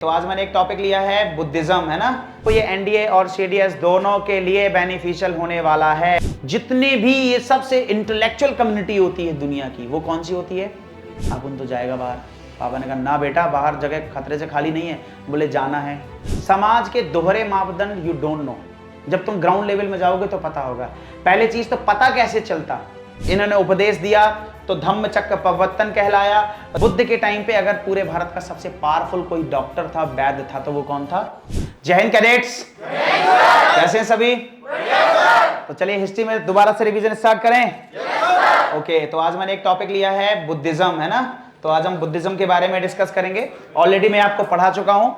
तो आज मैंने एक टॉपिक लिया है बुद्धिज्म, है ना। तो ये एनडीए और सीडीएस दोनों के लिए बेनिफिशियल होने वाला है। जितने भी ये सबसे इंटेलेक्चुअल कम्युनिटी होती है दुनिया की, वो कौन सी होती है? अपुन तो जाएगा बाहर। पापा ने कहा ना बेटा, बाहर जगह खतरे से खाली नहीं है। बोले जाना है। समाज के दोहरे मापदंड यू डोंट नो। जब तुम ग्राउंड लेवल में जाओगे तो पता होगा। पहले चीज तो पता कैसे चलता, इन्होंने उपदेश दिया तो धम्म चक्र प्रवर्तन कहलाया। बुद्ध के टाइम पे अगर पूरे भारत का सबसे पावरफुल कोई डॉक्टर था, वैद्य था, तो वो कौन था? जय हिंद कैडेट्स, कैसे हैं सभी? तो चलिए हिस्ट्री में दोबारा से रिवीजन स्टार्ट करें। ओके, तो आज मैंने एक टॉपिक लिया है बुद्धिज्म, है ना। तो आज हम बुद्धिज्म के बारे में डिस्कस करेंगे। ऑलरेडी मैं आपको पढ़ा चुका हूं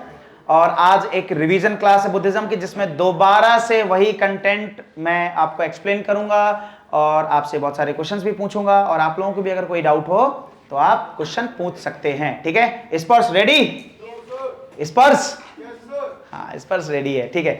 और आज एक रिवीजन क्लास है बुद्धिज्म की, जिसमें दोबारा से वही कंटेंट मैं आपको एक्सप्लेन करूंगा और आपसे बहुत सारे क्वेश्चंस भी पूछूंगा। और आप लोगों को भी अगर कोई डाउट हो तो आप क्वेश्चन पूछ सकते हैं, ठीक है। स्पर्श रेडी? स्पर्श, हाँ स्पर्श रेडी है, ठीक है।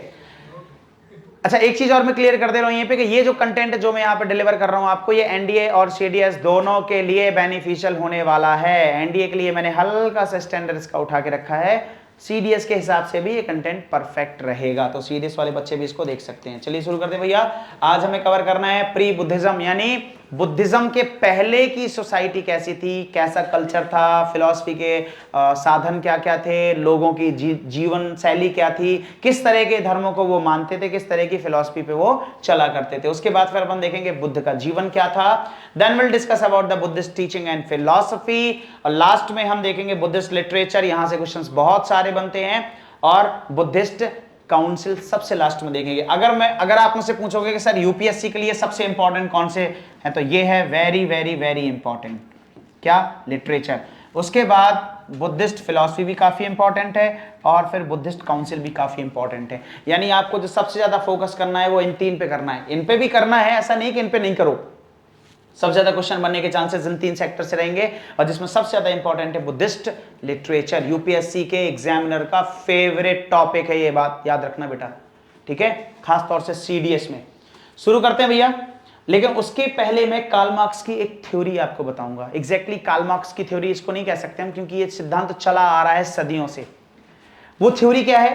अच्छा, एक चीज और मैं क्लियर कर दे रहा हूं यहीं पे कि ये जो कंटेंट जो मैं यहाँ पे डिलीवर कर रहा हूं आपको, ये एनडीए और सीडीएस दोनों के लिए बेनिफिशियल होने वाला है। एनडीए के लिए मैंने हल्का सा स्टैंडर्ड इसका उठा के रखा है, सीडीएस के हिसाब से भी ये कंटेंट परफेक्ट रहेगा, तो सीडीएस वाले बच्चे भी इसको देख सकते हैं। चलिए शुरू करते हैं भैया। आज हमें कवर करना है प्री बुद्धिज्म, यानी बुद्धिज्म के पहले की सोसाइटी कैसी थी, कैसा कल्चर था, फिलॉसफी के साधन क्या क्या थे, लोगों की जीवन शैली क्या थी, किस तरह के धर्मों को वो मानते थे, किस तरह की फिलॉसफी पे वो चला करते थे। उसके बाद फिर अपन देखेंगे बुद्ध का जीवन क्या था। Then will discuss about the Buddhist teaching and philosophy, और लास्ट में हम देखेंगे बुद्धिस्ट लिटरेचर। यहां से क्वेश्चंस बहुत सारे बनते हैं, और बुद्धिस्ट काउंसिल सबसे लास्ट में देखेंगे। अगर आप मुझसे पूछोगे कि सर यूपीएससी के लिए सबसे इंपॉर्टेंट कौन से हैं, तो ये है वेरी वेरी वेरी इंपॉर्टेंट, क्या? लिटरेचर। उसके बाद बुद्धिस्ट फिलॉसफी भी काफी इंपॉर्टेंट है, और फिर बुद्धिस्ट काउंसिल भी काफी इंपॉर्टेंट है। यानी आपको जो सबसे ज्यादा फोकस करना है वो इन तीन पे करना है। इन पे भी करना है, ऐसा नहीं कि इन पे नहीं करो। सबसे ज्यादा क्वेश्चन बनने के चांसेस इन तीन सेक्टर से रहेंगे, और जिसमें सबसे ज्यादा इंपॉर्टेंट है बुद्धिस्ट लिटरेचर। यूपीएससी के एग्जामिनर का फेवरेट टॉपिक है, ये बात याद रखना बेटा, ठीक है, खास तौर से सीडीएस में। शुरू करते हैं भैया, लेकिन उसके पहले मैं कार्ल मार्क्स की एक थ्योरी आपको बताऊंगा। एग्जैक्टली कार्ल मार्क्स की थ्योरी इसको नहीं कह सकते हम, क्योंकि ये सिद्धांत चला आ रहा है सदियों से। वो थ्योरी क्या है?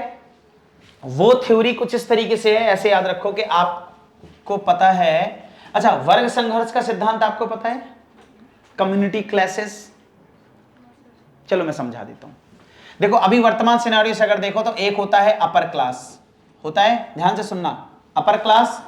वो थ्योरी कुछ इस तरीके से है, ऐसे याद रखो कि आपको पता है। अच्छा, वर्ग संघर्ष का सिद्धांत आपको पता है? कम्युनिटी क्लासेस, चलो मैं समझा देता हूं। देखो, अभी वर्तमान सिनेरियो से अगर देखो तो एक होता है अपर क्लास, होता है, ध्यान से सुनना, अपर क्लास,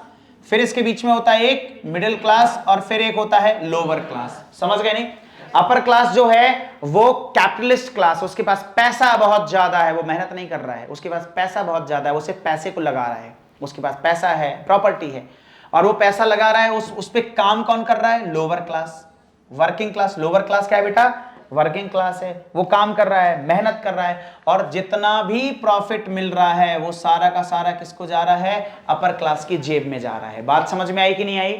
फिर इसके बीच में होता है एक मिडिल क्लास, और फिर एक होता है लोअर क्लास। समझ गए नहीं? अपर क्लास जो है वो कैपिटलिस्ट क्लास, उसके पास पैसा बहुत ज्यादा है, वो मेहनत नहीं कर रहा है, उसके पास पैसा बहुत ज्यादा है, वो सिर्फ पैसे को लगा रहा है, उसके पास पैसा है, प्रॉपर्टी है, और वो पैसा लगा रहा है, उस पे काम कौन कर रहा है? Lower class, working class. Lower class क्या है बेटा? वर्किंग क्लास है। वो काम कर रहा है, मेहनत कर रहा है, और जितना भी प्रॉफिट मिल रहा है वो सारा का सारा किसको जा रहा है? अपर क्लास की जेब में जा रहा है। बात समझ में आई कि नहीं आई?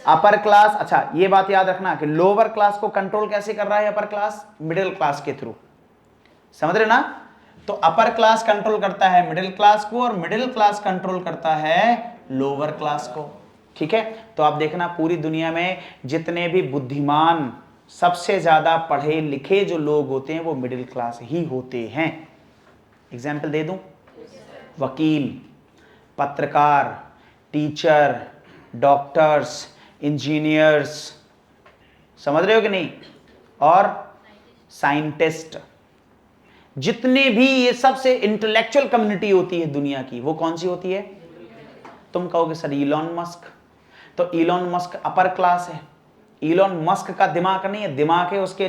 अपर क्लास, अच्छा ये बात याद रखना कि लोअर क्लास को कंट्रोल कैसे कर रहा है अपर क्लास? मिडिल क्लास के थ्रू। समझ रहे ना? तो अपर क्लास कंट्रोल करता है मिडिल क्लास को, और मिडिल क्लास कंट्रोल करता है लोअर क्लास को, ठीक है। तो आप देखना, पूरी दुनिया में जितने भी बुद्धिमान, सबसे ज्यादा पढ़े लिखे जो लोग होते हैं वो मिडिल क्लास ही होते हैं। एग्जाम्पल दे दूं? वकील, पत्रकार, टीचर, डॉक्टर्स, इंजीनियर्स, समझ रहे हो कि नहीं, और साइंटिस्ट। जितने भी ये सबसे इंटेलेक्चुअल कम्युनिटी होती है दुनिया की, वो कौन सी होती है? तुम कहोगे सर इलॉन मस्क, तो इलॉन मस्क अपर क्लास है। इलॉन मस्क का दिमाग नहीं है, दिमाग है उसके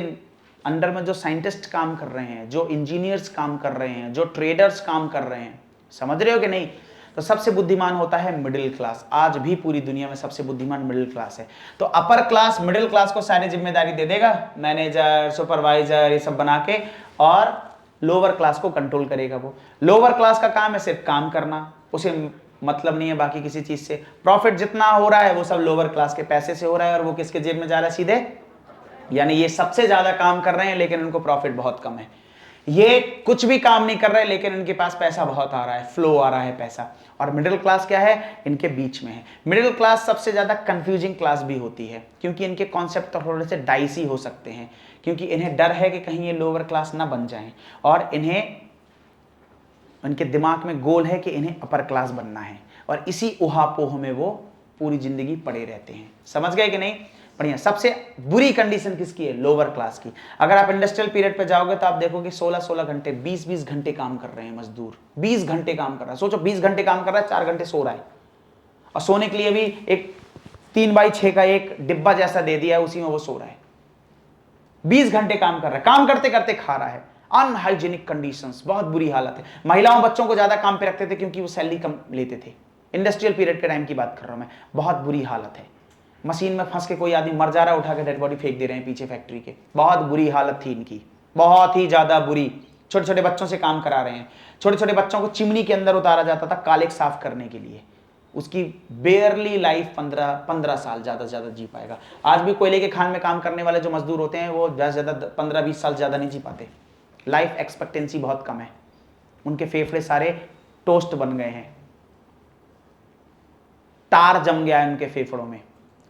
अंडर में जो साइंटिस्ट काम कर रहे हैं, जो इंजीनियर्स काम कर रहे हैं, जो ट्रेडर्स काम कर रहे हैं। समझ रहे हो कि नहीं? तो सबसे बुद्धिमान होता है मिडिल क्लास। आज भी पूरी दुनिया में सबसे बुद्धिमान मिडिल क्लास है। तो अपर क्लास मिडिल क्लास को सारी जिम्मेदारी दे देगा, मैनेजर, सुपरवाइजर, ये सब बना के, और लोअर क्लास को कंट्रोल करेगा वो। लोअर क्लास का काम है सिर्फ काम करना, उसे मतलब नहीं है बाकी किसी चीज से। प्रॉफिट जितना हो रहा है वो सब लोअर क्लास के पैसे से हो रहा है, और वो किसके जेब में जा रहा है? सीधे, यानी ये सबसे ज्यादा काम कर रहे हैं लेकिन उनको प्रॉफिट बहुत कम है। ये कुछ भी काम नहीं कर रहे लेकिन इनके पास पैसा बहुत आ रहा है, फ्लो आ रहा है पैसा। और मिडिल क्लास क्या है? इनके बीच में है। मिडिल क्लास सबसे ज्यादा कंफ्यूजिंग क्लास भी होती है, क्योंकि इनके कॉन्सेप्ट थोड़े से डाइसी हो सकते हैं, क्योंकि इन्हें डर है कि कहीं ये लोअर क्लास ना बन जाएं, और इन्हें उनके दिमाग में गोल है कि इन्हें अपर क्लास बनना है और इसी उहापोह में वो पूरी जिंदगी पड़े रहते हैं। समझ गए कि नहीं? बढ़िया। सबसे बुरी कंडीशन किसकी है? लोअर क्लास की। अगर आप इंडस्ट्रियल पीरियड पे जाओगे तो आप देखोगे 16-16 घंटे 20-20 घंटे काम कर रहे हैं मजदूर। 20 घंटे काम कर रहा है। सोचो 20 घंटे काम कर रहा है, 4 घंटे सो रहा है और सोने के लिए भी एक 3x6 का एक डिब्बा जैसा दे दिया है, उसी में वो सो रहा है। 20 घंटे काम कर रहा है, काम करते करते खा रहा है। अनहाइजीनिक कंडीशंस, बहुत बुरी हालत है। महिलाओं बच्चों को ज्यादा काम पे रखते थे क्योंकि वो सैलरी कम लेते थे। इंडस्ट्रियल पीरियड के टाइम की बात कर रहा हूं मैं। बहुत बुरी हालत है। मशीन में फंस के कोई आदमी मर जा रहा है, उठा के डेड बॉडी फेंक दे रहे हैं पीछे फैक्ट्री के। बहुत बुरी हालत थी इनकी, बहुत ही ज्यादा बुरी। छोटे छोटे बच्चों से काम करा रहे हैं। छोटे छोटे बच्चों को चिमनी के अंदर उतारा जाता था कालिक साफ करने के लिए। उसकी बेयरली लाइफ 15 साल ज्यादा से ज्यादा जी पाएगा। आज भी कोयले के खान में काम करने वाले जो मजदूर होते हैं वो ज्यादा से ज्यादा 15-20 साल ज्यादा नहीं जी पाते। लाइफ एक्सपेक्टेंसी बहुत कम है। उनके फेफड़े सारे टोस्ट बन गए हैं, तार जम गया है उनके फेफड़ों में।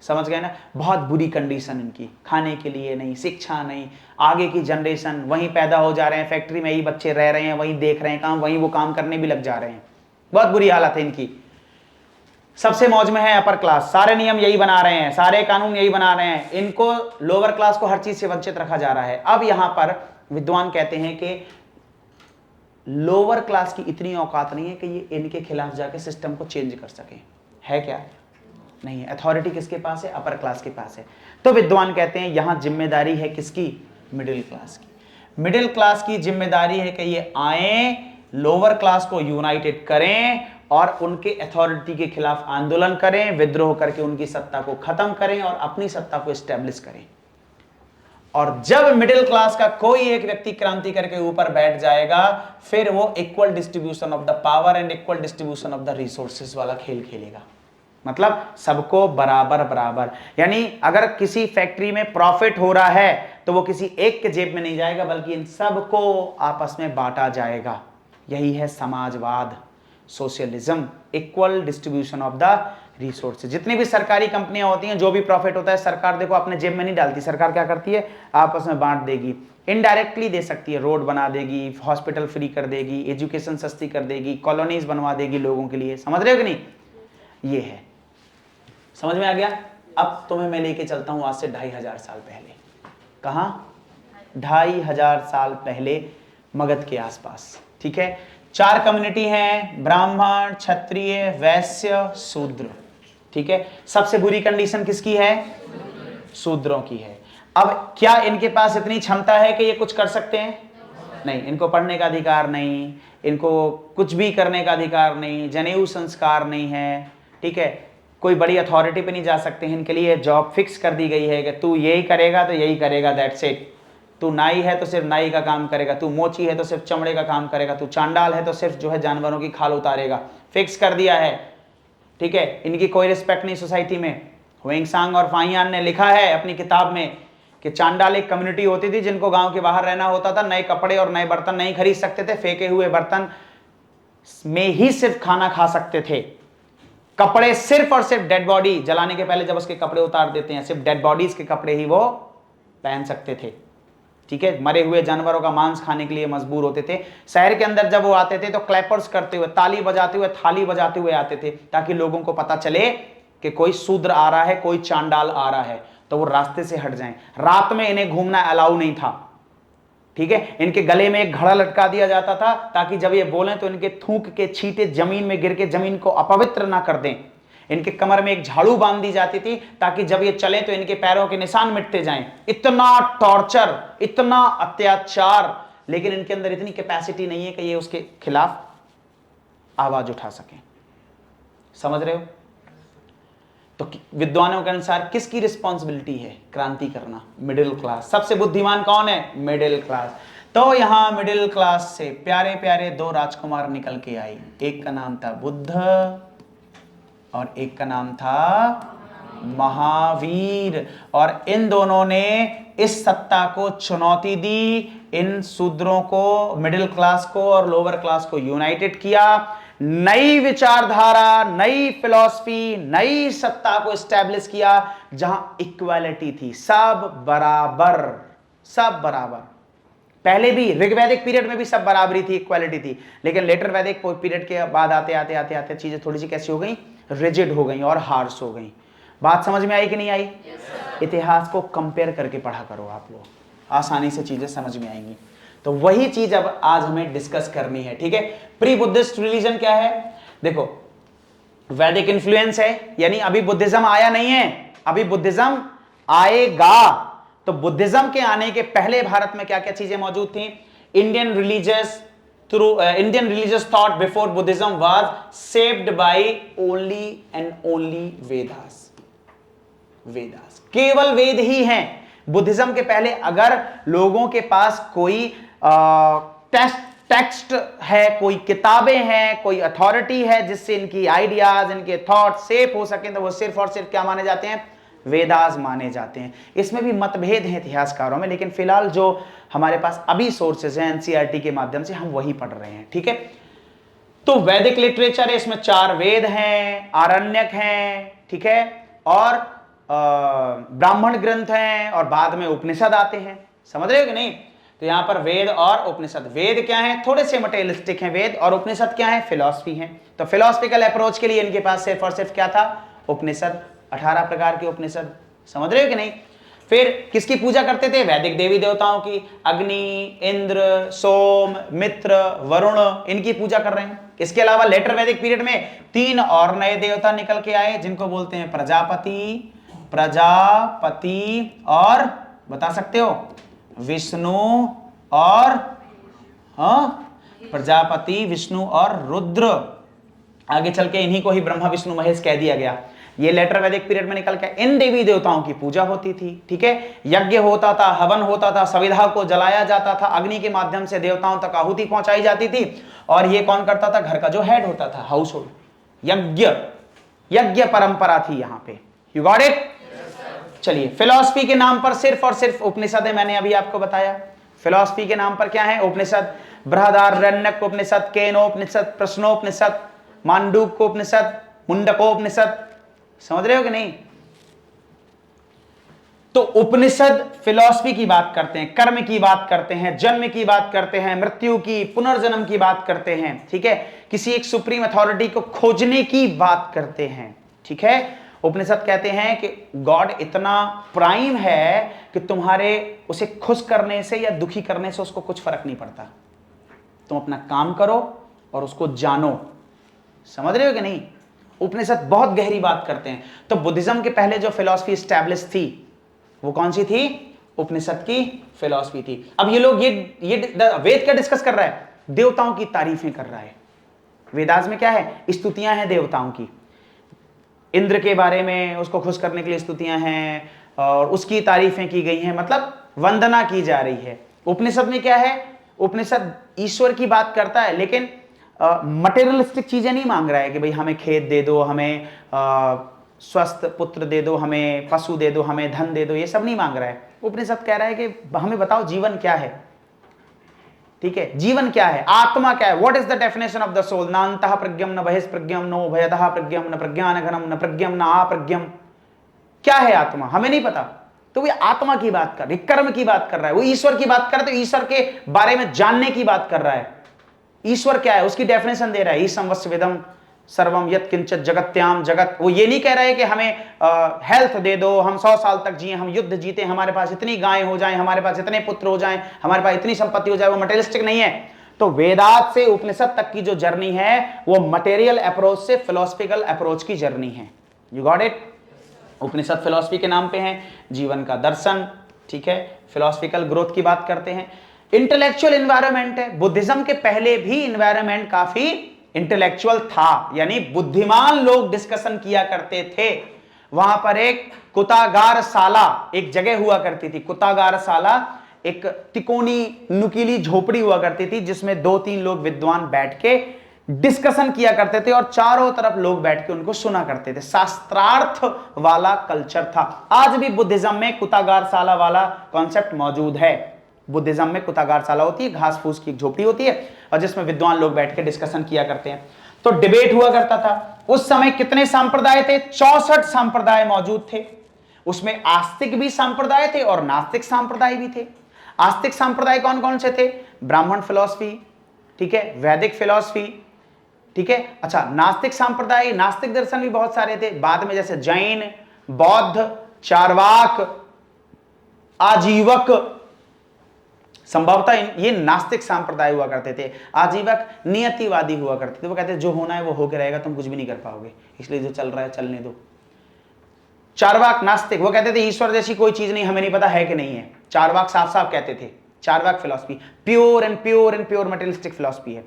समझ गए ना? बहुत बुरी कंडीशन इनकी, खाने के लिए नहीं, शिक्षा नहीं। आगे की जनरेशन वहीं पैदा हो जा रहे हैं, फैक्ट्री में ही बच्चे रह रहे हैं, वहीं देख रहे हैं काम, वहीं वो काम करने भी लग जा रहे हैं। बहुत बुरी हालत है इनकी। सबसे मौज में है अपर क्लास, सारे नियम यही बना रहे हैं, सारे कानून यही बना रहे हैं। इनको लोअर क्लास को हर चीज से वंचित रखा जा रहा है। अब यहां पर विद्वान कहते हैं कि लोअर क्लास की इतनी औकात नहीं है कि ये इनके खिलाफ जाके सिस्टम को चेंज कर सके। है क्या? नहीं है। अथॉरिटी किसके पास है? अपर क्लास के पास है। तो विद्वान कहते हैं यहां जिम्मेदारी है किसकी? मिडिल क्लास की। मिडिल क्लास की जिम्मेदारी है कि ये आए, लोअर क्लास को यूनाइटेड करें और उनके अथॉरिटी के खिलाफ आंदोलन करें, विद्रोह करके उनकी सत्ता को खत्म करें और अपनी सत्ता को एस्टेब्लिश करें। और जब मिडिल क्लास का कोई एक व्यक्ति क्रांति करके ऊपर बैठ जाएगा, फिर वो equal distribution of the power and equal distribution of the resources वाला खेल खेलेगा। मतलब सबको बराबर बराबर। यानी अगर किसी फैक्ट्री में प्रॉफिट हो रहा है तो वो किसी एक के जेब में नहीं जाएगा, बल्कि इन सबको आपस में बांटा जाएगा। यही है समाजवाद, socialism, equal distribution of the resources. जितनी भी सरकारी कंपनियां होती हैं, जो भी प्रॉफिट होता है, सरकार देखो अपने जेब में नहीं डालती। सरकार क्या करती है? आपस में बांट देगी। इनडायरेक्टली दे सकती है, रोड बना देगी, हॉस्पिटल फ्री कर देगी, एजुकेशन सस्ती कर देगी, कॉलोनीज बनवा देगी लोगों के लिए। समझ रहे हो कि नहीं? ये है। समझ में आ गया? अब तुम्हें मैं लेके चलता हूं आज से 2500 साल पहले। कहां? 2500 साल पहले मगध के आसपास। ठीक है? 4 कम्युनिटी हैं, ब्राह्मण, क्षत्रिय, वैश्य, शूद्र। ठीक है? सबसे बुरी कंडीशन किसकी है? शूद्रों की है। अब क्या इनके पास इतनी क्षमता है कि ये कुछ कर सकते हैं? नहीं। इनको पढ़ने का अधिकार नहीं, इनको कुछ भी करने का अधिकार नहीं, जनेऊ संस्कार नहीं है। ठीक है? कोई बड़ी अथॉरिटी पे नहीं जा सकते हैं। इनके लिए जॉब फिक्स कर दी गई है कि तू यही करेगा तो यही करेगा, दैट्स इट। तू नाई है तो सिर्फ नाई का काम करेगा, तू मोची है तो सिर्फ चमड़े का काम करेगा, तू चांडाल है तो सिर्फ जो है जानवरों की खाल उतारेगा। फिक्स कर दिया है। ठीक है? इनकी कोई रिस्पेक्ट नहीं सोसाइटी में। हुएंगसांग और फाहियान ने लिखा है अपनी किताब में कि चांडाल एक कम्युनिटी होती थी जिनको गांव के बाहर रहना होता था, नए कपड़े और नए बर्तन नहीं खरीद सकते थे, फेंके हुए बर्तन में ही सिर्फ खाना खा सकते थे। कपड़े सिर्फ और सिर्फ डेड बॉडी जलाने के पहले जब उसके कपड़े उतार देते हैं, सिर्फ डेड बॉडीज के कपड़े ही वो पहन सकते थे। ठीक है? मरे हुए जानवरों का मांस खाने के लिए मजबूर होते थे। शहर के अंदर जब वो आते थे तो क्लैपर्स करते हुए, ताली बजाते हुए, थाली बजाते हुए आते थे, ताकि लोगों को पता चले कि कोई शूद्र आ रहा है, कोई चांडाल आ रहा है, तो वो रास्ते से हट जाएं। रात में इन्हें घूमना अलाउ नहीं था। ठीक है? इनके गले में एक घड़ा लटका दिया जाता था ताकि जब ये बोलें तो इनके थूक के छींटे जमीन में गिर के जमीन को अपवित्र ना कर दें। इनके कमर में एक झाड़ू बांध दी जाती थी ताकि जब ये चले तो इनके पैरों के निशान मिटते जाएं। इतना टॉर्चर, इतना अत्याचार, लेकिन इनके अंदर इतनी कैपेसिटी नहीं है कि ये उसके खिलाफ आवाज उठा सकें। समझ रहे हो? तो विद्वानों के अनुसार किसकी रिस्पॉन्सिबिलिटी है क्रांति करना? Middle class. सबसे बुद्धिमान कौन है? Middle class. तो यहां मिडिल क्लास से प्यारे प्यारे 2 राजकुमार निकल के आई। एक का नाम था बुद्ध और एक का नाम था महावीर। और इन दोनों ने इस सत्ता को चुनौती दी, इन शूद्रों को, मिडिल क्लास को और लोअर क्लास को यूनाइटेड किया। नई विचारधारा, नई फिलॉसफी, नई सत्ता को एस्टैब्लिश किया जहां इक्वालिटी थी, सब बराबर, सब बराबर। पहले भी ऋग्वैदिक पीरियड में भी सब बराबरी थी, इक्वालिटी थी, लेकिन लेटर वैदिक पीरियड के बाद आते आते आते आते चीजें थोड़ी सी कैसी हो गई, रिजिड हो गई और हार्श हो गई। बात समझ में आई कि नहीं आई? इतिहास को कंपेयर करके पढ़ा करो आप लोग, आसानी से चीजें समझ में आएंगी। तो वही चीज अब आज हमें डिस्कस करनी है, ठीक है। प्री बुद्धिस्ट रिलीजन क्या है? देखो, वैदिक इन्फ्लुएंस है, यानी अभी बुद्धिज्म आया नहीं है, अभी बुद्धिज्म आएगा। तो बुद्धिज्म के आने के पहले भारत में क्या क्या चीजें मौजूद थी? Indian religious thought before Buddhism was shaped by only and only Vedas. Vedas, केवल वेद ही हैं। बुद्धिज्म के पहले अगर लोगों के पास कोई टेक्स्ट है, कोई किताबें हैं, कोई अथॉरिटी है जिससे इनकी आइडियाज, इनके थॉट शेप हो सके, तो वो सिर्फ और सिर्फ क्या माने जाते हैं? वेदास माने जाते हैं। इसमें भी मतभेद हैं इतिहासकारों में, लेकिन फिलहाल जो हमारे पास अभी सोर्सेज हैं एनसीईआरटी के माध्यम से, हम वही पढ़ रहे हैं, ठीक है। तो वैदिक लिटरेचर है, इसमें 4 वेद हैं, आरण्यक हैं, ठीक है, और ब्राह्मण ग्रंथ हैं, और बाद में उपनिषद आते हैं। समझ रहे हो कि नहीं? तो यहां पर वेद और उपनिषद, वेद क्या है? थोड़े से मटेरियलिस्टिक हैं वेद, और उपनिषद क्या है? फिलॉसफी है। तो फिलोसफिकल अप्रोच के लिए इनके पास सिर्फ और सिर्फ क्या था? उपनिषद, 18 प्रकार के उपनिषद। समझ रहे हो कि नहीं? फिर किसकी पूजा करते थे? वैदिक देवी देवताओं की, अग्नि, इंद्र, सोम, मित्र, वरुण, इनकी पूजा कर रहे हैं। इसके अलावा लेटर वैदिक पीरियड में 3 और नए देवता निकल के आए, जिनको बोलते हैं प्रजापति, और बता सकते हो? विष्णु और प्रजापति, विष्णु और रुद्र। आगे चल के इन्हीं को ही ब्रह्मा विष्णु महेश कह दिया गया। ये लेटर वैदिक पीरियड में निकल के इन देवी देवताओं की पूजा होती थी, ठीक है। यज्ञ होता था, हवन होता था, सविधा को जलाया जाता था, अग्नि के माध्यम से देवताओं तक आहुति पहुंचाई जाती थी। और ये कौन करता था? घर का जो हेड होता था, हाउस होल्ड। यज्ञ परंपरा थी यहाँ पे। You got it? चलिए, फिलॉसफी के नाम पर सिर्फ और सिर्फ उपनिषद है, मैंने अभी आपको बताया। फिलॉसफी के नाम पर क्या है? उपनिषद, बृहदारण्यक उपनिषद, केनोपनिषद, प्रश्नोपनिषद, मांडूक्योपनिषद, मुंडकोपनिषद। समझ रहे हो कि नहीं? तो उपनिषद फिलॉसफी की बात करते हैं, कर्म की बात करते हैं, जन्म की बात करते हैं, मृत्यु की, पुनर्जन्म की बात करते हैं, ठीक है। किसी एक सुप्रीम अथॉरिटी को खोजने की बात करते हैं, ठीक है। उपनिषद कहते हैं कि गॉड इतना प्राइम है कि तुम्हारे उसे खुश करने से या दुखी करने से उसको कुछ फर्क नहीं पड़ता। तुम अपना काम करो और उसको जानो। समझ रहे हो कि नहीं? उपनिषद बहुत गहरी बात करते हैं। तो बुद्धिज्म के पहले जो फिलॉसफी स्टैब्लिश थी वो कौन सी थी? उपनिषद की फिलॉसफी थी। अब ये लोग ये वेद क्या डिस्कस कर रहा है? देवताओं की तारीफें कर रहा है। वेदास में क्या है? स्तुतियां हैं देवताओं की। इंद्र के बारे में, उसको खुश करने के लिए स्तुतियां हैं और उसकी तारीफें की गई हैं, मतलब वंदना की जा रही है। उपनिषद में क्या है? उपनिषद ईश्वर की बात करता है, लेकिन मटेरियलिस्टिक चीजें नहीं मांग रहा है कि भाई हमें खेत दे दो, हमें स्वस्थ पुत्र दे दो, हमें पशु दे दो, हमें धन दे दो, ये सब नहीं मांग रहा है। उपनिषद कह रहा है कि हमें बताओ जीवन क्या है, ठीक है। जीवन क्या है, आत्मा क्या है? What is the definition of the soul? न अंतः प्रज्ञम, न बहिः प्रज्ञम, नो भयतः प्रज्ञम, न प्रज्ञान घनम, न प्रज्ञम, न अप्रज्ञम। क्या है आत्मा? हमें नहीं पता। तो वो आत्मा की बात कर रही, कर्म की बात कर रहा है। वो ईश्वर की बात कर रहा है, तो ईश्वर के बारे में जानने की बात कर रहा है। ईश्वर क्या है उसकी डेफिनेशन दे रहा है। ईशम वस्विदम सर्वम यत् किंचित जगत्याम जगत। वो ये नहीं कह रहा है कि हमें हेल्थ दे दो, हम 100 साल तक जिए, हम युद्ध जीते, हमारे पास इतनी गायें हो जाएं, हमारे पास इतने पुत्र हो जाएं, हमारे पास इतनी संपत्ति हो जाए। वो मटेरियलिस्टिक नहीं है। तो वेदांत से उपनिषद तक की जो जर्नी है वो मटेरियल अप्रोच से फिलोसफिकल अप्रोच की जर्नी है। You got it? Upanishad philosophy के नाम पे हैं, जीवन का दर्शन, ठीक है। फिलोसफिकल ग्रोथ की बात करते हैं। इंटेलेक्चुअल एनवायरनमेंट है। बुद्धिज्म के पहले भी एनवायरनमेंट काफी इंटेलेक्चुअल था, यानी बुद्धिमान लोग डिस्कशन किया करते थे। वहां पर एक कुतागारशाला एक जगह हुआ करती थी। कुतागारशाला एक तिकोनी नुकीली झोपड़ी हुआ करती थी, जिसमें 2-3 लोग विद्वान बैठ के डिस्कशन किया करते थे और चारों तरफ लोग बैठ के उनको सुना करते थे। शास्त्रार्थ वाला कल्चर था। आज भी बुद्धिज्म में कुतागारशाला वाला कॉन्सेप्ट मौजूद है। बुद्धिज्म में कुतागारशाला होती है, घास फूस की झोपड़ी होती है और जिसमें विद्वान लोग बैठ के डिस्कशन किया करते हैं। तो डिबेट हुआ करता था। उस समय कितने संप्रदाय थे? 64 संप्रदाय मौजूद थे। उसमें आस्तिक भी संप्रदाय थे और नास्तिक संप्रदाय भी थे। आस्तिक संप्रदाय कौन कौन से थे? ब्राह्मण फिलॉसफी, ठीक है, वैदिक फिलॉसफी, ठीक है। अच्छा, नास्तिक संप्रदाय, नास्तिक दर्शन भी बहुत सारे थे बाद में, जैसे जैन, बौद्ध, चारवाक, आजीवक, संभवतः ये नास्तिक संप्रदाय हुआ करते थे। आजीवक नियतिवादी हुआ करते थे, वो कहते जो होना है वो होके रहेगा, तुम कुछ भी नहीं कर पाओगे, इसलिए जो चल रहा है चलने दो। चारवाक नास्तिक, वो कहते थे ईश्वर जैसी कोई चीज नहीं, हमें नहीं पता है कि नहीं है। चारवाक साफ साफ कहते थे, Charvaka philosophy pure and pure materialistic philosophy है।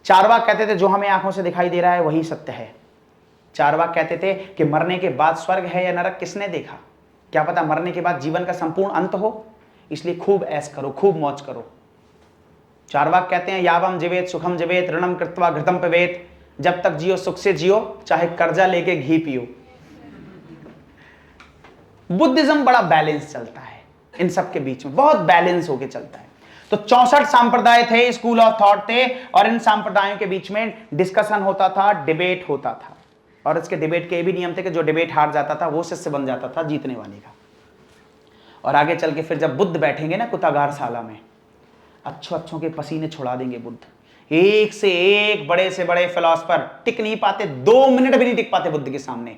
चारवाक कहते थे जो हमें आंखों से दिखाई दे रहा है वही सत्य है। चारवाक कहते थे कि मरने के बाद स्वर्ग है या नरक किसने देखा, क्या पता मरने के बाद जीवन का संपूर्ण अंत हो, इसलिए खूब ऐश करो, खूब मौज करो। चारवाक कहते हैं यावम जीवेत सुखम जीवेत ऋणम कृत्वा घृतम पिबेत, जब तक जियो सुख से जियो, चाहे कर्जा लेके घी पियो। बुद्धिज्म बड़ा बैलेंस चलता है इन सब के बीच में, बहुत बैलेंस होके चलता है। तो 64 संप्रदाय थे, स्कूल ऑफ थॉट थे, और इन संप्रदायों के बीच में डिस्कशन होता था, डिबेट होता था। और इसके डिबेट के भी नियम थे कि जो डिबेट हार जाता था वो शिष्य बन जाता था जीतने वाले का। और आगे चल के फिर जब बुद्ध बैठेंगे ना कुतागारशाला में, अच्छों के पसीने छुड़ा देंगे बुद्ध। एक से एक बड़े से बड़े फिलोसफर टिक नहीं पाते, 2 मिनट भी नहीं टिक पाते बुद्ध के सामने।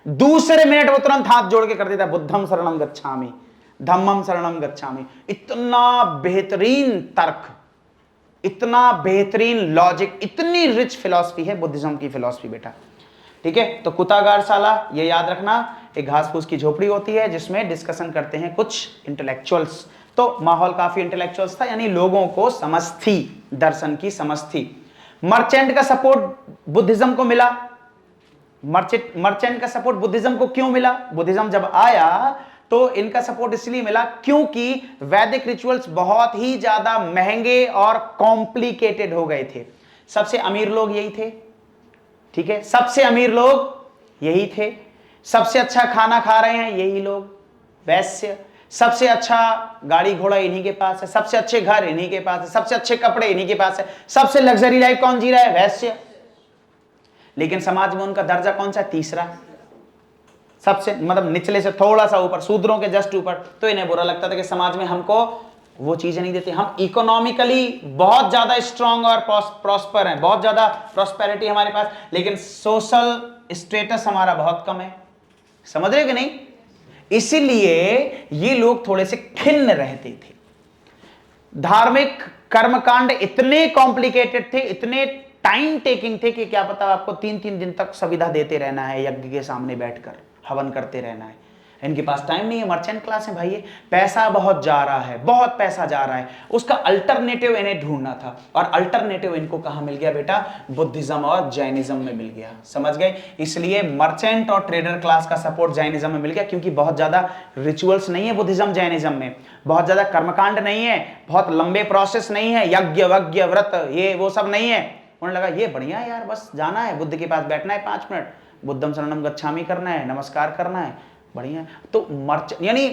दूसरे मिनट वो तुरंत हाथ जोड़ के कर देता, बुद्धम शरणम गच्छामि, धम्मम शरणम गच्छामि। इतना बेहतरीन तर्क, इतना बेहतरीन लॉजिक, इतनी रिच फिलॉसफी है बुद्धिज्म की फिलॉसफी बेटा, ठीक है। तो कुतागारशाला ये याद रखना, एक घास फूस की झोपड़ी होती है जिसमें डिस्कशन करते हैं कुछ इंटेलेक्चुअल्स। तो माहौल काफी इंटेलेक्चुअल्स था, यानी लोगों को समझ थी, दर्शन की समझ थी। मर्चेंट का सपोर्ट बुद्धिज्म को मिला। मर्चेंट का सपोर्ट बुद्धिज्म को क्यों मिला? बुद्धिज्म जब आया तो इनका सपोर्ट इसलिए मिला क्योंकि वैदिक रिचुअल्स बहुत ही ज्यादा महंगे और कॉम्प्लिकेटेड हो गए थे। सबसे अमीर लोग यही थे, ठीक है, सबसे अमीर लोग यही थे। सबसे अच्छा खाना खा रहे हैं यही लोग, वैश्य। सबसे अच्छा गाड़ी घोड़ा इन्हीं के पास है, सबसे अच्छे घर इन्हीं के पास है, सबसे अच्छे कपड़े इन्हीं के पास है, सबसे लग्जरी लाइफ कौन जी रहा है? वैश्य। लेकिन समाज में उनका दर्जा कौन सा? तीसरा, सबसे मतलब निचले से थोड़ा सा ऊपर, शूद्रों के जस्ट ऊपर। तो इन्हें बुरा लगता था कि समाज में हमको वो चीजें नहीं देते। हम इकोनॉमिकली बहुत ज्यादा स्ट्रांग और प्रॉस्पर हैं, बहुत ज्यादा प्रॉस्पेरिटी हमारे पास, लेकिन सोशल स्टेटस हमारा बहुत कम है। समझ रहे कि नहीं? इसीलिए ये लोग थोड़े से खिन्न रहते थे। धार्मिक कर्मकांड इतने कॉम्प्लिकेटेड थे, इतने टाइम टेकिंग थे कि क्या पता आपको 3-3 दिन तक सविधा देते रहना है, यज्ञ के सामने बैठकर हवन करते रहना है। इनके पास टाइम नहीं है, मर्चेंट क्लास है भाई, ये पैसा बहुत जा रहा है, बहुत पैसा जा रहा है, उसका अल्टरनेटिव इन्हें ढूंढना था। और अल्टरनेटिव इनको कहां मिल गया बेटा? बुद्धिज्म और जैनिज्म में मिल गया। समझ गए? इसलिए मर्चेंट और ट्रेडर क्लास का सपोर्ट जैनिज्म में मिल गया, क्योंकि बहुत ज्यादा रिचुअल्स नहीं है बुद्धिज्म जैनिज्म में, बहुत ज्यादा कर्मकांड नहीं है, बहुत लंबे प्रोसेस नहीं है, यज्ञ वज्ञ व्रत ये वो सब नहीं है। उन्हें लगा ये बढ़िया है यार, बस जाना है बुद्ध के पास, बैठना है 5 मिनट, बुद्धम शरणम गच्छामि करना है, नमस्कार करना है, बढ़िया। तो मर्चेंट यानी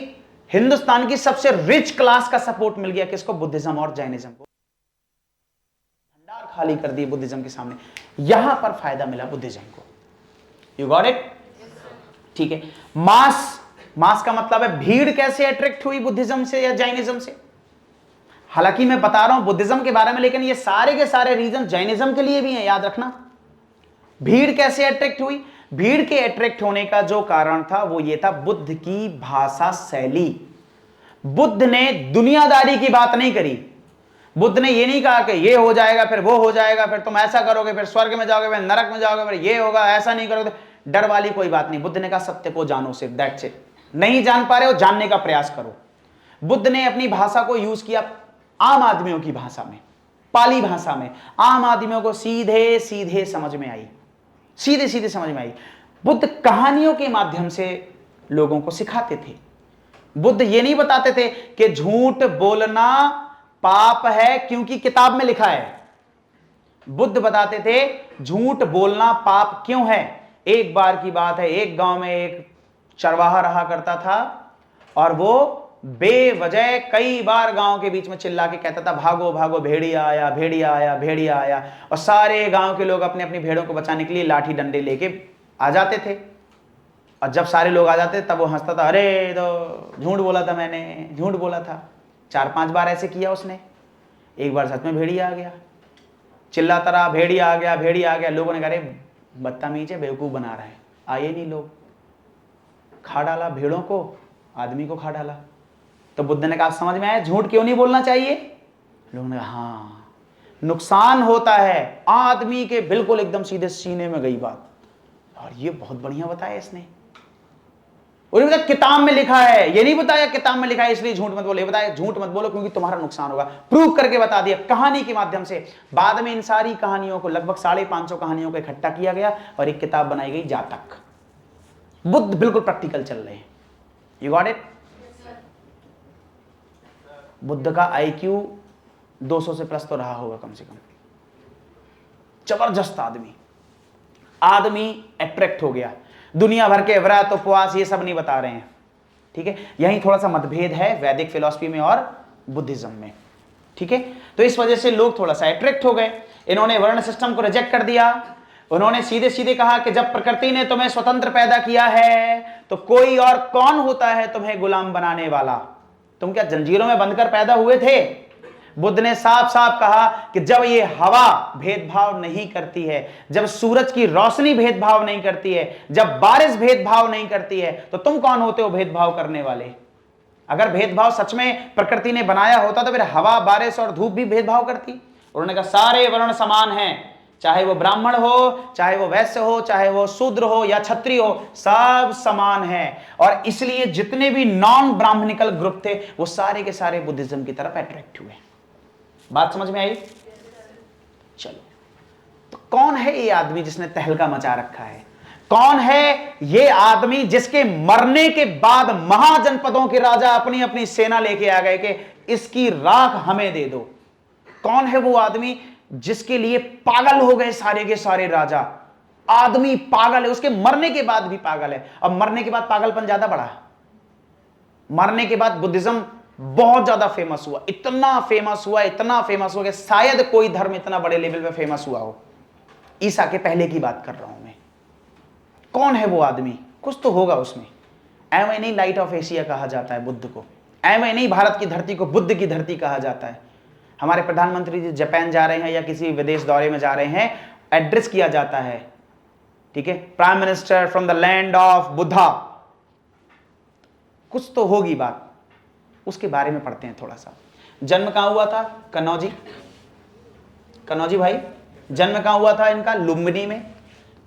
हिंदुस्तान की सबसे रिच क्लास का सपोर्ट मिल गया किसको? बुद्धिज्म और जैनिज्म को। भंडार खाली कर दिए बुद्धिज्म के सामने, यहां पर फायदा मिला बुद्धिज्म को। You got it? ठीक है। मास का मतलब है भीड़ कैसे अट्रैक्ट हुई बुद्धिज्म से या जैनिज्म से। हालांकि मैं बता रहा हूं बुद्धिज्म के बारे में, लेकिन ये सारे के सारे रीजन जैनिज्म के लिए भी हैं, याद रखना। भीड़ कैसे अट्रैक्ट हुई? भीड़ के अट्रैक्ट होने का जो कारण था वो ये था बुद्ध की भाषा शैली। बुद्ध ने दुनियादारी की बात नहीं करी। बुद्ध ने ये नहीं कहा कि ये हो जाएगा फिर वो हो जाएगा, फिर तुम ऐसा करोगे फिर स्वर्ग में जाओगे फिर नरक में जाओगे, फिर ये होगा, ऐसा नहीं करोगे। डर वाली कोई बात नहीं। बुद्ध ने कहा सत्य को जानो, सिर्फ दैट्स इट। नहीं जान पा रहे हो, जानने का प्रयास करो। बुद्ध ने अपनी भाषा को यूज किया आम आदमियों की भाषा में, पाली भाषा में। आम आदमियों को सीधे सीधे समझ में आई, सीधे सीधे समझ में आई। बुद्ध कहानियों के माध्यम से लोगों को सिखाते थे। बुद्ध ये नहीं बताते थे कि झूठ बोलना पाप है क्योंकि किताब में लिखा है। बुद्ध बताते थे झूठ बोलना पाप क्यों है। एक बार की बात है, एक गांव में एक चरवाहा रहा करता था और वो बेवजह कई बार गांव के बीच में चिल्ला के कहता था भागो भागो, भेड़िया आया, भेड़िया आया, भेड़िया आया। और सारे गांव के लोग अपने अपनी भेड़ों को बचाने के लिए लाठी डंडे लेके आ जाते थे। और जब सारे लोग आ जाते तब वो हंसता था, अरे तो झूठ बोला था मैंने, झूठ बोला था। 4-5 बार ऐसे किया उसने, एक बार सच में भेड़िया आ गया, चिल्लाता रहा भेड़िया आ गया, भेड़िया आ गया। लोगों ने कहा अरे बदतमीज है, बेवकूफ बना रहा है। आए नहीं लोग, खा डाला भेड़ों को, आदमी को खा डाला। तो बुद्ध ने कहा समझ में आया झूठ क्यों नहीं बोलना चाहिए? लोगों ने कहा हाँ, नुकसान होता है। आदमी के बिल्कुल एकदम सीधे सीने में गई बात, और ये बहुत बढ़िया बताया इसने। उन्होंने कहा किताब में लिखा है, ये नहीं बताया किताब में लिखा है इसलिए झूठ मत बोलो, ये बताया झूठ मत बोलो क्योंकि तुम्हारा नुकसान होगा। प्रूव करके बता दिया कहानी के माध्यम से। बाद में इन सारी कहानियों को, लगभग 550 कहानियों को इकट्ठा किया गया और एक किताब बनाई गई जातक। बुद्ध बिल्कुल प्रैक्टिकल चल रहे हैं। You got it? बुद्ध का IQ 200 से प्लस तो रहा होगा कम से कम। जबरदस्त आदमी, आदमी अट्रैक्ट हो गया। दुनिया भर के व्रत उपवास ये सब नहीं बता रहे हैं, ठीक है। यही थोड़ा सा मतभेद है वैदिक फिलॉसफी में और बुद्धिज्म में, ठीक है। तो इस वजह से लोग थोड़ा सा अट्रैक्ट हो गए। इन्होंने वर्ण सिस्टम को रिजेक्ट कर दिया। उन्होंने सीधे सीधे कहा कि जब प्रकृति ने तुम्हें स्वतंत्र पैदा किया है तो कोई और कौन होता है तुम्हें गुलाम बनाने वाला? तुम क्या जंजीरों में बंधकर पैदा हुए थे? बुद्ध ने साफ साफ कहा कि जब ये हवा भेदभाव नहीं करती है, जब सूरज की रोशनी भेदभाव नहीं करती है, जब बारिश भेदभाव नहीं करती है, तो तुम कौन होते हो भेदभाव करने वाले? अगर भेदभाव सच में प्रकृति ने बनाया होता तो फिर हवा, बारिश और धूप भी भेदभाव करती। उन्होंने कहा सारे वर्ण समान हैं, चाहे वो ब्राह्मण हो, चाहे वो वैश्य हो, चाहे वो शूद्र हो या क्षत्रिय हो, सब समान है। और इसलिए जितने भी नॉन ब्राह्मणिकल ग्रुप थे वो सारे के सारे बुद्धिज्म की तरफ अट्रैक्ट हुए। बात समझ में आई? चलो, तो कौन है ये आदमी जिसने तहलका मचा रखा है? कौन है ये आदमी जिसके मरने के बाद महाजनपदों के राजा अपनी अपनी सेना लेके आ गए कि इसकी राख हमें दे दो? कौन है वो आदमी जिसके लिए पागल हो गए सारे के सारे राजा? आदमी पागल है, उसके मरने के बाद भी पागल है। अब मरने के बाद पागलपन ज्यादा बढ़ा। मरने के बाद बुद्धिज्म बहुत ज्यादा फेमस हुआ, इतना फेमस हुआ, इतना फेमस हुआ कि शायद कोई धर्म इतना बड़े लेवल पे फेमस हुआ हो। ईसा के पहले की बात कर रहा हूं मैं। कौन है वो आदमी? कुछ तो होगा उसमें। एवं नहीं लाइट ऑफ एशिया कहा जाता है बुद्ध को, एवं नहीं भारत की धरती को बुद्ध की धरती कहा जाता है। हमारे प्रधानमंत्री जी जापान जा रहे हैं या किसी विदेश दौरे में जा रहे हैं, एड्रेस किया जाता है, ठीक है, prime minister from the land of Buddha. कुछ तो होगी बात, उसके बारे में पढ़ते हैं थोड़ा सा। जन्म कहां हुआ था? कनौजी। कनौजी भाई, जन्म कहां हुआ था इनका? लुम्बिनी में।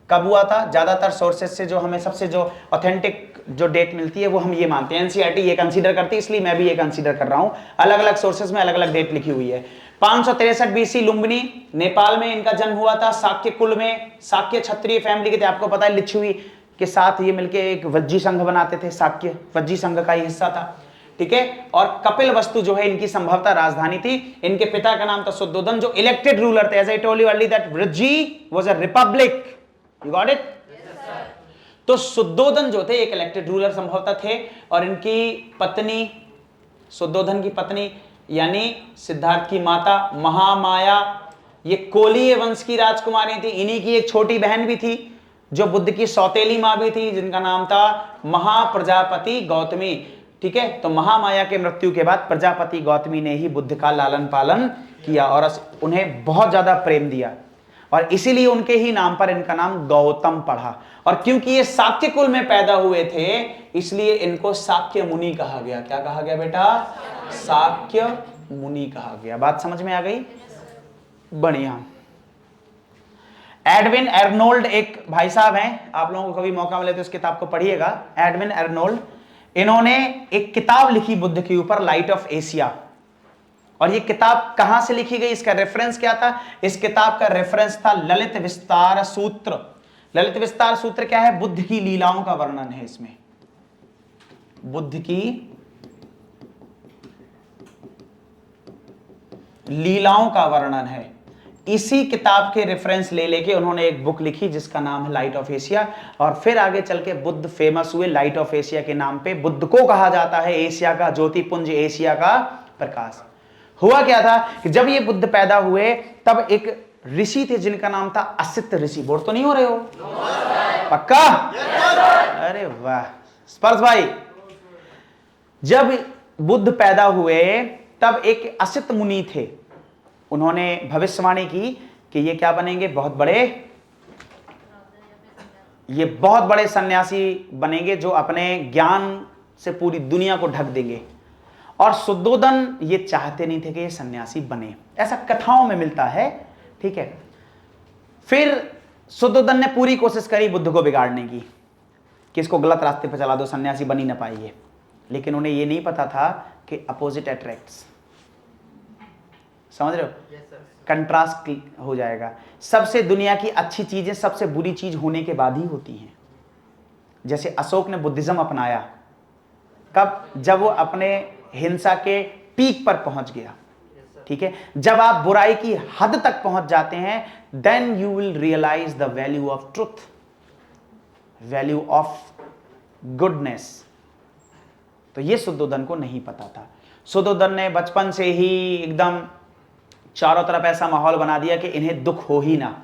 कब हुआ था? ज्यादातर सोर्सेस से जो हमें सबसे जो ऑथेंटिक जो डेट मिलती है वो हम ये मानते हैं, एनसीईआरटी ये कंसीडर करती है, इसलिए मैं भी ये कंसीडर कर रहा हूं। अलग अलग सोर्सेस में अलग अलग डेट लिखी हुई है। 563 BC लुम्बिनी, नेपाल में इनका जन्म हुआ था। शाक्य कुल में, शाक्य क्षत्रिय फैमिली के थे, आपको पता है लिच्छवी के साथ ये मिलके एक वज्जी संघ बनाते थे। शाक्य वज्जी संघ का ही हिस्सा था, ठीक है। और कपिल वस्तु जो है इनकी संभवतः राजधानी थी। इनके पिता का नाम था शुद्धोधन, जो इलेक्टेड रूलर थे। As I told you early that Vajji was a republic. You got it? तो शुद्धोधन जो थे एक इलेक्टेड रूलर संभवतः थे, और इनकी पत्नी, शुद्धोधन की पत्नी यानी सिद्धार्थ की माता महामाया, ये कोलीय वंश की राजकुमारी थी। इन्हीं की एक छोटी बहन भी थी जो बुद्ध की सौतेली मां भी थी, जिनका नाम था महाप्रजापति गौतमी, ठीक है। तो महामाया के मृत्यु के बाद प्रजापति गौतमी ने ही बुद्ध का लालन पालन किया और उन्हें बहुत ज्यादा प्रेम दिया, और इसीलिए उनके ही नाम पर इनका नाम गौतम पड़ा। और क्योंकि ये शाक्य कुल में पैदा हुए थे इसलिए इनको शाक्य मुनि कहा गया। क्या कहा गया बेटा? शाक्य मुनि कहा गया। बात समझ में आ गई? बढ़िया। एडविन अर्नोल्ड एक भाई साहब हैं, आप लोगों को कभी मौका मिले तो इस किताब को पढ़िएगा। एडविन अर्नोल्ड, इन्होंने एक किताब लिखी बुद्ध के ऊपर, लाइट ऑफ एशिया। और ये किताब कहां से लिखी गई, इसका रेफरेंस क्या था? इस किताब का रेफरेंस था ललित विस्तार सूत्र। ललित विस्तार सूत्र क्या है? बुद्ध की लीलाओं का वर्णन है इसमें। बुद्ध की लीलाओं का वर्णन है। इसी किताब के रेफरेंस ले लेके उन्होंने एक बुक लिखी जिसका नाम है लाइट ऑफ एशिया। और फिर आगे चल के बुद्ध फेमस हुए लाइट ऑफ एशिया के नाम पे। बुद्ध को कहा जाता है एशिया का ज्योतिपुंज, एशिया का प्रकाश। हुआ क्या था कि जब ये बुद्ध पैदा हुए तब एक ऋषि थे जिनका नाम था असित ऋषि। बोर तो नहीं हो रहे हो? पक्का? अरे वाह स्पर्श भाई। जब बुद्ध पैदा हुए तब एक असित मुनि थे, उन्होंने भविष्यवाणी की कि ये क्या बनेंगे, बहुत बड़े सन्यासी बनेंगे जो अपने ज्ञान से पूरी दुनिया को ढक देंगे। और शुद्धोदन ये चाहते नहीं थे कि ये सन्यासी बने, ऐसा कथाओं में मिलता है, ठीक है। फिर शुद्धोदन ने पूरी कोशिश करी बुद्ध को बिगाड़ने की कि इसको गलत रास्ते पर चला दो, सन्यासी बन ही ना पाएंगे। लेकिन उन्हें ये नहीं पता था कि अपोजिट अट्रैक्ट्स, समझ रहे हो, कंट्रास्ट हो जाएगा। सबसे दुनिया की अच्छी चीजें सबसे बुरी चीज होने के बाद ही होती हैं। जैसे अशोक ने बुद्धिज्म अपनाया, कब, जब वो अपने हिंसा के पीक पर पहुंच गया, ठीक है। जब आप बुराई की हद तक पहुंच जाते हैं, then you will realise the value of truth, value of goodness. तो ये शुद्धोदन को नहीं पता था। शुद्धोदन ने बचपन से ही एकदम चारों तरफ ऐसा माहौल बना दिया कि इन्हें दुख हो ही ना।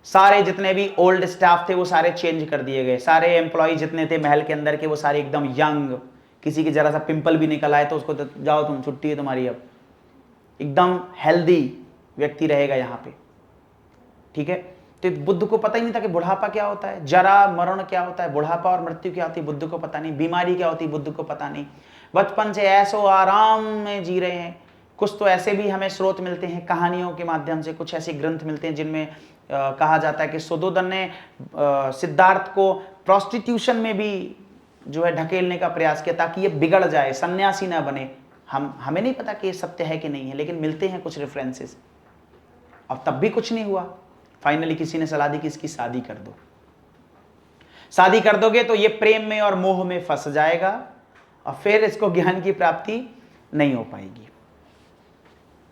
सारे जितने भी ओल्ड स्टाफ थे वो सारे चेंज कर दिए गए, सारे एम्प्लॉय जितने थे महल के अंदर के वो सारे एकदम यंग, किसी की जरा सा पिंपल भी निकल आए तो उसको जाओ तुम, छुट्टी है तुम्हारी, अब एकदम हेल्दी व्यक्ति रहेगा यहां पे, ठीक है। तो बुद्ध को पता ही नहीं था कि बुढ़ापा क्या होता है, जरा मरण क्या होता है, बुढ़ापा और मृत्यु क्या होती है बुद्ध को पता नहीं, बीमारी क्या होती है बुद्ध को पता नहीं। बचपन से ऐसो आराम में जी रहे हैं। कुछ तो ऐसे भी हमें स्रोत मिलते हैं कहानियों के माध्यम से, कुछ ऐसे ग्रंथ मिलते हैं जिनमें कहा जाता है कि शुद्धोदन ने सिद्धार्थ को प्रोस्टिट्यूशन में भी जो है ढकेलने का प्रयास किया ताकि ये बिगड़ जाए, सन्यासी ना बने। हमें नहीं पता कि ये सत्य है कि नहीं है, लेकिन मिलते हैं कुछ रेफरेंसेस। अब तब भी कुछ नहीं हुआ। फाइनली किसी ने सलाह दी कि इसकी शादी कर दो, शादी कर दोगे तो ये प्रेम में और मोह में फंस जाएगा और फिर इसको ज्ञान की प्राप्ति नहीं हो पाएगी।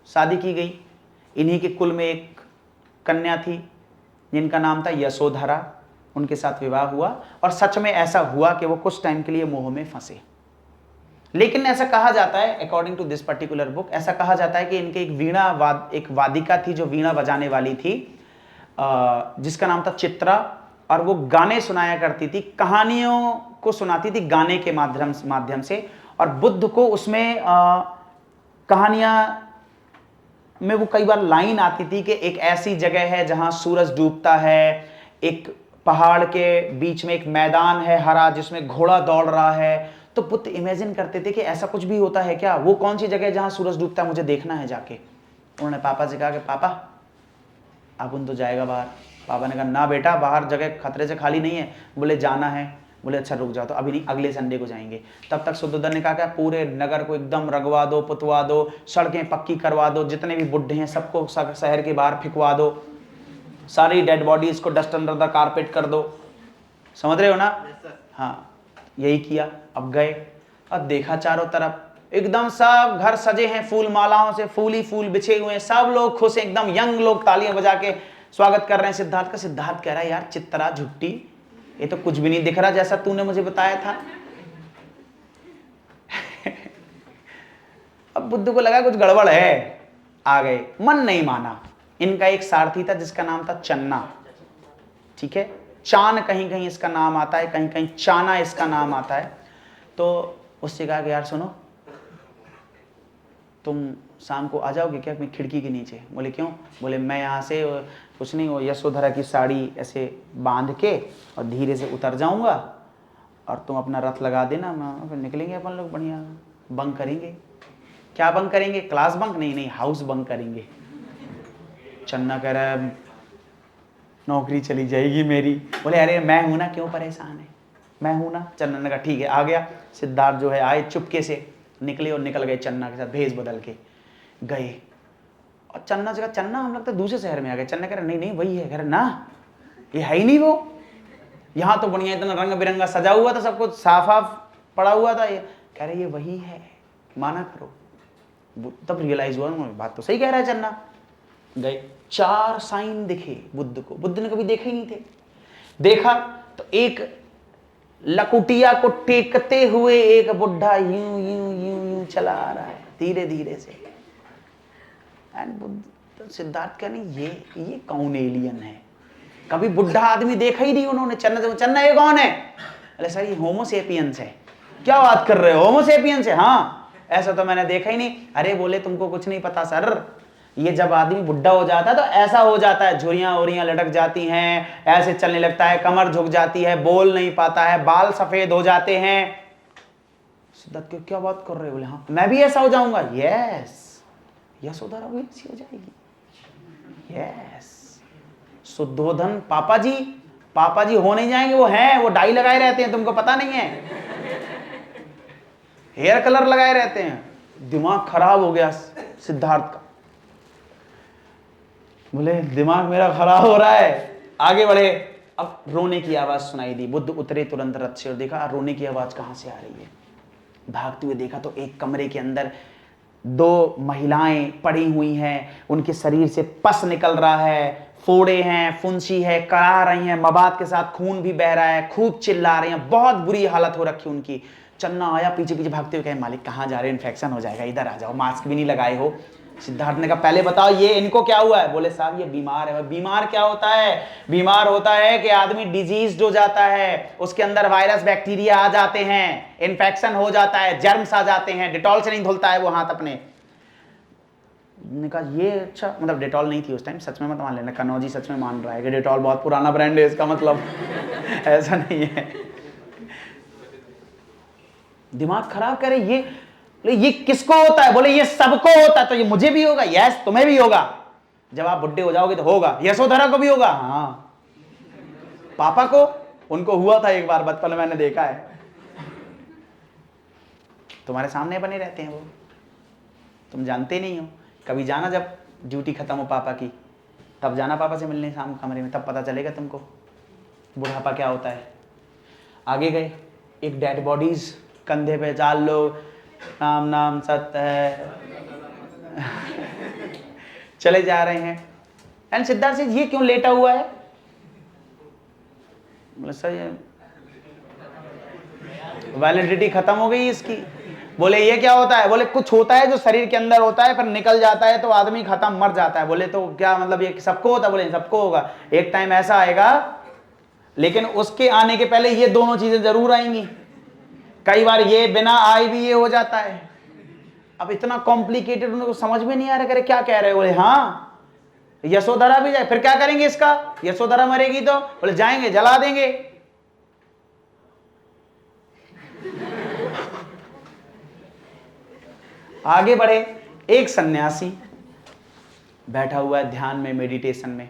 शादी की गई। इन्हीं के कुल में एक कन्या थी जिनका नाम था यशोधरा, उनके साथ विवाह हुआ और सच में ऐसा हुआ कि वो कुछ टाइम के लिए मोह में फंसे। लेकिन ऐसा कहा जाता है, according to this particular book, ऐसा कहा जाता है कि इनके एक वादिका थी जो वीणा बजाने वाली थी, जिसका नाम था चित्रा, और वो गाने सुनाया करती थी, कहानियों को सुनाती थी गाने के माध्यम से। और बुद्ध को उसमें कहानियां में वो कई बार लाइन आती थी कि एक ऐसी जगह है जहां सूरज डूबता है, एक पहाड़ के बीच में एक मैदान है हरा जिसमें घोड़ा दौड़ रहा है। तो बुद्ध इमेजिन करते थे कि ऐसा कुछ भी होता है क्या, वो कौन सी जगह है जहां सूरज डूबता है, मुझे देखना है जाके। उन्होंने पापा से कहा कि पापा अब तो जाएगा बाहर। पापा ने कहा ना बेटा, बाहर जगह खतरे से खाली नहीं है। बोले जाना है। बोले अच्छा रुक जाओ, तो अभी नहीं, अगले संडे को जाएंगे। तब तक शुद्धोदन ने कहा कि पूरे नगर को एकदम रगवा दो, पुतवा दो, सड़कें पक्की करवा दो, जितने भी बुढ़े हैं सबको शहर के बाहर फिकवा दो, सारी डेड बॉडीज को डस्ट अंडर द कारपेट कर दो। समझ रहे हो ना? हाँ, यही किया। अब गए और देखा चारों तरफ एकदम सब घर सजे हैं फूल मालाओं से, फूल ही फूल बिछे हुए हैं, सब लोग खुश हैं, एकदम यंग लोग तालियां बजा के स्वागत कर रहे हैं सिद्धार्थ का। सिद्धार्थ कह रहा है यार चित्रा झुट्टी, ये तो कुछ भी नहीं दिख रहा जैसा तूने मुझे बताया था। अब बुद्ध को लगा कुछ गड़बड़ है, आ गए, मन नहीं माना। इनका एक सारथी था जिसका नाम था चन्ना, ठीक है, चान कहीं कहीं इसका नाम आता है, कहीं कहीं चाना इसका नाम आता है। तो उससे कहा कि यार सुनो, तुम शाम को आ जाओगे क्या मेरी खिड़की के नीचे? बोले क्यों? बोले मैं यहाँ से कुछ नहीं, वो यशोधरा की साड़ी ऐसे बांध के और धीरे से उतर जाऊंगा और तुम अपना रथ लगा देना, फिर निकलेंगे अपन लोग, बढ़िया बंक करेंगे। क्या बंक करेंगे? Class bunk? नहीं नहीं, हाउस बंक करेंगे। चन्ना कह रहा है नौकरी चली जाएगी मेरी। बोले अरे मैं हूं ना, क्यों परेशान है, मैं हूं ना। चन्ना ने कहा ठीक है, आ गया। सिद्धार्थ जो है आए, चुपके से निकले और निकल गए चन्ना के साथ, भेष बदल के गए। और चन्ना से कहा चन्ना हम लगता है दूसरे शहर में आ गए। चन्ना कह रहा नहीं नहीं वही है। कह रहा ना ये है ही नहीं वो, यहाँ तो बढ़िया इतना रंग बिरंगा सजा हुआ था, सब कुछ साफ साफ पड़ा हुआ था। ये कह रहे ये वही है, माना करो। तब रियलाइज हुआ बात तो सही कह रहा है चन्ना। गए, 4 साइन दिखे बुद्ध को, बुद्ध ने कभी देखे ही नहीं थे। देखा तो एक लकुटिया को टेकते हुए एक बुढ़ा यूं यूं यूं यूं चला आ रहा है धीरे धीरे से। एंड बुद्ध तो सिद्धार्थ का नहीं, ये कौन एलियन है, कभी बुढ़ा आदमी देखा ही नहीं उन्होंने। चन्ना ये कौन है? अरे सर ये होमो सेपियंस है। क्या बात कर रहे हो, होमो सेपियंस है? हाँ ऐसा तो मैंने देखा ही नहीं। अरे बोले तुमको कुछ नहीं पता सर, ये जब आदमी बुढ़ा हो जाता है तो ऐसा हो जाता है, झुर्रियां उरियां लटक जाती हैं, ऐसे चलने लगता है, कमर झुक जाती है, बोल नहीं पाता है, बाल सफेद हो जाते हैं। सिद्धार्थ क्यों, क्या बात कर रहे हो? बोले हाँ मैं भी ऐसा हो जाऊंगा। यस, यशोधरा भी ऐसी हो जाएगी। यस, शुद्धोधन पापा जी हो नहीं जाएंगे, वो हैं, वो डाई लगाए रहते हैं, तुमको पता नहीं है, हेयर कलर लगाए रहते हैं। दिमाग खराब हो गया सिद्धार्थ का। बोले दिमाग मेरा खराब हो रहा है। आगे बढ़े, अब रोने की आवाज सुनाई दी। बुद्ध उतरे तुरंत रथ से और देखा रोने की आवाज कहां से आ रही है। भागते हुए देखा तो एक कमरे के अंदर 2 महिलाएं पड़ी हुई हैं, उनके शरीर से पस निकल रहा है, फोड़े हैं, फुंसी है, करा रही हैं, मवाद के साथ खून भी बह रहा है, खूब चिल्ला रही हैं, बहुत बुरी हालत हो रखी उनकी। चन्ना आया पीछे पीछे भागते हुए, कहे मालिक कहाँ जा रहे हो, इन्फेक्शन हो जाएगा, इधर आ जाओ, मास्क भी नहीं लगाए हो। सिद्धार्थ ने कहा पहले बताओ ये इनको क्या हुआ है। बोले साहब ये बीमार है। बीमार क्या होता है? बीमार होता है कि आदमी डिजीज हो जाता है, उसके अंदर वायरस बैक्टीरिया आ जाते हैं, इन्फेक्शन हो जाता है, जर्म्स आ जाते हैं, डिटॉल से नहीं धुलता है वो हाथ अपने। ने कहा ये अच्छा, मतलब डिटॉल नहीं थी उस टाइम, सच में मत मान लेना, कनौजी सच में मान रहा है कि डिटॉल बहुत पुराना ब्रांड है इसका मतलब ऐसा नहीं है। दिमाग खराब करे, ये किसको होता है? बोले ये सबको होता है। तो ये मुझे भी होगा? यस तुम्हें भी होगा, जब आप बुढ़े हो जाओगे तो होगा। यशोधरा को भी होगा, हाँ। पापा को, उनको हुआ था एक बार बचपन में, मैंने देखा है। तुम्हारे सामने बने रहते हैं वो, तुम जानते नहीं हो। कभी जाना जब ड्यूटी खत्म हो पापा की, तब जाना पापा से मिलने शाम कमरे में, तब पता चलेगा तुमको बुढ़ापा क्या होता है। आगे गए, एक डेड बॉडीज कंधे पे चाल लो, नाम नाम सत्य है चले जा रहे हैं। एंड सिद्धार्थ से ये क्यों लेटा हुआ है? बोले सर ये वैलिडिटी खत्म हो गई इसकी। बोले ये क्या होता है? बोले कुछ होता है जो शरीर के अंदर होता है, पर निकल जाता है तो आदमी खत्म, मर जाता है। बोले तो क्या मतलब ये सबको होता है? बोले सबको होगा, एक टाइम ऐसा आएगा, लेकिन उसके आने के पहले ये दोनों चीजें जरूर आएंगी। कई बार ये बिना आए भी ये हो जाता है। अब इतना कॉम्प्लिकेटेड, उनको समझ में नहीं आ रहा, करे क्या कह रहे हो? बोले हाँ यशोधरा भी जाए, फिर क्या करेंगे इसका? यशोधरा मरेगी तो? बोले जाएंगे जला देंगे। आगे बढ़े, एक सन्यासी बैठा हुआ है ध्यान में, मेडिटेशन में।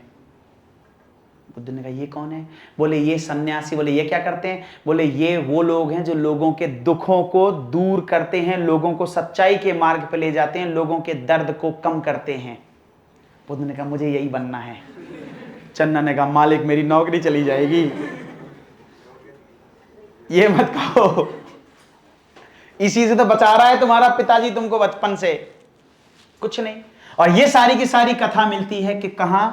बुद्ध ने कहा ये कौन है? बोले ये सन्यासी। बोले ये क्या करते हैं? बोले ये वो लोग हैं जो लोगों के दुखों को दूर करते हैं, लोगों को सच्चाई के मार्ग पर ले जाते हैं, लोगों के दर्द को कम करते हैं। बुद्ध ने कहा मुझे यही बनना है। चन्ना ने कहा मालिक मेरी नौकरी चली जाएगी, ये मत कहो, इसी से तो बचा रहा है तुम्हारा पिताजी तुमको बचपन से, कुछ नहीं। और ये सारी की सारी कथा मिलती है कि कहां?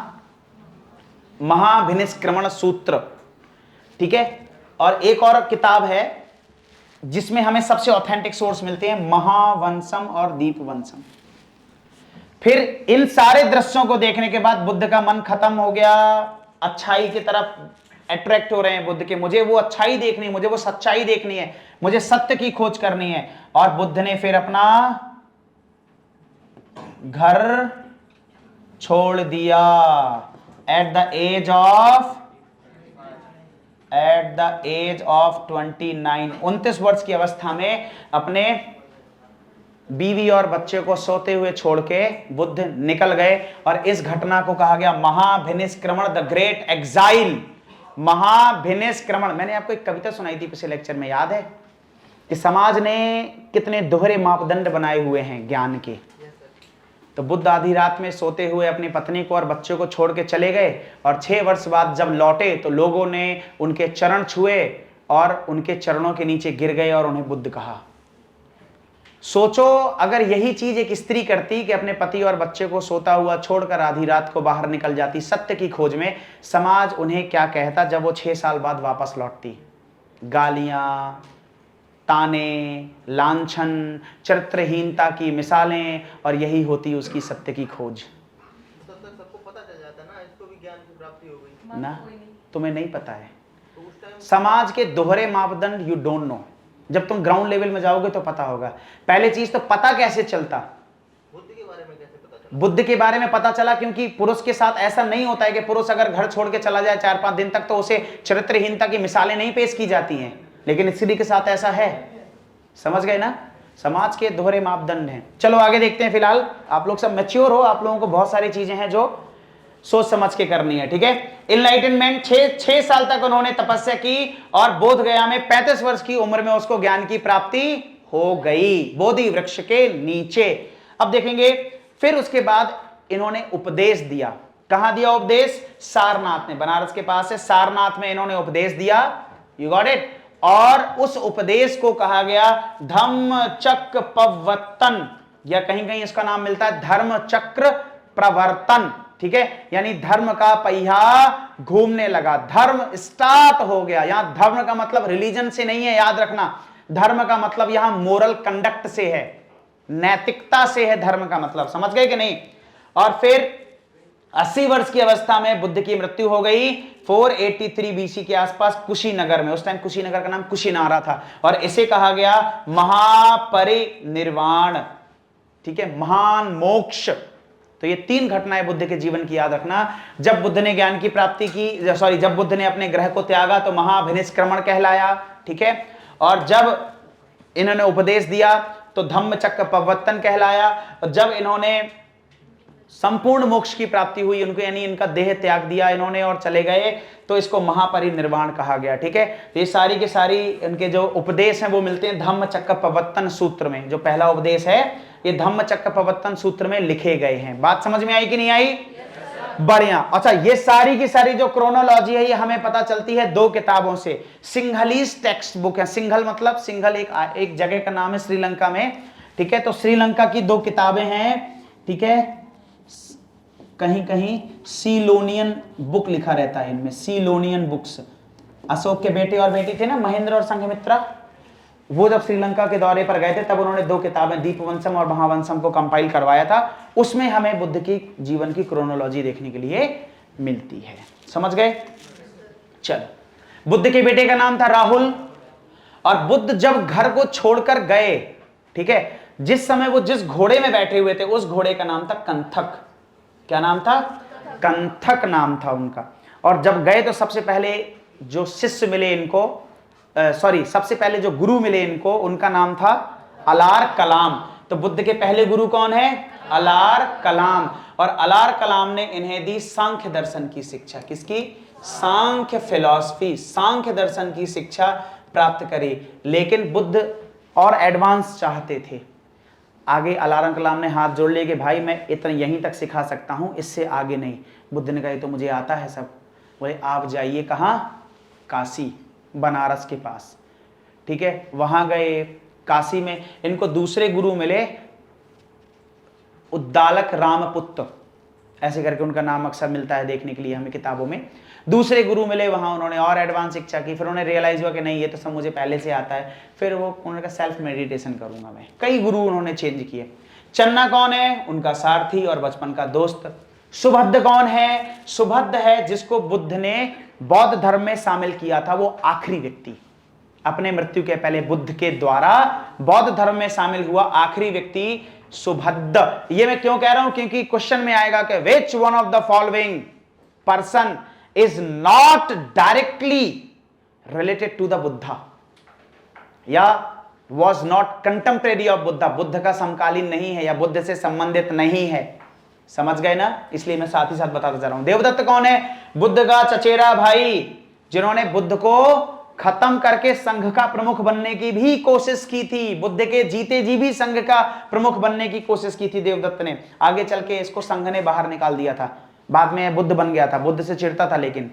महाभिनिष्क्रमण सूत्र, ठीक है। और एक और किताब है जिसमें हमें सबसे ऑथेंटिक सोर्स मिलते हैं, महावंशम और दीपवंशम। फिर इन सारे दृश्यों को देखने के बाद बुद्ध का मन खत्म हो गया, अच्छाई की तरफ अट्रैक्ट हो रहे हैं बुद्ध के, मुझे वो अच्छाई देखनी है, मुझे वो सच्चाई देखनी है, मुझे सत्य की खोज करनी है। और बुद्ध ने फिर अपना घर छोड़ दिया एट द एज ऑफ 29 वर्ष की अवस्था में अपने बीवी और बच्चे को सोते हुए छोड़ के बुद्ध निकल गए। और इस घटना को कहा गया महाभिनिष्क्रमण, द ग्रेट एग्जाइल। महाभिनिष्क्रमण, मैंने आपको एक कविता सुनाई थी पिछले लेक्चर में, याद है? कि समाज ने कितने दोहरे मापदंड बनाए हुए हैं ज्ञान के। तो बुद्ध आधी रात में सोते हुए अपनी पत्नी को और बच्चों को छोड़ के चले गए, और 6 वर्ष बाद जब लौटे तो लोगों ने उनके चरण छुए और उनके चरणों के नीचे गिर गए और उन्हें बुद्ध कहा। सोचो अगर यही चीज एक स्त्री करती कि अपने पति और बच्चे को सोता हुआ छोड़कर आधी रात को बाहर निकल जाती सत्य की खोज में, समाज उन्हें क्या कहता जब वो 6 साल बाद वापस लौटती? गालियां, ताने, लांछन, चरित्रहीनता की मिसालें, और यही होती उसकी सत्य की खोज। सबको पता चल जाता ना, इसको भी ज्ञान की प्राप्ति हो गई ना, तुम्हें नहीं पता है। समाज के दोहरे मापदंड यू डोंट नो। जब तुम ग्राउंड लेवल में जाओगे तो पता होगा। पहली चीज तो पता कैसे चलता, बुद्ध के बारे में कैसे पता चला? बुद्ध के बारे में पता चला क्योंकि पुरुष के साथ ऐसा नहीं होता है कि पुरुष अगर घर छोड़ के चला जाए 4-5 दिन तक तो उसे चरित्रहीनता की मिसालें नहीं पेश की जाती हैं, लेकिन स्त्री के साथ ऐसा है। समझ गए ना, समाज के दोहरे मापदंड हैं। चलो आगे देखते हैं। फिलहाल आप लोग सब मैच्योर हो, आप लोगों को बहुत सारी चीजें हैं जो सोच समझ के करनी है, ठीक है। इनलाइटनमेंट 6 साल तक उन्होंने तपस्या की और बोध गया में 35 वर्ष की उम्र में उसको ज्ञान की प्राप्ति हो गई, बोधि वृक्ष के नीचे। अब देखेंगे फिर उसके बाद इन्होंने उपदेश दिया। कहां दिया उपदेश? सारनाथ में, बनारस के पास है सारनाथ में इन्होंने उपदेश दिया। You got it. और उस उपदेश को कहा गया धम्म चक्र प्रवर्तन, या कहीं कहीं इसका नाम मिलता है धर्म चक्र प्रवर्तन, ठीक है। यानी धर्म का पहिया घूमने लगा, धर्म स्टार्ट हो गया। यहां धर्म का मतलब रिलीजन से नहीं है, याद रखना। धर्म का मतलब यहां मोरल कंडक्ट से है, नैतिकता से है धर्म का मतलब, समझ गए कि नहीं। और फिर 80 वर्ष की अवस्था में बुद्ध की मृत्यु हो गई 483 बीसी के आसपास कुशीनगर में। उस टाइम कुशीनगर का नाम कुशीनारा था और इसे कहा गया महापरिनिर्वाण, ठीक है, महान मोक्ष। तो ये 3 घटनाएं बुद्ध के जीवन की याद रखना। जब बुद्ध ने ज्ञान की प्राप्ति की, जब बुद्ध ने अपने ग्रह को त्यागा तो महाभिनिष्क्रमण कहलाया, ठीक है। और जब इन्होंने उपदेश दिया तो धम्म चक्र प्रवर्तन कहलाया। और जब इन्होंने संपूर्ण मोक्ष की प्राप्ति हुई उनको, यानी इनका देह त्याग दिया इन्होंने और चले गए, तो इसको महापरिनिर्वाण कहा गया, ठीक है। तो ये सारी के सारी इनके जो उपदेश हैं वो मिलते हैं धम्म चक्र प्रवर्तन सूत्र में। जो पहला उपदेश है ये धम्म चक्र प्रवर्तन सूत्र में लिखे गए हैं। बात समझ में आई कि नहीं आई? बढ़िया। अच्छा, ये सारी की सारी जो क्रोनोलॉजी है ये हमें पता चलती है 2 किताबों से। सिंघलीज टेक्स्ट बुक है। सिंघल मतलब, सिंघल एक जगह का नाम है श्रीलंका में, ठीक है। तो श्रीलंका की 2 किताबें हैं, ठीक है। कहीं कहीं सीलोनियन बुक लिखा रहता है इनमें, सीलोनियन बुक्स। अशोक के बेटे और बेटी थे ना, महेंद्र और संघमित्रा, वो जब श्रीलंका के दौरे पर गए थे तब उन्होंने 2 किताबें दीपवंशम और महावंशम को कंपाइल करवाया था। उसमें हमें बुद्ध की जीवन की क्रोनोलॉजी देखने के लिए मिलती है। समझ गए? चलो, बुद्ध के बेटे का नाम था राहुल। और बुद्ध जब घर को छोड़कर गए, ठीक है, जिस समय वो जिस घोड़े में बैठे हुए थे उस घोड़े का नाम था कंथक। क्या नाम था? कंथक नाम था उनका। और जब गए तो सबसे पहले जो शिष्य मिले इनको, सबसे पहले जो गुरु मिले इनको, उनका नाम था अलार कलाम। तो बुद्ध के पहले गुरु कौन है? अलार कलाम। और अलार कलाम ने इन्हें दी सांख्य दर्शन की शिक्षा। किसकी? सांख्य फिलॉसफी, सांख्य दर्शन की शिक्षा प्राप्त करी। लेकिन बुद्ध और एडवांस चाहते थे। आगे अलार कलाम ने हाथ जोड़ लिए कि भाई मैं इतना यहीं तक सिखा सकता हूं, इससे आगे नहीं। बुद्ध ने कहा तो मुझे आता है सब। बोले आप जाइए कहां? काशी, बनारस के पास, ठीक है। वहां गए। काशी में इनको दूसरे गुरु मिले, उद्दालक रामपुत्र, ऐसे करके उनका नाम अक्सर मिलता है देखने के लिए हमें किताबों में। दूसरे गुरु मिले, वहां उन्होंने और एडवांस शिक्षा की। फिर उन्हें रियलाइज हुआ कि नहीं ये तो सब मुझे पहले से आता है। फिर वो उन्होंने कहा सेल्फ मेडिटेशन करूंगा मैं। कई गुरु उन्होंने चेंज किए। चन्ना कौन है? उनका सारथी और बचपन का दोस्त। सुभद्र कौन है? सुभद्र है जिसको बुद्ध ने बौद्ध धर्म में शामिल किया था। वो आखिरी व्यक्ति, अपने मृत्यु के पहले बुद्ध के द्वारा बौद्ध धर्म में शामिल हुआ आखिरी व्यक्ति सुभद्र। ये मैं क्यों कह रहा हूं? क्योंकि क्वेश्चन में आएगा कि which one of the following person is not directly related to the Buddha, या was not contemporary of Buddha, Buddha का समकालीन नहीं है या बुद्ध से संबंधित नहीं है। समझ गए ना? इसलिए मैं साथ ही साथ बताता जा रहा हूं। देवदत्त कौन है? बुद्ध का चचेरा भाई, जिन्होंने बुद्ध को खत्म करके संघ का प्रमुख बनने की भी कोशिश की थी। बुद्ध के जीते जी भी संघ का प्रमुख बनने की कोशिश की थी देवदत्त ने। आगे चल के इसको संघ ने बाहर निकाल दिया था। बाद में बुद्ध बन गया था, बुद्ध से चिढ़ता था। लेकिन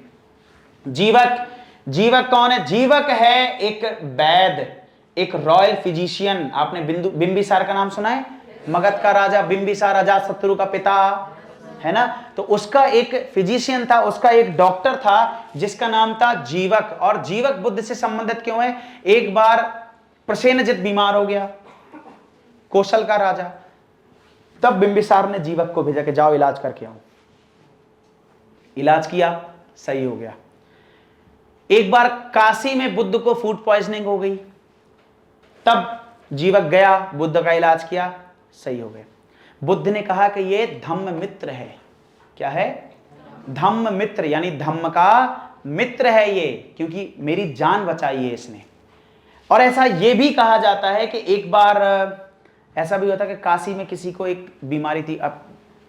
जीवक, जीवक कौन है? जीवक है एक वैद्य, एक रॉयल फिजिशियन। आपने बिंबिसार का नाम सुना है? मगध का राजा बिंबिसार, अजातशत्रु का पिता, है ना। तो उसका एक फिजिशियन था, उसका एक डॉक्टर था जिसका नाम था जीवक। और जीवक बुद्ध से संबंधित क्यों है? एक बार प्रसेनजित बीमार हो गया, कौशल का राजा। तब बिंबिसार ने जीवक को भेजा कि जाओ इलाज करके आओ। इलाज किया, सही हो गया। एक बार काशी में बुद्ध को फूड पॉइजनिंग हो गई। तब जीवक गया, बुद्ध का इलाज किया, सही हो गए। बुद्ध ने कहा कि ये धम्म मित्र है। क्या है? धम्म मित्र, यानी धम्म का मित्र है ये, क्योंकि मेरी जान बचाई है इसने। और ऐसा ये भी कहा जाता है कि एक बार ऐसा भी होता कि काशी में किसी को एक बीमारी थी, अब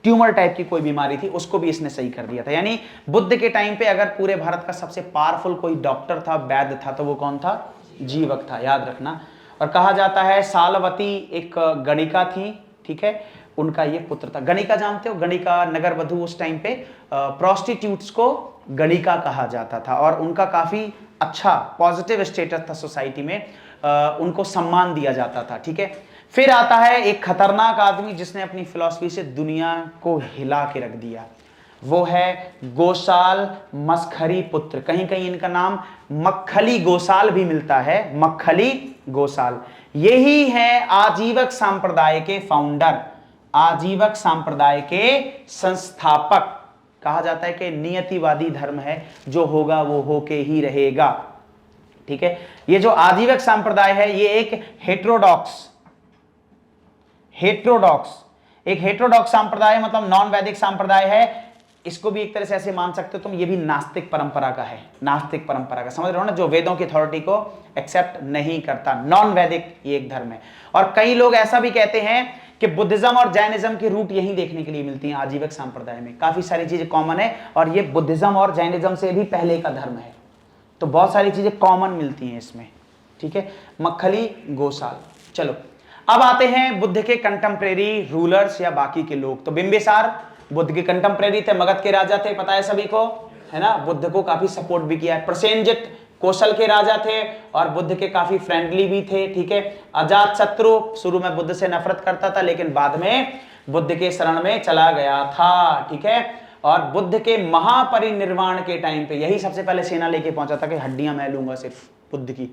ट्यूमर टाइप की कोई बीमारी थी, उसको भी इसने सही कर दिया था। यानी बुद्ध के टाइम पे अगर पूरे भारत का सबसे पावरफुल कोई डॉक्टर था, वैद्य था, तो वो कौन था? जीवक था, याद रखना। और कहा जाता है सालवती एक गणिका थी, ठीक है, उनका ये पुत्र था। गणिका जानते हो? गणिका, नगर वधू, उस टाइम पे प्रोस्टिट्यूट्स को गणिका कहा जाता था और उनका काफी अच्छा पॉजिटिव स्टेटस था सोसाइटी में, उनको सम्मान दिया जाता था, ठीक है। फिर आता है एक खतरनाक आदमी जिसने अपनी फिलॉसफी से दुनिया को हिला के रख दिया, वो है गोसाल मसखरी पुत्र। कहीं कहीं इनका नाम मक्खली गोसाल भी मिलता है, मक्खली गोसाल। यही है आजीवक संप्रदाय के फाउंडर, आजीवक संप्रदाय के संस्थापक। कहा जाता है कि नियतिवादी धर्म है, जो होगा वो होके ही रहेगा, ठीक है। ये जो आजीवक संप्रदाय है ये एक हेटेरोडॉक्स एक हेटेरोडॉक्स संप्रदाय मतलब नॉन वैदिक संप्रदाय है। इसको भी एक तरह से ऐसे मान सकते हो तुम, ये भी नास्तिक परंपरा का है, नास्तिक परंपरा का, समझ रहे हो ना, जो वेदों की अथॉरिटी को एक्सेप्ट नहीं करता, नॉन वैदिक ये एक धर्म है। और कई लोग ऐसा भी कहते हैं कि बुद्धिज्म और जैनिज्म की रूट यही देखने के लिए मिलती हैं आजीवक संप्रदाय में, काफी सारी चीजें कॉमन है और ये बुद्धिज्म और जैनिज्म से भी पहले का धर्म है, तो बहुत सारी चीजें कॉमन मिलती हैं इसमें, ठीक है। मक्खली गोसाल। चलो अब आते हैं बुद्ध के कंटेम्परेरी रूलर्स या बाकी के लोग। तो बिंबिसार बुद्ध के कंटेम्परेरी थे, मगध के राजा थे, पता है सभी को, है ना, बुद्ध को काफी सपोर्ट भी किया है। प्रसेनजित कौशल के राजा थे और बुद्ध के काफी फ्रेंडली भी थे, ठीक है। अजात शत्रु शुरू में बुद्ध से नफरत करता था लेकिन बाद में बुद्ध के शरण में चला गया था, ठीक है। और बुद्ध के महापरिनिर्वाण के टाइम पे यही सबसे पहले सेना लेके पहुंचा था कि हड्डियां मैं लूंगा सिर्फ बुद्ध की।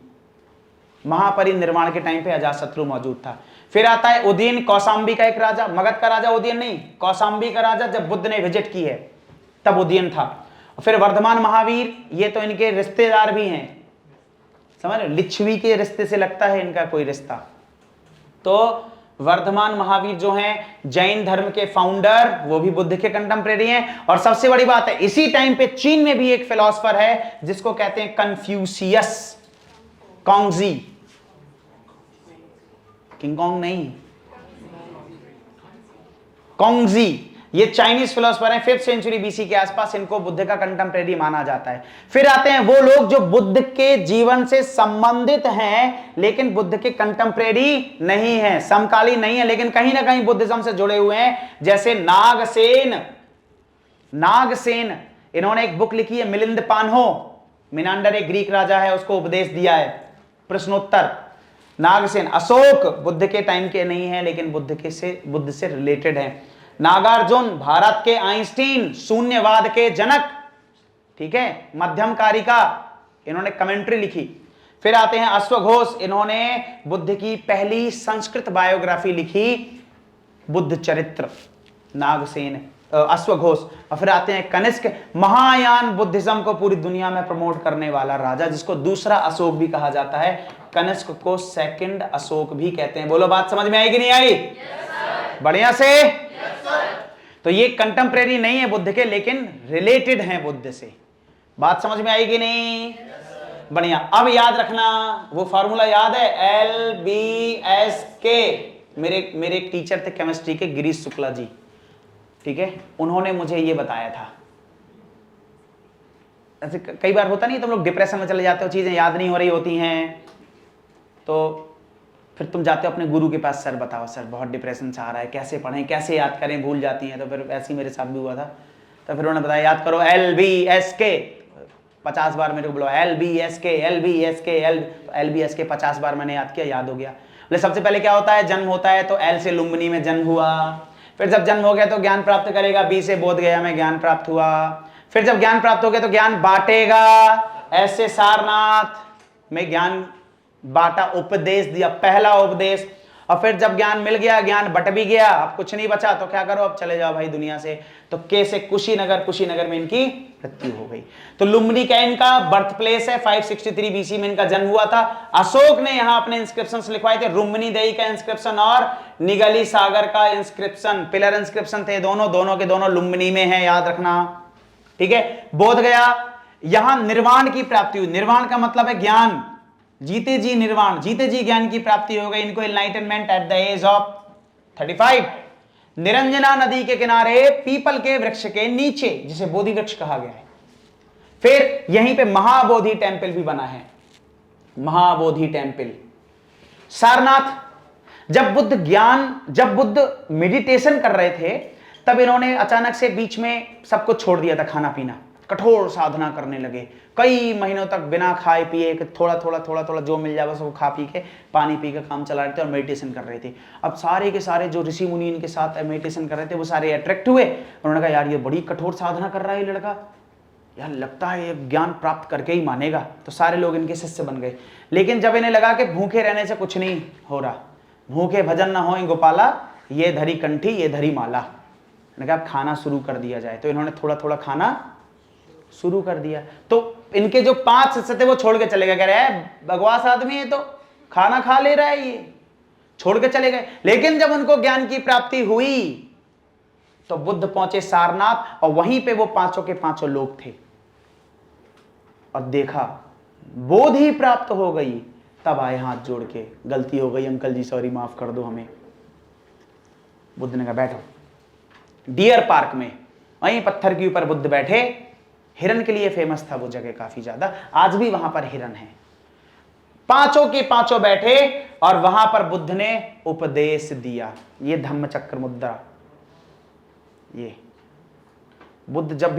महापरिनिर्वाण के टाइम पे अजातशत्रु मौजूद था। फिर आता है उदयन, कौशाम्बी का एक राजा, मगध का राजा उदयन नहीं, कौशाम्बी का राजा जब बुद्ध ने विजिट की है तब उदयन था। फिर वर्धमान महावीर, ये तो इनके रिश्तेदार भी हैं, समझ रहे हो, लिच्छवी के रिश्ते से लगता है इनका कोई रिश्ता। तो वर्धमान महावीर जो हैं जैन धर्म के फाउंडर, वो भी बुद्ध के कंटेम्परेरी हैं। और सबसे बड़ी बात है इसी टाइम पे चीन में भी एक फिलोसफर है जिसको कहते हैं कन्फ्यूशियस, कॉन्गजी, किंग कॉन्ग नहीं, कॉन्गजी, ये चाइनीज फिलोसफर हैं, 5th सेंचुरी बीसी के आसपास, इनको बुद्ध का कंटेम्परेरी माना जाता है। फिर आते हैं वो लोग जो बुद्ध के जीवन से संबंधित हैं लेकिन बुद्ध के कंटेम्परेरी नहीं है, समकालीन नहीं है, लेकिन कहीं ना कहीं बुद्धिज्म से जुड़े हुए हैं, जैसे नागसेन, इन्होंने एक बुक लिखी है मिलिंद पान्हो, मिनांडर एक ग्रीक राजा है, उसको उपदेश दिया है, प्रश्नोत्तर। नागसेन, अशोक बुद्ध के टाइम के नहीं है लेकिन बुद्ध से रिलेटेड है। नागार्जुन, भारत के आइंस्टीन, शून्यवाद के जनक, ठीक है, मध्यमकारिका, इन्होंने कमेंट्री लिखी। फिर आते हैं अश्वघोष, इन्होंने बुद्ध की पहली संस्कृत बायोग्राफी लिखी, बुद्ध चरित्र, नागसेन, अश्वघोष। और फिर आते हैं कनिष्क, महायान बुद्धिज्म को पूरी दुनिया में प्रमोट करने वाला राजा, जिसको दूसरा अशोक भी कहा जाता है, कनिष्क को सेकंड अशोक भी कहते हैं। बोलो बात समझ में आई कि नहीं आई? बढ़िया से। तो ये कंटेम्परेरी नहीं है बुद्ध के लेकिन रिलेटेड हैं बुद्ध से। बात समझ में आई कि नहीं? बढ़िया। अब याद रखना वो फार्मूला याद है, LBSK। मेरे एक टीचर थे केमिस्ट्री के, गिरीश शुक्ला जी, ठीक है, उन्होंने मुझे ये बताया था। ऐसे कई बार होता नहीं, तुम लोग डिप्रेशन में चले जाते हो, चीजें याद नहीं हो रही होती हैं, तो फिर तुम जाते हो अपने गुरु के पास, सर बताओ सर बहुत डिप्रेशन से आ रहा है, कैसे पढ़ें, कैसे याद करें, भूल जाती हैं। तो फिर ऐसे ही मेरे साथ भी हुआ था। तो फिर उन्होंने बताया याद करो LBSK, 50 बार मेरे को बोला LBSK, LBSK 50 बार मैंने याद किया, याद हो गया। बोले सबसे पहले क्या होता है, जन्म होता है तो L से लुम्बिनी में जन्म हुआ, फिर जब जन्म हो गया तो ज्ञान प्राप्त करेगा, B से बोध गया में ज्ञान प्राप्त हुआ, फिर जब ज्ञान प्राप्त हो गया तो ज्ञान बांटेगा, S से सारनाथ में ज्ञान बांटा, उपदेश दिया, पहला उपदेश, और फिर जब ज्ञान मिल गया, ज्ञान बट भी गया, अब कुछ नहीं बचा, तो क्या करो, अब चले जाओ भाई दुनिया से। तो कैसे कुशीनगर में इनकी मृत्यु हो गई। तो लुम्बिनी का इनका बर्थ प्लेस है। 563 बीसी में इनका जन्म हुआ था। अशोक ने यहां अपने इंस्क्रिप्शंस लिखवाए थे, रुम्मिनी देई का इंस्क्रिप्शन और निगली सागर का इंस्क्रिप्शन, पिलर इंस्क्रिप्शन थे दोनों के दोनों लुम्बिनी में है, याद रखना, ठीक है। बोध गया, यहां निर्वाण की प्राप्ति हुई। निर्वाण का मतलब है ज्ञान, जीते जी निर्वाण, जीते जी ज्ञान की प्राप्ति हो गई इनको, enlightenment at the age of 35। Niranjana नदी के किनारे पीपल के वृक्ष के नीचे, जिसे बोधि वृक्ष कहा गया है। फिर यहीं पे महाबोधि टेम्पल भी बना है, महाबोधि टेम्पल। सारनाथ, जब बुद्ध मेडिटेशन कर रहे थे, तब इन्होंने अचानक से बीच में सब कुछ छोड़ दिया था, खाना पीना, कठोर साधना करने लगे। कई महीनों तक बिना खाए पिए थोड़ा थोड़ा जो मिल जाए बस वो खा पी के, पानी पी के काम चला रहे थे और मेडिटेशन कर रहे थे। अब सारे के सारे जो ऋषि मुनि इनके साथ मेडिटेशन कर रहे थे वो सारे अट्रैक्ट हुए। उन्होंने कहा यार ये बड़ी कठोर साधना कर रहा है ये लड़का, यार लगता है ये ज्ञान प्राप्त करके ही मानेगा। तो सारे लोग इनके शिष्य बन गए। लेकिन जब इन्हें लगा कि भूखे रहने से कुछ नहीं हो रहा, भूखे भजन न हो गोपाला, ये धरी कंठी ये धरी माला, कहा खाना शुरू कर दिया जाए। तो इन्होंने थोड़ा थोड़ा खाना शुरू कर दिया। तो इनके जो 5 शिष्य थे वो छोड़ के चले गए, कह रहे हैं बकवास आदमी है, तो खाना खा ले रहा है ये, छोड़ के चले गए। लेकिन जब उनको ज्ञान की प्राप्ति हुई तो बुद्ध पहुंचे सारनाथ, और वहीं पे वो 5 के 5 लोग थे, और देखा बोधि प्राप्त हो गई। तब आए हाथ जोड़ के, गलती हो गई अंकल जी, सॉरी माफ कर दो हमें। बुद्ध ने कहा बैठो। डियर पार्क में वहीं पत्थर के ऊपर बुद्ध बैठे। हिरन के लिए फेमस था वो जगह काफी ज्यादा, आज भी वहां पर हिरन है। 5 के 5 बैठे और वहां पर बुद्ध ने उपदेश दिया। ये धम्मचक्र मुद्रा, ये बुद्ध जब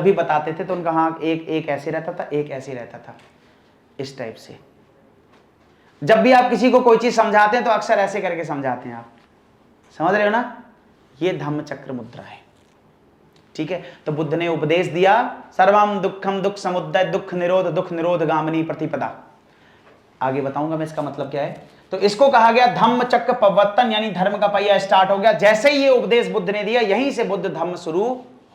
भी बताते थे तो उनका हाथ एक ऐसे रहता था, एक ऐसे रहता था, इस टाइप से। जब भी आप किसी को कोई चीज समझाते हैं तो अक्सर ऐसे करके समझाते हैं, आप समझ रहे हो ना, ये धम्मचक्र मुद्रा है, ठीक है। तो बुद्ध ने उपदेश दिया, सर्वम दुखम दुख समुदय दुख निरोध गामिनी प्रतिपदा। आगे बताऊंगा मैं इसका मतलब क्या है। तो इसको कहा गया धम्म चक्र प्रवर्तन, यानी धर्म का पहिया स्टार्ट हो गया। जैसे ही ये उपदेश बुद्ध ने दिया, यहीं से बुद्ध धम्म शुरू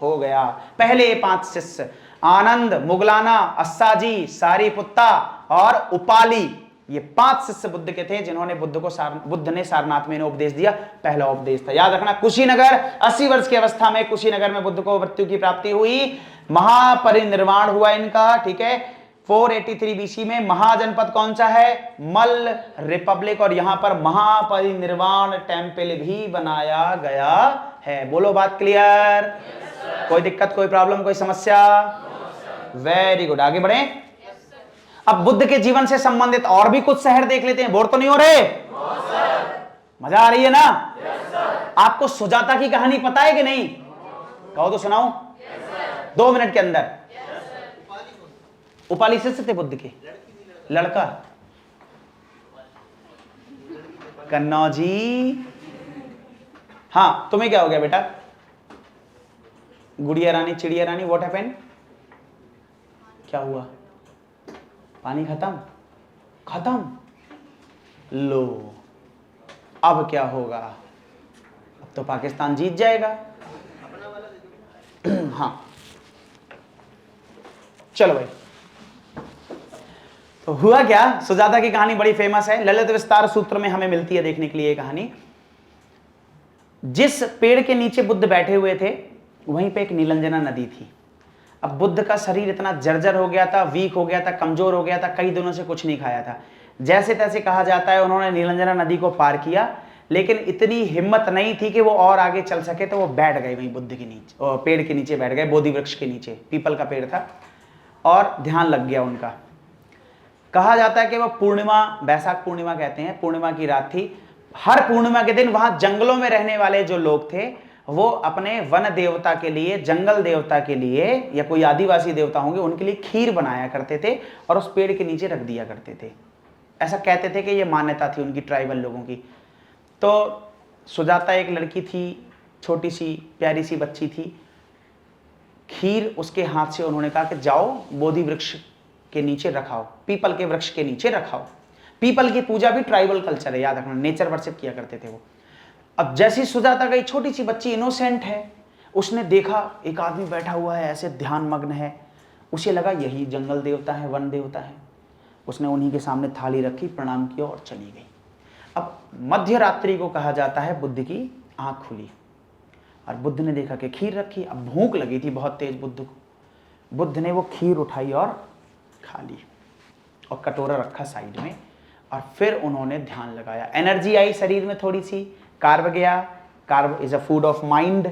हो गया। पहले 5 शिष्य, आनंद, मुगलाना, अस्साजी, सारीपुत्ता और उपाली, ये 5 शिष्य बुद्ध के थे जिन्होंने बुद्ध ने सारनाथ में इन्हें उपदेश दिया। पहला उपदेश था, याद रखना, कुशीनगर। 80 वर्ष की अवस्था में कुशीनगर में बुद्ध को मृत्यु की प्राप्ति हुई, महापरिनिर्वाण हुआ इनका, ठीक है। 483 बीसी में। महाजनपद कौन सा है? मल रिपब्लिक, और यहां पर महापरिनिर्वाण टेम्पल भी बनाया गया है। बोलो बात क्लियर? कोई दिक्कत, कोई प्रॉब्लम, कोई समस्या? वेरी गुड, आगे बढ़े। अब बुद्ध के जीवन से संबंधित और भी कुछ शहर देख लेते हैं। बोर तो नहीं हो रहे? मजा आ रही है ना? आपको सुजाता की कहानी पता है कि नहीं? कहो तो सुनाओ 2 मिनट के अंदर। उपाली शिष्य थे बुद्ध के, लड़का कन्नौजी। हाँ, तुम्हें क्या हो गया बेटा? गुड़िया रानी, चिड़िया रानी, व्हाट हैपेंड? क्या हुआ? पानी खत्म। लो, अब क्या होगा? अब तो पाकिस्तान जीत जाएगा। हाँ, चलो भाई। तो हुआ क्या? सुजाता की कहानी बड़ी फेमस है, ललित विस्तार सूत्र में हमें मिलती है देखने के लिए कहानी। जिस पेड़ के नीचे बुद्ध बैठे हुए थे वहीं पे एक नीलंजना नदी थी। अब बुद्ध का शरीर इतना जर्जर हो गया था, वीक हो गया था, कमजोर हो गया था, कई दिनों से कुछ नहीं खाया था। जैसे तैसे कहा जाता है उन्होंने नीलंजना नदी को पार किया, लेकिन इतनी हिम्मत नहीं थी कि वो और आगे चल सके, तो वो बैठ गए वहीं बुद्ध के नीचे, पेड़ के नीचे बैठ गए, बोधि वृक्ष के नीचे, पीपल का पेड़ था, और ध्यान लग गया उनका। कहा जाता है कि वह पूर्णिमा, बैसाख पूर्णिमा कहते हैं, पूर्णिमा की रात थी। हर पूर्णिमा के दिन वहां जंगलों में रहने वाले जो लोग थे वो अपने वन देवता के लिए, जंगल देवता के लिए, या कोई आदिवासी देवता होंगे उनके लिए खीर बनाया करते थे और उस पेड़ के नीचे रख दिया करते थे। ऐसा कहते थे कि ये मान्यता थी उनकी, ट्राइबल लोगों की। तो सुजाता एक लड़की थी, छोटी सी प्यारी सी बच्ची थी। खीर उसके हाथ से उन्होंने कहा कि जाओ बोधि वृक्ष के नीचे रखाओ, पीपल के वृक्ष के नीचे रखाओ। पीपल की पूजा भी ट्राइबल कल्चर है, याद रखना, नेचर वर्शिप किया करते थे वो। अब जैसी सुजाता गई, छोटी सी बच्ची इनोसेंट है, उसने देखा एक आदमी बैठा हुआ है ऐसे ध्यान मग्न है, उसे लगा यही जंगल देवता है, वन देवता है। उसने उन्हीं के सामने थाली रखी, प्रणाम किया और चली गई। अब मध्य रात्रि को कहा जाता है बुद्ध की आंख खुली और बुद्ध ने देखा कि खीर रखी। अब भूख लगी थी बहुत तेज बुद्ध को, बुद्ध ने वो खीर उठाई और खा ली और कटोरा रखा साइड में, और फिर उन्होंने ध्यान लगाया। एनर्जी आई शरीर में थोड़ी सी, कार्ब गया, carb is a food of mind,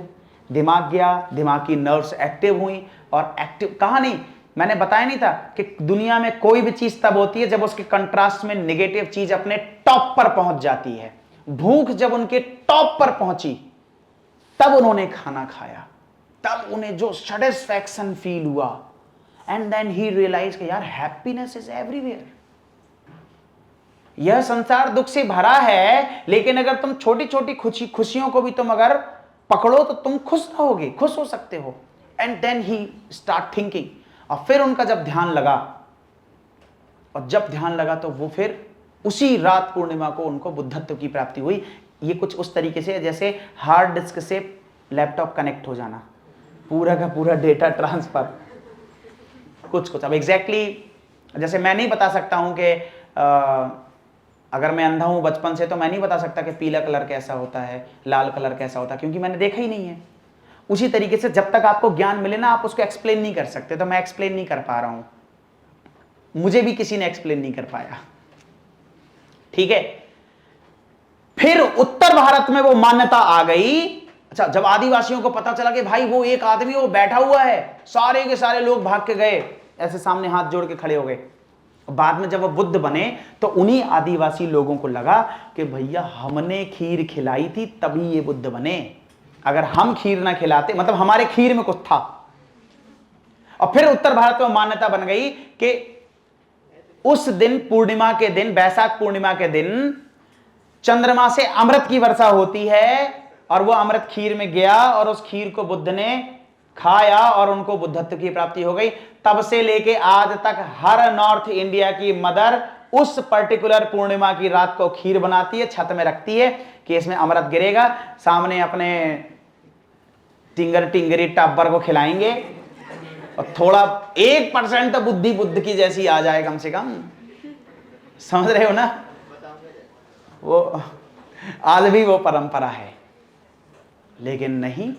दिमाग गया, दिमाग की नर्व्स एक्टिव हुई, और एक्टिव कहा नहीं, मैंने बताया नहीं था कि दुनिया में कोई भी चीज तब होती है जब उसके कंट्रास्ट में नेगेटिव चीज अपने टॉप पर पहुंच जाती है। भूख जब उनके टॉप पर पहुंची तब उन्होंने खाना खाया, तब उन्हें जो सेटिस्फैक्शन फील हुआ, एंड देन ही रियलाइज कि यार हैप्पीनेस इज एवरीवेयर। यह संसार दुख से भरा है, लेकिन अगर तुम छोटी छोटी खुशियों को भी तुम अगर पकड़ो तो तुम खुश रहोगे, खुश हो सकते हो। And then he start thinking, और फिर उनका जब ध्यान लगा, और जब ध्यान लगा तो वो फिर उसी रात पूर्णिमा को उनको बुद्धत्व की प्राप्ति हुई। ये कुछ उस तरीके से जैसे हार्ड डिस्क से लैपटॉप कनेक्ट हो जाना, पूरा का पूरा डेटा ट्रांसफर, कुछ अब एग्जैक्टली जैसे मैं नहीं बता सकता हूं कि अगर मैं अंधा हूं बचपन से तो मैं नहीं बता सकता कि पीला कलर कैसा होता है, लाल कलर कैसा होता है, क्योंकि मैंने देखा ही नहीं है। उसी तरीके से जब तक आपको ज्ञान मिले ना, आप उसको एक्सप्लेन नहीं कर सकते। तो मैं एक्सप्लेन नहीं कर पा रहा हूं, मुझे भी किसी ने एक्सप्लेन नहीं कर पाया, ठीक है। फिर उत्तर भारत में वो मान्यता आ गई। अच्छा, जब आदिवासियों को पता चला कि भाई वो एक आदमी वो बैठा हुआ है, सारे के सारे लोग भाग के गए, ऐसे सामने हाथ जोड़ के खड़े हो गए। बाद में जब वो बुद्ध बने तो उन्हीं आदिवासी लोगों को लगा कि भैया हमने खीर खिलाई थी तभी ये बुद्ध बने, अगर हम खीर ना खिलाते, मतलब हमारे खीर में कुछ था। और फिर उत्तर भारत में मान्यता बन गई कि उस दिन पूर्णिमा के दिन, वैशाख पूर्णिमा के दिन चंद्रमा से अमृत की वर्षा होती है, और वो अमृत खीर में गया और उस खीर को बुद्ध ने खाया और उनको बुद्धत्व की प्राप्ति हो गई। तब से लेके आज तक हर नॉर्थ इंडिया की मदर उस पर्टिकुलर पूर्णिमा की रात को खीर बनाती है, छत में रखती है कि इसमें अमृत गिरेगा, सामने अपने टिंगर टिंगरी टब्बर को खिलाएंगे, और थोड़ा 1% तो बुद्धि बुद्ध की जैसी आ जाए कम से कम, समझ रहे हो ना। वो आज भी वो परंपरा है, लेकिन नहीं,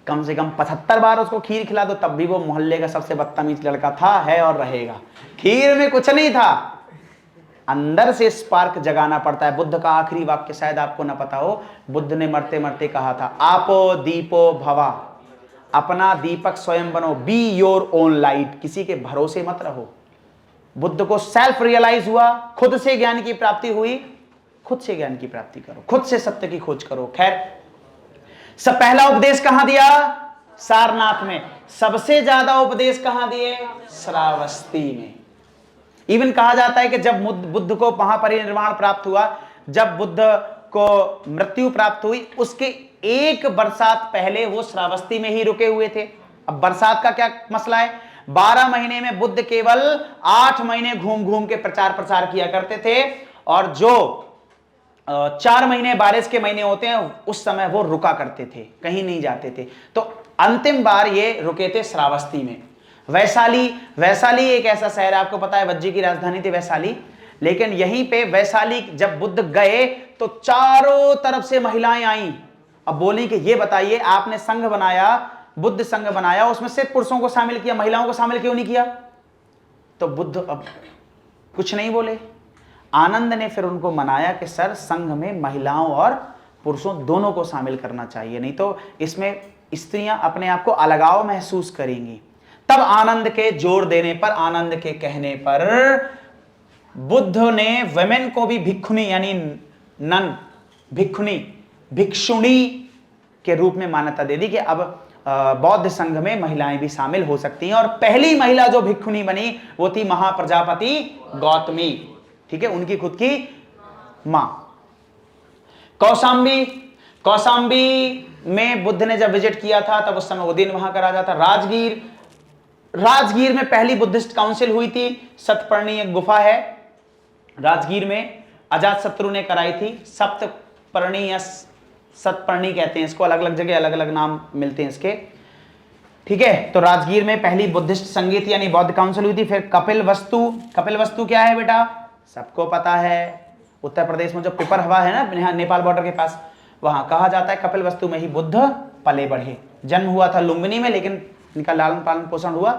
कम से कम 75 बार उसको खीर खिला दो तब भी वो मोहल्ले का सबसे बदतमीज लड़का था, है और रहेगा। खीर में कुछ नहीं था, अंदर से स्पार्क जगाना पड़ता है। बुद्ध का आखिरी वाक्य शायद आपको ना पता हो, बुद्ध ने मरते मरते कहा था, आपो दीपो भवा, अपना दीपक स्वयं बनो, बी योर ओन लाइट, किसी के भरोसे मत रहो। बुद्ध को सेल्फ रियलाइज हुआ, खुद से ज्ञान की प्राप्ति हुई, खुद से ज्ञान की प्राप्ति करो, खुद से सत्य की खोज करो। खैर, सब पहला उपदेश कहां दिया? सारनाथ में। सबसे ज्यादा उपदेश कहां दिए? श्रावस्ती में। इवन कहा जाता है कि जब बुद्ध को महापरिनिर्वाण प्राप्त हुआ, जब बुद्ध को मृत्यु प्राप्त हुई, उसके एक बरसात पहले वो श्रावस्ती में ही रुके हुए थे। अब बरसात का क्या मसला है? 12 महीने में बुद्ध केवल 8 महीने घूम घूम के प्रचार प्रसार किया करते थे, और जो 4 महीने बारिश के महीने होते हैं उस समय वो रुका करते थे, कहीं नहीं जाते थे। तो अंतिम बार ये रुके थे श्रावस्ती में। वैशाली एक ऐसा शहर है, आपको पता है वज्जी की राजधानी थी वैशाली, लेकिन यहीं पे वैशाली जब बुद्ध गए तो चारों तरफ से महिलाएं आईं। अब बोली कि ये बताइए, आपने संघ बनाया, बुद्ध संघ बनाया, उसमें सिर्फ पुरुषों को शामिल किया, महिलाओं को शामिल क्यों नहीं किया? तो बुद्ध अब कुछ नहीं बोले। आनंद ने फिर उनको मनाया कि सर, संघ में महिलाओं और पुरुषों दोनों को शामिल करना चाहिए, नहीं तो इसमें स्त्रियां अपने आप को अलगाव महसूस करेंगी। तब आनंद के जोर देने पर, आनंद के कहने पर बुद्ध ने वुमेन को भी भिक्षुनी यानी नन, भिक्षुणी के रूप में मान्यता दे दी कि अब बौद्ध संघ में महिलाएं भी शामिल हो सकती हैं। और पहली महिला जो भिक्षुणी बनी वो थी महाप्रजापति गौतमी, ठीक है, उनकी खुद की मां। कौशाम्बी में बुद्ध ने जब विजिट किया था तब उस समय वो दिन वहां का राजा था। राजगीर में पहली बुद्धिस्ट काउंसिल हुई थी। सतपर्णी एक गुफा है, राजगीर में अजातशत्रु ने कराई थी। सप्तपर्णी या सतपर्णी कहते हैं इसको, अलग अलग जगह अलग अलग नाम मिलते हैं इसके, ठीक है। तो राजगीर में पहली बुद्धिस्ट संगीत यानी बौद्ध काउंसिल हुई थी। फिर कपिल वस्तु क्या है बेटा, सबको पता है, उत्तर प्रदेश में जो पिपर हवा है ना, यहाँ नेपाल बॉर्डर के पास, वहां कहा जाता है कपिल वस्तु में ही बुद्ध पले बढ़े। जन्म हुआ था लुम्बिनी में, लेकिन इनका लालन पालन पोषण हुआ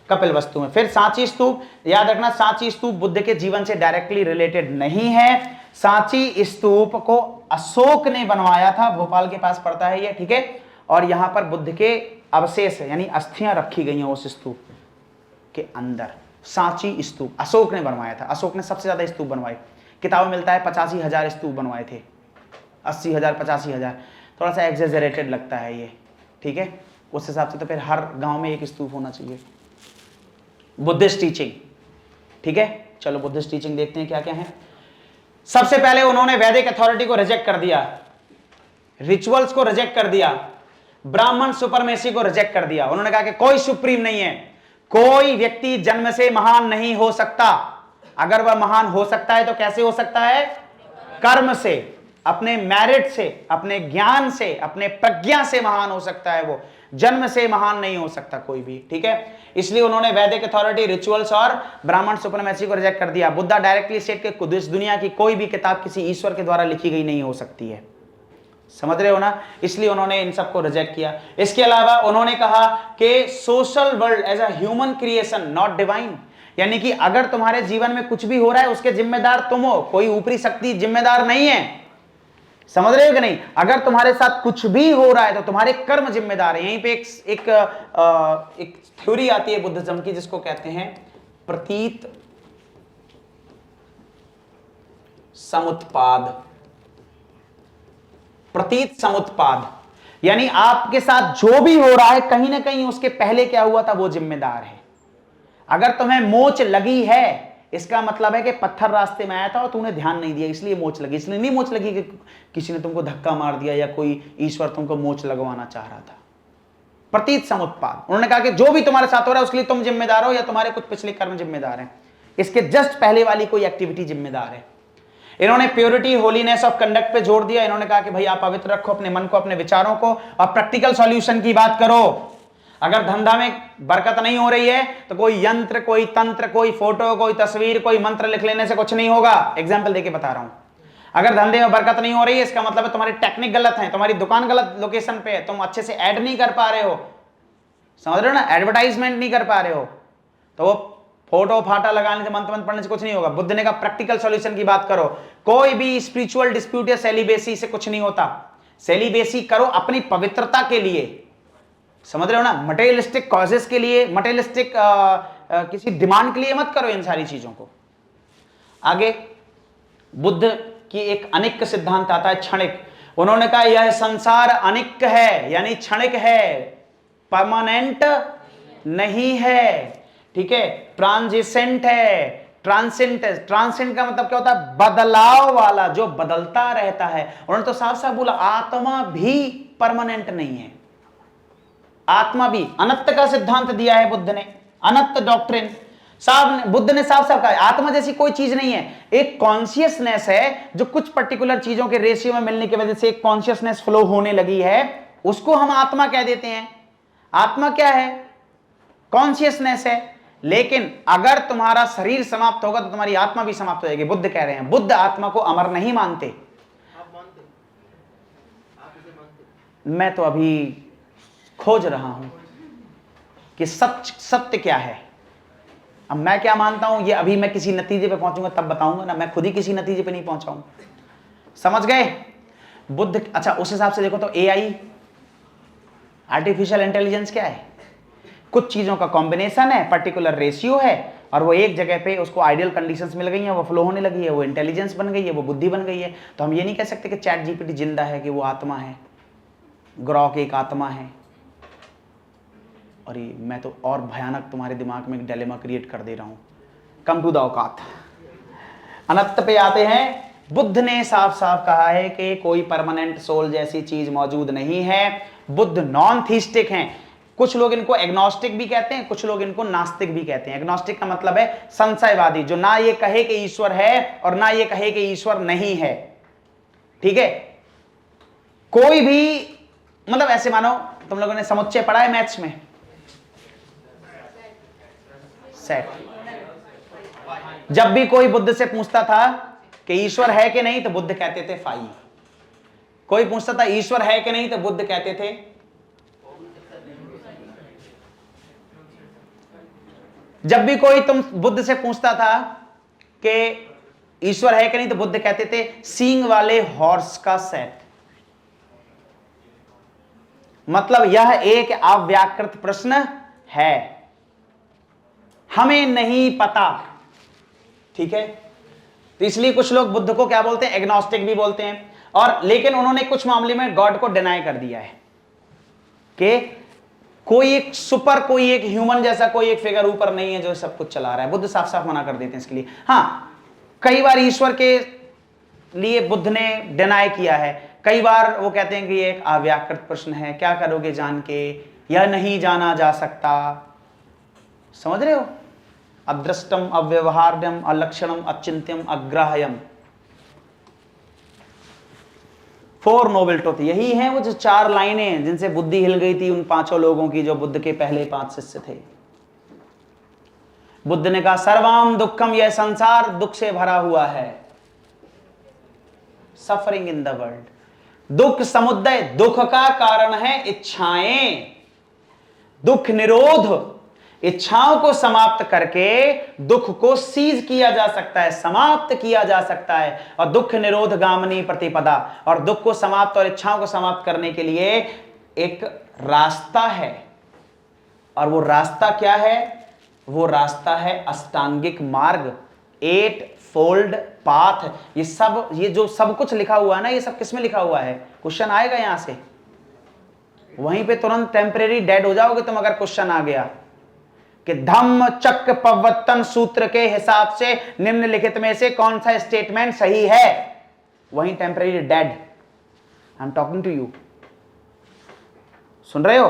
कपिल वस्तु में। फिर सांची स्तूप, याद रखना सांची स्तूप बुद्ध के जीवन से डायरेक्टली रिलेटेड नहीं है। सांची स्तूप को अशोक ने बनवाया था, भोपाल के पास पड़ता है ये, ठीक है। और यहां पर बुद्ध के अवशेष यानी अस्थियां रखी गई हैं उस स्तूप के अंदर। सांची स्तूप अशोक ने बनवाया था, अशोक ने सबसे ज्यादा स्तूप बनवाए। किताबों में मिलता है 85,000 स्तूप बनवाए थे, 80,000 85,000, थोड़ा सा एग्जेजरेटेड लगता है ये, ठीक है। उस हिसाब से तो फिर हर गांव में एक स्तूप होना चाहिए। बुद्धिस्ट टीचिंग, ठीक है, चलो बुद्धिस्ट टीचिंग देखते हैं क्या क्या है। सबसे पहले उन्होंने वैदिक अथॉरिटी को रिजेक्ट कर दिया, रिचुअल्स को रिजेक्ट कर दिया, ब्राह्मण सुपरमेसी को रिजेक्ट कर दिया। उन्होंने कहा कि कोई सुप्रीम नहीं है, कोई व्यक्ति जन्म से महान नहीं हो सकता। अगर वह महान हो सकता है तो कैसे हो सकता है, कर्म से, अपने मेरिट से, अपने ज्ञान से, अपने प्रज्ञा से महान हो सकता है, वो जन्म से महान नहीं हो सकता कोई भी, ठीक है। इसलिए उन्होंने वैदिक अथॉरिटी, रिचुअल्स और ब्राह्मण सुपरमेसी को रिजेक्ट कर दिया। बुद्धा डायरेक्टली स्टेट के इस दुनिया की कोई भी किताब किसी ईश्वर के द्वारा लिखी गई नहीं हो सकती है, समझ रहे हो ना, इसलिए उन्होंने इन सबको रिजेक्ट किया। इसके अलावा उन्होंने कहा कि social world as a human creation not divine, यानी कि अगर तुम्हारे जीवन में कुछ भी हो रहा है उसके जिम्मेदार तुम हो, कोई ऊपरी शक्ति जिम्मेदार नहीं है, समझ रहे हो कि नहीं। अगर तुम्हारे साथ कुछ भी हो रहा है तो तुम्हारे कर्म जिम्मेदार है। यहीं पे एक थ्योरी आती है बुद्धिज्म की जिसको कहते हैं प्रतीत समुत्पाद। प्रतीत समुत्पाद यानी आपके साथ जो भी हो रहा है कहीं ना कहीं उसके पहले क्या हुआ था वो जिम्मेदार है। अगर तुम्हें मोच लगी है इसका मतलब है कि पत्थर रास्ते में आया था और तूने ध्यान नहीं दिया इसलिए मोच लगी, इसलिए नहीं मोच लगी कि किसी ने तुमको धक्का मार दिया या कोई ईश्वर तुमको मोच लगवाना चाह रहा था। प्रतीत समुत्पाद, उन्होंने कहा कि जो भी तुम्हारे साथ हो रहा है उसके लिए तुम जिम्मेदार हो या तुम्हारे कुछ पिछले कर्म जिम्मेदार हैं, इसके जस्ट पहले वाली कोई एक्टिविटी जिम्मेदार है। इन्होंने प्योरिटी होलीनेस ऑफ कंडक्ट पे जोर दिया। इन्होंने कहा कि भाई आप पवित्र रखो अपने मन को, अपने विचारों को, और प्रैक्टिकल सॉल्यूशन की बात करो। अगर धंधा में बरकत नहीं हो रही है तो कोई यंत्र, कोई तंत्र, कोई फोटो, कोई तस्वीर, कोई मंत्र लिख लेने से कुछ नहीं होगा। एग्जाम्पल देके बता रहा हूं। अगर धंधे में बरकत नहीं हो रही है इसका मतलब है तुम्हारी टेक्निक गलत है, तुम्हारी दुकान गलत लोकेशन पे है, तुम अच्छे से ऐड नहीं कर पा रहे हो, समझ रहे हो ना, एडवर्टाइजमेंट नहीं कर पा रहे हो, तो वो फोटो फाटा लगाने से, मंत्र पढ़ने से कुछ नहीं होगा। बुद्ध ने कहा प्रैक्टिकल सॉल्यूशन की बात करो। कोई भी स्पिरिचुअल डिस्प्यूट या सेलिबेसी से कुछ नहीं होता। सेलिबेसी करो अपनी पवित्रता के लिए, समझ रहे हो ना, मटेरियलिस्टिक कॉजेस के लिए, मटेरियलिस्टिक किसी डिमांड के लिए मत करो इन सारी चीजों को। आगे बुद्ध की एक अनिक्य सिद्धांत आता है, क्षणिक। उन्होंने कहा यह संसार अनिक्य है यानी क्षणिक है, परमानेंट नहीं है, ठीक है, ट्रांजिसेंट है। ट्रांसेंट का मतलब क्या होता है, बदलाव वाला, जो बदलता रहता है। उन्होंने तो साफ साफ बोला आत्मा भी परमानेंट नहीं है, आत्मा भी। अनंत का सिद्धांत दिया है बुद्ध ने, अनंत डॉक्ट्रिन। बुद्ध ने साफ साफ कहा आत्मा जैसी कोई चीज नहीं है, एक कॉन्शियसनेस है जो कुछ पर्टिकुलर चीजों के रेशियो में मिलने की वजह से एक कॉन्शियसनेस फ्लो होने लगी है, उसको हम आत्मा कह देते हैं। आत्मा क्या है, कॉन्शियसनेस है। लेकिन अगर तुम्हारा शरीर समाप्त होगा तो तुम्हारी आत्मा भी समाप्त हो जाएगी। बुद्ध कह रहे हैं, बुद्ध आत्मा को अमर नहीं मानते। आप मानते, आप इसे मानते? मैं तो अभी खोज रहा हूं कि सत्य क्या है। अब मैं क्या मानता हूं ये अभी मैं किसी नतीजे पे पहुंचूंगा तब बताऊंगा ना, मैं खुद ही किसी नतीजे पे नहीं पहुंचा हूं, समझ गए। बुद्ध, अच्छा उस हिसाब से देखो तो एआई, आर्टिफिशियल इंटेलिजेंस क्या है, कुछ चीजों का कॉम्बिनेशन है, पर्टिकुलर रेशियो है, और वो एक जगह पे उसको आइडियल कंडीशंस मिल गई हैं, वो फ्लो होने लगी है, वो इंटेलिजेंस बन गई है, वो बुद्धि बन गई है। तो हम ये नहीं कह सकते कि चैट जीपीटी जिंदा है, कि वो आत्मा है, ग्रॉक एक आत्मा है। और ये मैं तो और भयानक तुम्हारे दिमाग में एक डिलेमा क्रिएट कर दे रहा हूं। कम टू द औकात, अनंत पे आते हैं। बुद्ध ने साफ साफ कहा है कि कोई परमानेंट सोल जैसी चीज मौजूद नहीं है। बुद्ध नॉन थीस्टिक हैं, कुछ लोग इनको एग्नोस्टिक भी कहते हैं, कुछ लोग इनको नास्तिक भी कहते हैं। एग्नोस्टिक का मतलब है संशयवादी, जो ना ये कहे कि ईश्वर है और ना ये कहे कि ईश्वर नहीं है। ठीक है, कोई भी मतलब ऐसे मानो तुम लोगों ने समुच्चय पढ़ा है मैथ्स में, सेट। जब भी कोई बुद्ध से पूछता था कि ईश्वर है कि नहीं तो बुद्ध कहते थे फाई। कोई पूछता था ईश्वर है कि नहीं तो बुद्ध कहते थे जब भी कोई तुम बुद्ध से पूछता था कि ईश्वर है कि नहीं तो बुद्ध कहते थे सींग वाले हॉर्स का सेट। मतलब यह एक अव्याकृत प्रश्न है, हमें नहीं पता। ठीक है, तो इसलिए कुछ लोग बुद्ध को क्या बोलते हैं, एग्नोस्टिक भी बोलते हैं। और लेकिन उन्होंने कुछ मामले में गॉड को डिनाई कर दिया है कि कोई एक सुपर, कोई एक ह्यूमन जैसा कोई एक फिगर ऊपर नहीं है जो सब कुछ चला रहा है। बुद्ध साफ साफ मना कर देते हैं इसके लिए। हाँ, कई बार ईश्वर के लिए बुद्ध ने डिनाई किया है, कई बार वो कहते हैं कि ये एक अव्याकृत प्रश्न है, क्या करोगे जान के, यह नहीं जाना जा सकता। समझ रहे हो? अदृष्टम, अव्यवहार्यम, अलक्षणम, अचिंत्यम, अग्राह्यम, फोर नोबल ट्रुथ। यही है वो जो 4 लाइनें जिनसे बुद्धि हिल गई थी उन 5 लोगों की, जो बुद्ध के पहले 5 शिष्य थे। बुद्ध ने कहा सर्वाम दुखम, यह संसार दुख से भरा हुआ है, सफरिंग इन द वर्ल्ड। दुख समुदय, दुख का कारण है इच्छाएं। दुख निरोध, इच्छाओं को समाप्त करके दुख को सीज किया जा सकता है, समाप्त किया जा सकता है। और दुख निरोध गामिनी प्रतिपदा, और दुख को समाप्त और इच्छाओं को समाप्त करने के लिए एक रास्ता है। और वो रास्ता क्या है? वो रास्ता है अष्टांगिक मार्ग, 8 फोल्ड पाथ। ये जो सब कुछ लिखा हुआ है ना, ये सब किसमें लिखा हुआ है? क्वेश्चन आएगा यहां से, वहीं पे तुरंत टेम्परेरी डेड हो जाओगे तुम अगर क्वेश्चन आ गया कि धम्म चक्र प्रवर्तन सूत्र के हिसाब से निम्नलिखित में से कौन सा स्टेटमेंट सही है, वहीं temporary dead. I am talking to you. सुन रहे हो?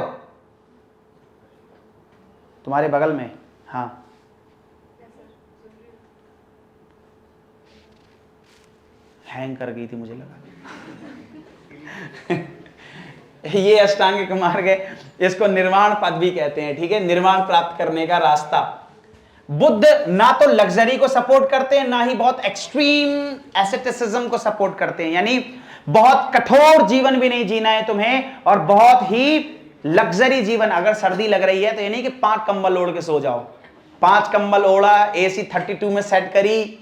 तुम्हारे बगल में। हाँ, हैंग कर गई थी मुझे लगा। ये अष्टांगिक मार्ग है, इसको निर्वाण पद भी कहते हैं। ठीक है, निर्वाण प्राप्त करने का रास्ता। बुद्ध ना तो लग्जरी को सपोर्ट करते हैं, ना ही बहुत एक्सट्रीम एसेटिसिज्म को सपोर्ट करते हैं। यानी बहुत कठोर जीवन भी नहीं जीना है तुम्हें, और बहुत ही लग्जरी जीवन। अगर सर्दी लग रही है तो ये नहीं कि 5 कंबल ओढ़ के सो जाओ। 5 कंबल ओढ़ा, एसी 32 में सेट करी,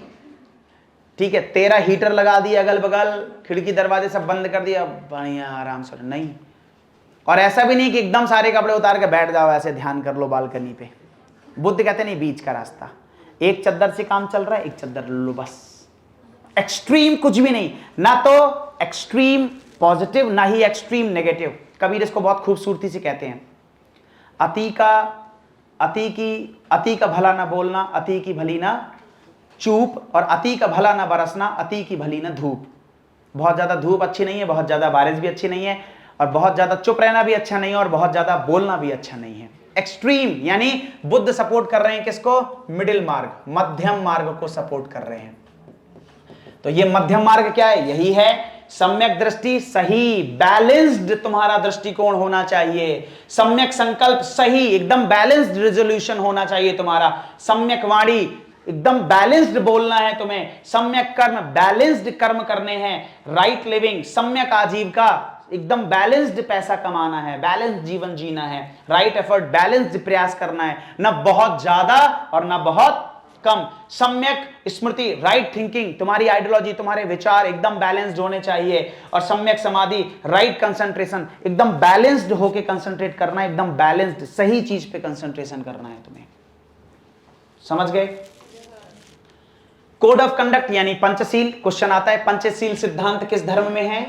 ठीक है, 13 हीटर लगा दिया अगल बगल, खिड़की दरवाजे सब बंद कर दिया, बढ़िया आराम से। नहीं, और ऐसा भी नहीं कि एकदम सारे कपड़े उतार के बैठ जाओ ऐसे ध्यान कर लो बालकनी पे। बुद्ध कहते नहीं, बीच का रास्ता। एक चद्दर से काम चल रहा है, एक चद्दर लो बस। एक्सट्रीम कुछ भी नहीं, ना तो एक्सट्रीम पॉजिटिव ना ही एक्सट्रीम नेगेटिव। कबीर इसको बहुत खूबसूरती से कहते हैं, अति का भला ना बोलना, अति की भली ना चूप, और अति का भला ना बरसना, अति की भली ना धूप। बहुत ज्यादा धूप अच्छी नहीं है, बहुत ज्यादा बारिश भी अच्छी नहीं है, और बहुत ज्यादा चुप रहना भी अच्छा नहीं है, और बहुत ज्यादा बोलना भी अच्छा नहीं है। एक्सट्रीम, यानी बुद्ध सपोर्ट कर रहे हैं किसको? मिडिल मार्ग, मध्यम मार्ग को सपोर्ट कर रहे हैं। तो ये मध्यम मार्ग क्या है? यही है सम्यक दृष्टि, सही बैलेंस्ड तुम्हारा दृष्टिकोण होना चाहिए। सम्यक संकल्प, सही एकदम बैलेंस्ड रेजोल्यूशन होना चाहिए तुम्हारा। सम्यक वाणी, एकदम बैलेंस्ड बोलना है तुम्हें। सम्यक कर्म, बैलेंस्ड कर्म करने हैं। राइट लिविंग, सम्यक आजीविका, एकदम बैलेंस्ड पैसा कमाना है, बैलेंस्ड जीवन जीना है। राइट एफर्ट, बैलेंस्ड प्रयास करना है, ना बहुत ज्यादा और ना बहुत कम। सम्यक स्मृति, राइट थिंकिंग, तुम्हारी आइडियोलॉजी, तुम्हारे विचार एकदम बैलेंस्ड होने चाहिए। और सम्यक समाधि, राइट कंसंट्रेशन, एकदम बैलेंस्ड होके कंसंट्रेट करना है, एकदम बैलेंस्ड सही चीज पे कंसंट्रेशन करना है तुम्हें। समझ गए? कोड ऑफ कंडक्ट यानी पंचशील। क्वेश्चन आता है पंचशील सिद्धांत किस धर्म में है?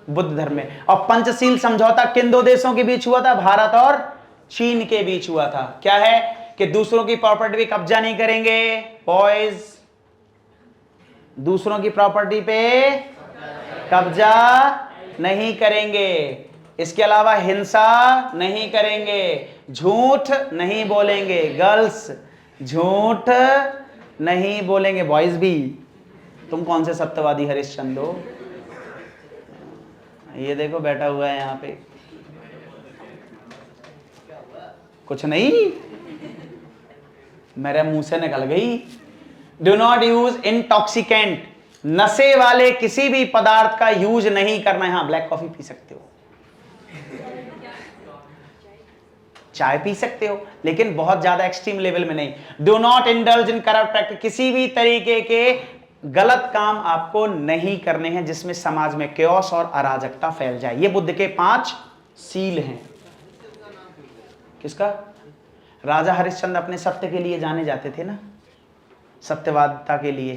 बुद्ध धर्म में। और पंचशील समझौता किन 2 देशों के बीच हुआ था? भारत और चीन के बीच हुआ था। क्या है कि दूसरों की प्रॉपर्टी पे कब्जा नहीं करेंगे बॉयज, दूसरों की प्रॉपर्टी पे कब्जा नहीं करेंगे। इसके अलावा हिंसा नहीं करेंगे, झूठ नहीं बोलेंगे, गर्ल्स झूठ नहीं बोलेंगे, बॉयज भी। तुम कौन से सत्यवादी हरिश्चंद्र हो? ये देखो बैठा हुआ है यहां पे, कुछ नहीं, मेरे मुंह से निकल गई। डू नॉट यूज इंटॉक्सिकेंट, नशे वाले किसी भी पदार्थ का यूज नहीं करना है। हाँ, ब्लैक कॉफी पी सकते हो, चाय पी सकते हो, लेकिन बहुत ज्यादा एक्सट्रीम लेवल में नहीं। Do not indulge in corrupt practice, किसी भी तरीके के गलत काम आपको नहीं करने हैं जिसमें समाज में क्योस और अराजकता फैल जाए। ये बुद्ध के 5 सील हैं। किसका? राजा हरिश्चंद्र अपने सत्य के लिए जाने जाते थे ना, सत्यवादिता के लिए।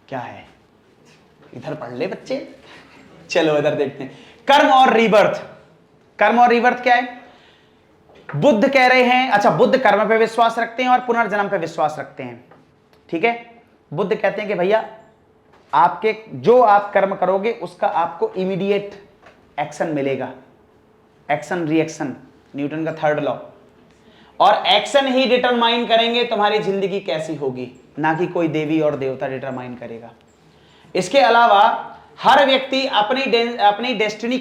क्या है? इधर पढ़ ले बच्चे, चलो इधर देखते हैं। कर्म और रीबर्थ। कर्म और रीबर्थ क्या है? बुद्ध कह रहे हैं, अच्छा, बुद्ध कर्म पे विश्वास रखते हैं और पुनर्जन्म पे विश्वास रखते हैं, ठीक है। बुद्ध कहते हैं कि भैया आपके जो आप कर्म करोगे उसका आपको इमीडिएट एक्शन मिलेगा, एक्शन रिएक्शन, न्यूटन का 3rd लॉ। और एक्शन ही डिटरमाइन करेंगे तुम्हारी जिंदगी कैसी होगी, ना कि कोई देवी और देवता डिटरमाइन करेगा। इसके अलावा हर व्यक्ति अपनी डेस्टिनी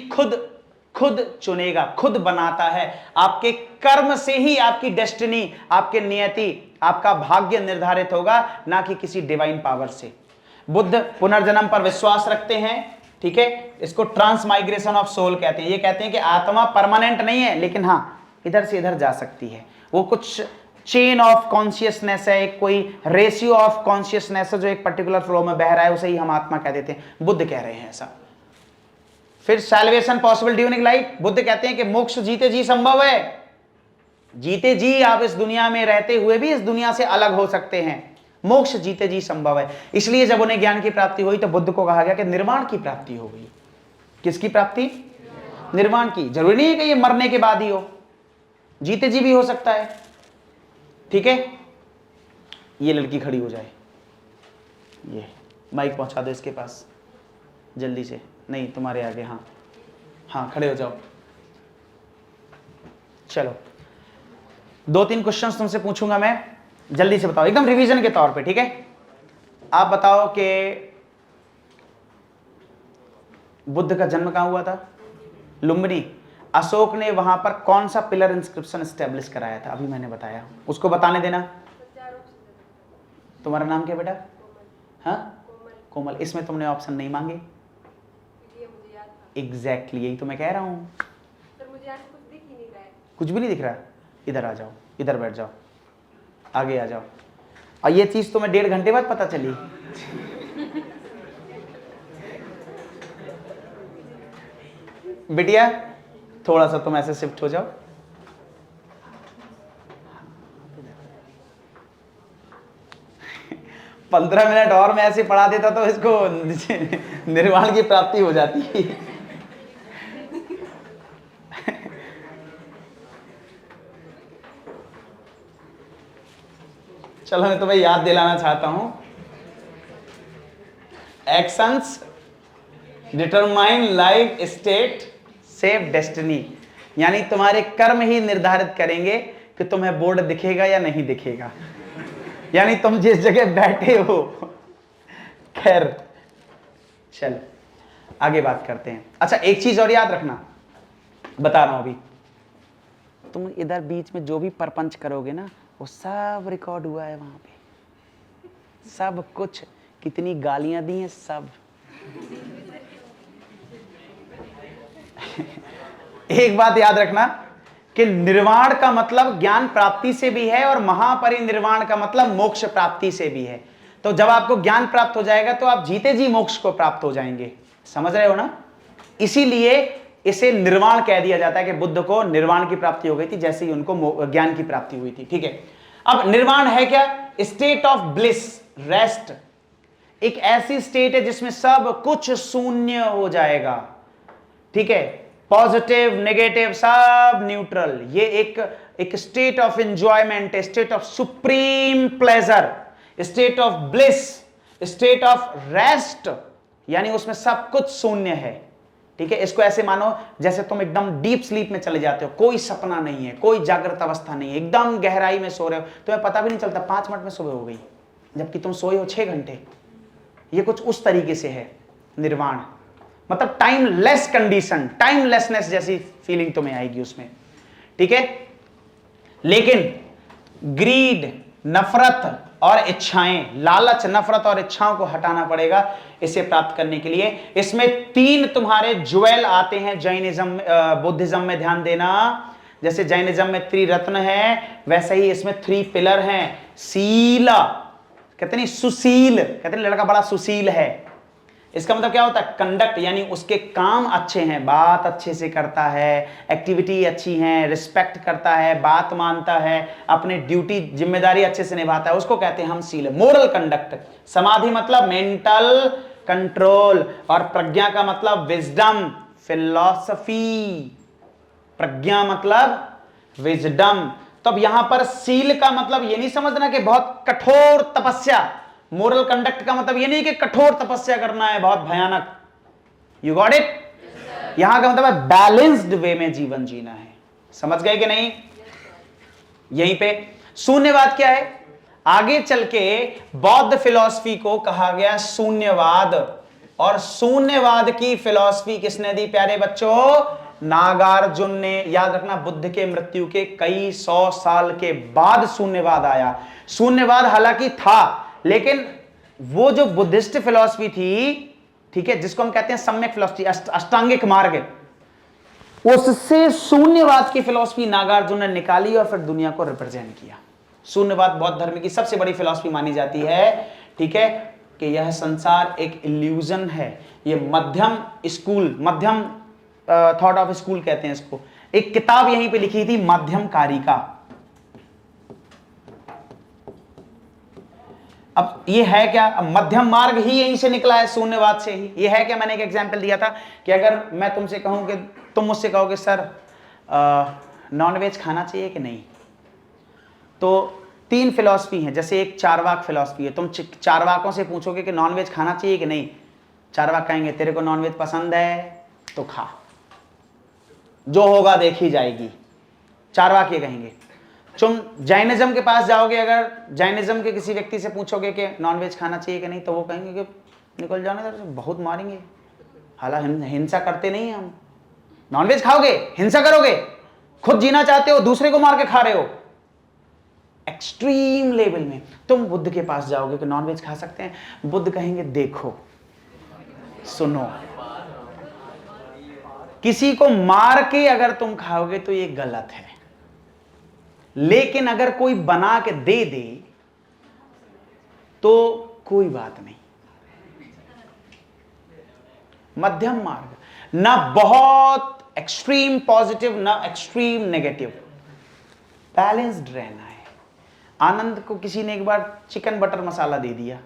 खुद चुनेगा, खुद बनाता है। आपके कर्म से ही आपकी डेस्टिनी, आपके नियति, आपका भाग्य निर्धारित होगा, ना कि किसी डिवाइन पावर से। बुद्ध पुनर्जन्म पर विश्वास रखते हैं, ठीक है। इसको ट्रांसमाइग्रेशन ऑफ सोल कहते हैं। ये कहते हैं कि आत्मा परमानेंट नहीं है, लेकिन हाँ इधर से इधर जा सकती है। वो कुछ चेन ऑफ कॉन्शियसनेस है, एक कोई रेशियो ऑफ कॉन्शियसनेस है जो एक पर्टिकुलर फ्लो में बह रहा है, उसे ही हम आत्मा कह देते हैं। बुद्ध कह रहे हैं ऐसा। फिर salvation possible during life. Buddha कहते हैं कि मोक्ष जीते जी संभव है, जीते जी आप इस दुनिया में रहते हुए भी इस दुनिया से अलग हो सकते हैं। मोक्ष जीते जी संभव है। इसलिए जब उन्हें ज्ञान की प्राप्ति हुई तो बुद्ध को कहा गया कि निर्वाण की प्राप्ति हो गई। किसकी प्राप्ति? निर्वाण की। जरूरी नहीं है कि ये मरने के बाद ही हो, जीते जी भी हो सकता है, ठीक है। ये लड़की खड़ी हो जाए, ये माइक पहुंचा दो इसके पास जल्दी से। नहीं, तुम्हारे आगे, हाँ हाँ खड़े हो जाओ। चलो 2-3 क्वेश्चंस तुमसे पूछूंगा मैं, जल्दी से बताओ, एकदम रिवीजन के तौर पे, ठीक है। आप बताओ कि बुद्ध का जन्म कहां हुआ था? लुम्बिनी। अशोक ने वहां पर कौन सा पिलर इंस्क्रिप्शन एस्टेब्लिश कराया था? अभी मैंने बताया, उसको बताने देना। तुम्हारा नाम क्या बेटा? हाँ, कोमल। इसमें तुमने ऑप्शन नहीं मांगे। एग्जैक्टली यही तो मैं कह रहा हूं। मुझे आज कुछ दिख ही नहीं रहा है। कुछ भी नहीं दिख रहा? इधर आ जाओ, इधर बैठ जाओ, आगे आ जाओ। और ये चीज तुम्हें 1.5 घंटे बाद पता चली। बिटिया थोड़ा सा तुम ऐसे शिफ्ट हो जाओ। पंद्रह मिनट और मैं ऐसे पढ़ा देता तो इसको निर्वाण की प्राप्ति हो जाती। चलो मैं तुम्हें याद दिलाना चाहता हूं, actions determine life state save destiny. यानी तुम्हारे कर्म ही निर्धारित करेंगे कि तुम्हें बोर्ड दिखेगा या नहीं दिखेगा, यानी तुम जिस जगह बैठे हो। खैर चल आगे बात करते हैं। अच्छा एक चीज और याद रखना, बता रहा हूं अभी, तुम इधर बीच में जो भी परपंच करोगे ना वो सब रिकॉर्ड हुआ है वहां पे, सब कुछ, कितनी गालियां दी हैं सब। एक बात याद रखना कि निर्वाण का मतलब ज्ञान प्राप्ति से भी है और महापरिनिर्वाण का मतलब मोक्ष प्राप्ति से भी है। तो जब आपको ज्ञान प्राप्त हो जाएगा तो आप जीते जी मोक्ष को प्राप्त हो जाएंगे, समझ रहे हो ना। इसीलिए इसे निर्वाण कह दिया जाता है कि बुद्ध को निर्वाण की प्राप्ति हो गई थी जैसे ही उनको ज्ञान की प्राप्ति हुई थी, ठीक है। अब निर्वाण है क्या? State of bliss, rest. एक ऐसी स्टेट है जिसमें सब कुछ शून्य हो जाएगा, ठीक है। पॉजिटिव नेगेटिव सब न्यूट्रल। ये एक state of enjoyment, state of supreme pleasure, state of bliss, state of rest, यानी उसमें सब कुछ शून्य है, ठीक है, इसको ऐसे मानो जैसे तुम एकदम डीप स्लीप में चले जाते हो, कोई सपना नहीं है, कोई जागृत अवस्था नहीं है, एकदम गहराई में सो रहे हो, तुम्हें पता भी नहीं चलता 5 मिनट में सुबह हो गई, जबकि तुम सोए हो 6 घंटे। ये कुछ उस तरीके से है निर्वाण, मतलब टाइमलेस कंडीशन, टाइमलेसनेस जैसी फीलिंग तुम्हें आएगी उसमें, ठीक है। लेकिन ग्रीड, नफरत और इच्छाएं, लालच, नफरत और इच्छाओं को हटाना पड़ेगा इसे प्राप्त करने के लिए। इसमें 3 तुम्हारे ज्वेल आते हैं जैनिज्म, बुद्धिज्म में ध्यान देना। जैसे जैनिज्म में त्रिरत्न है, वैसे ही इसमें 3 पिलर हैं। सील, कहते नहीं सुशील, कहते नहीं लड़का बड़ा सुशील है, इसका मतलब क्या होता है? कंडक्ट, यानी उसके काम अच्छे हैं, बात अच्छे से करता है, एक्टिविटी अच्छी है, रिस्पेक्ट करता है, बात मानता है, अपने ड्यूटी जिम्मेदारी अच्छे से निभाता है, उसको कहते हैं हम सील, मोरल कंडक्ट। समाधि मतलब मेंटल कंट्रोल, और प्रज्ञा का मतलब विजडम, फिलॉसफी। प्रज्ञा मतलब विजडम। तो अब यहां पर सील का मतलब ये नहीं समझना कि बहुत कठोर तपस्या, मोरल कंडक्ट का मतलब ये नहीं कि कठोर तपस्या करना है बहुत भयानक। You got it? यहां का मतलब है बैलेंस्ड वे में जीवन जीना है। समझ गए कि नहीं? यहीं पे शून्यवाद क्या है? आगे चल के बौद्ध फिलॉसफी को कहा गया शून्यवाद, और शून्यवाद की फिलॉसफी किसने दी प्यारे बच्चों? नागार्जुन ने। याद रखना, बुद्ध के मृत्यु के कई 100 साल के बाद शून्यवाद आया। शून्यवाद हालांकि था, लेकिन वो जो बुद्धिस्ट फिलॉसफी थी, ठीक है, जिसको हम कहते हैं सम्यक फिलॉसफी, अष्टांगिक मार्ग, उससे शून्यवाद की फिलॉसफी नागार्जुन ने निकाली और फिर दुनिया को रिप्रेजेंट किया। शून्यवाद बौद्ध धर्म की सबसे बड़ी फिलॉसफी मानी जाती है, ठीक है, कि यह संसार एक इल्यूजन है। ये मध्यम स्कूल, मध्यम थॉट ऑफ स्कूल कहते हैं इसको। एक किताब यहीं पे लिखी थी, मध्यम कारिका। अब ये है क्या? अब मध्यम मार्ग ही यहीं से निकला है, शून्यवाद से ही। ये है क्या? मैंने एक एग्जांपल दिया था कि अगर मैं तुमसे कहूं कि तुम मुझसे कहोगे सर नॉनवेज खाना चाहिए कि नहीं, तो 3 फिलॉसफी है। जैसे एक चारवाक फिलॉसफी है, तुम चारवाकों से पूछोगे कि नॉनवेज खाना चाहिए कि नहीं, चारवाक कहेंगे तेरे को नॉनवेज पसंद है तो खा, जो होगा देखी जाएगी। चारवाक ये कहेंगे। तुम जैनिज्म के पास जाओगे, अगर जैनिज्म के किसी व्यक्ति से पूछोगे कि नॉनवेज खाना चाहिए कि नहीं, तो वो कहेंगे कि निकल जाने दो, बहुत मारेंगे, हालांकि हिंसा करते नहीं हैं हम। नॉनवेज खाओगे, हिंसा करोगे, खुद जीना चाहते हो, दूसरे को मार के खा रहे हो, एक्सट्रीम लेवल में। तुम बुद्ध के पास जाओगे कि नॉनवेज खा सकते हैं, बुद्ध कहेंगे देखो सुनो, किसी को मार के अगर तुम खाओगे तो ये गलत है, लेकिन अगर कोई बना के दे दे तो कोई बात नहीं। मध्यम मार्ग, ना बहुत एक्सट्रीम पॉजिटिव ना एक्सट्रीम नेगेटिव, बैलेंस्ड रहना है। आनंद को किसी ने एक बार चिकन बटर मसाला दे दिया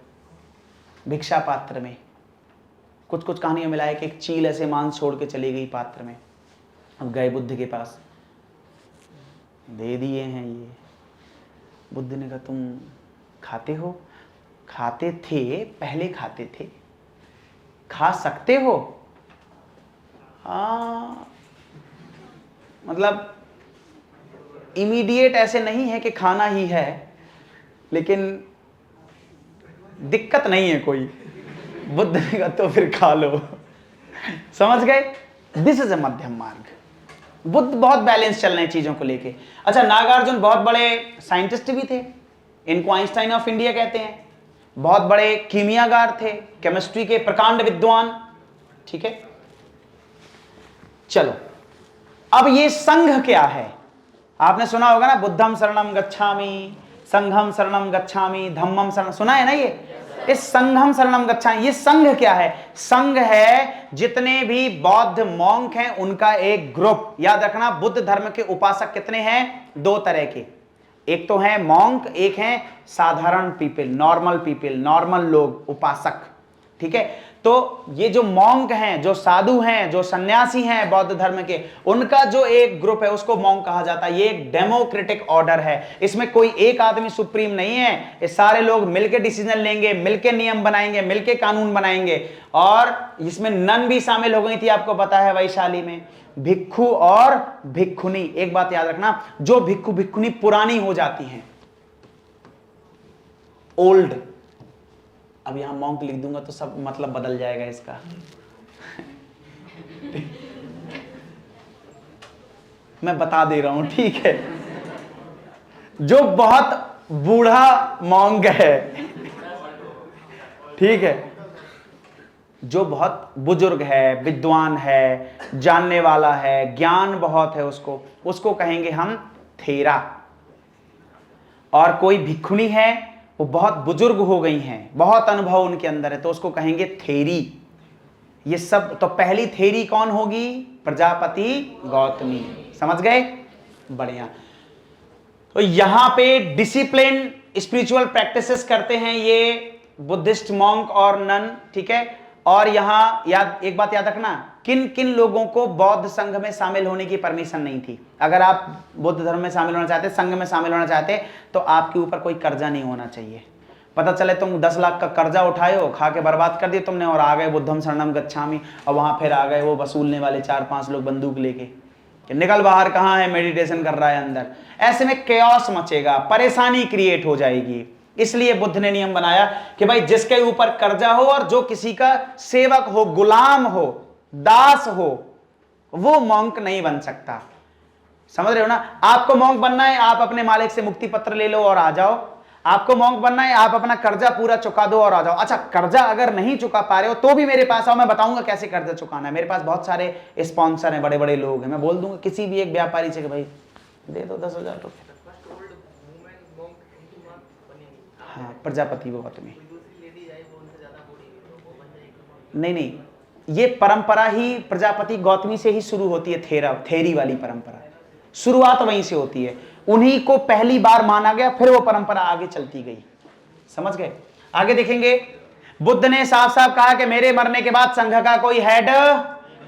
भिक्षा पात्र में। कुछ कुछ कहानियां मिला है कि एक चील ऐसे मांस छोड़ के चली गई पात्र में। अब गए बुद्ध के पास, दे दिए हैं ये। बुद्ध ने कहा तुम खाते हो? खाते थे, पहले खाते थे, खा सकते हो? हाँ, मतलब इमीडिएट ऐसे नहीं है कि खाना ही है, लेकिन दिक्कत नहीं है कोई। बुद्ध ने कहा तो फिर खा लो। समझ गए? दिस इज अ मध्यम मार्ग। बुद्ध बहुत बैलेंस चल रहे हैं चीजों को लेके। अच्छा, नागार्जुन बहुत बड़े साइंटिस्ट भी थे, इनको आइंस्टाइन ऑफ इंडिया कहते हैं। बहुत बड़े कीमियागार थे, केमिस्ट्री के प्रकांड विद्वान, ठीक है। चलो, अब ये संघ क्या है? आपने सुना होगा ना, बुद्धम शरणम गच्छामि, संघम शरणम गच्छामि, धम्मम शरणम, सुना है ना ये? इस संघम शरणम गच्छामि, ये संघ क्या है? संघ है जितने भी बौद्ध मॉन्क हैं उनका एक ग्रुप। याद रखना, बुद्ध धर्म के उपासक कितने हैं? 2 तरह के, एक तो है मॉन्क, एक है साधारण पीपल, नॉर्मल पीपल, नॉर्मल लोग, उपासक, ठीक है। तो ये जो मॉन्क हैं, जो साधु हैं, जो सन्यासी हैं बौद्ध धर्म के, उनका जो एक ग्रुप है उसको मॉन्क कहा जाता है। ये एक डेमोक्रेटिक ऑर्डर है, इसमें कोई एक आदमी सुप्रीम नहीं है, ये सारे लोग मिलके डिसीजन लेंगे, मिलके नियम बनाएंगे, मिलके कानून बनाएंगे। और इसमें नन भी शामिल हो गई थी, आपको पता है, वैशाली में भिक्खु और भिक्खुनी। एक बात याद रखना, जो भिक्खु भिक्खुनी पुरानी हो जाती हैं, ओल्ड, अब यहां मॉन्क लिख दूंगा तो सब मतलब बदल जाएगा इसका। मैं बता दे रहा हूं, ठीक है। जो बहुत बूढ़ा मॉन्क है, ठीक है, जो बहुत बुजुर्ग है, विद्वान है, जानने वाला है, ज्ञान बहुत है, उसको कहेंगे हम थेरा। और कोई भिक्षुणी है, वो बहुत बुजुर्ग हो गई हैं, बहुत अनुभव उनके अंदर है, तो उसको कहेंगे थेरी। ये सब तो पहली थेरी कौन होगी? प्रजापति गौतमी। समझ गए? बढ़िया। तो यहां पे डिसिप्लिन स्पिरिचुअल प्रैक्टिसेस करते हैं ये बुद्धिस्ट मॉन्क और नन, ठीक है। और यहां एक बात याद रखना, किन किन लोगों को बौद्ध संघ में शामिल होने की परमिशन नहीं थी। अगर आप बुद्ध धर्म में शामिल होना चाहते, संघ में शामिल होना चाहते, तो आपके ऊपर कोई कर्जा नहीं होना चाहिए। पता चले तुम 10 लाख का कर्जा उठाए हो, खा के बर्बाद कर दिए तुमने, और आ गए बुद्धम शरणम गच्छामि, और वहां फिर आ गए वो वसूलने वाले 4-5 लोग बंदूक लेके कि निकल बाहर, कहां है, मेडिटेशन कर रहा है अंदर। ऐसे में केओस मचेगा, परेशानी क्रिएट हो जाएगी। इसलिए बुद्ध ने नियम बनाया कि भाई जिसके ऊपर कर्जा हो और जो किसी का सेवक हो, गुलाम हो, दास हो, वो मॉन्क नहीं बन सकता। समझ रहे हो ना? आपको मॉन्क बनना है, आप अपने मालिक से मुक्ति पत्र ले लो और आ जाओ। आपको मॉन्क बनना है, आप अपना कर्जा पूरा चुका दो और आ जाओ। अच्छा, कर्जा अगर नहीं चुका पा रहे हो तो भी मेरे पास आओ, मैं बताऊंगा कैसे कर्जा चुकाना है। मेरे पास बहुत सारे स्पॉन्सर हैं, बड़े बड़े लोग हैं, मैं बोल दूंगा किसी भी एक व्यापारी से कि भाई दे दो 10,000 रुपये। हाँ, प्रजापति गौतमी। नहीं, ये परंपरा ही प्रजापति गौतमी से ही शुरू होती है। थेरी वाली परंपरा शुरुआत वहीं से होती है, उन्हीं को पहली बार माना गया, फिर वो परंपरा आगे चलती गई। समझ गए? आगे देखेंगे, बुद्ध ने साफ साफ कहा कि मेरे मरने के बाद संघ का कोई हेड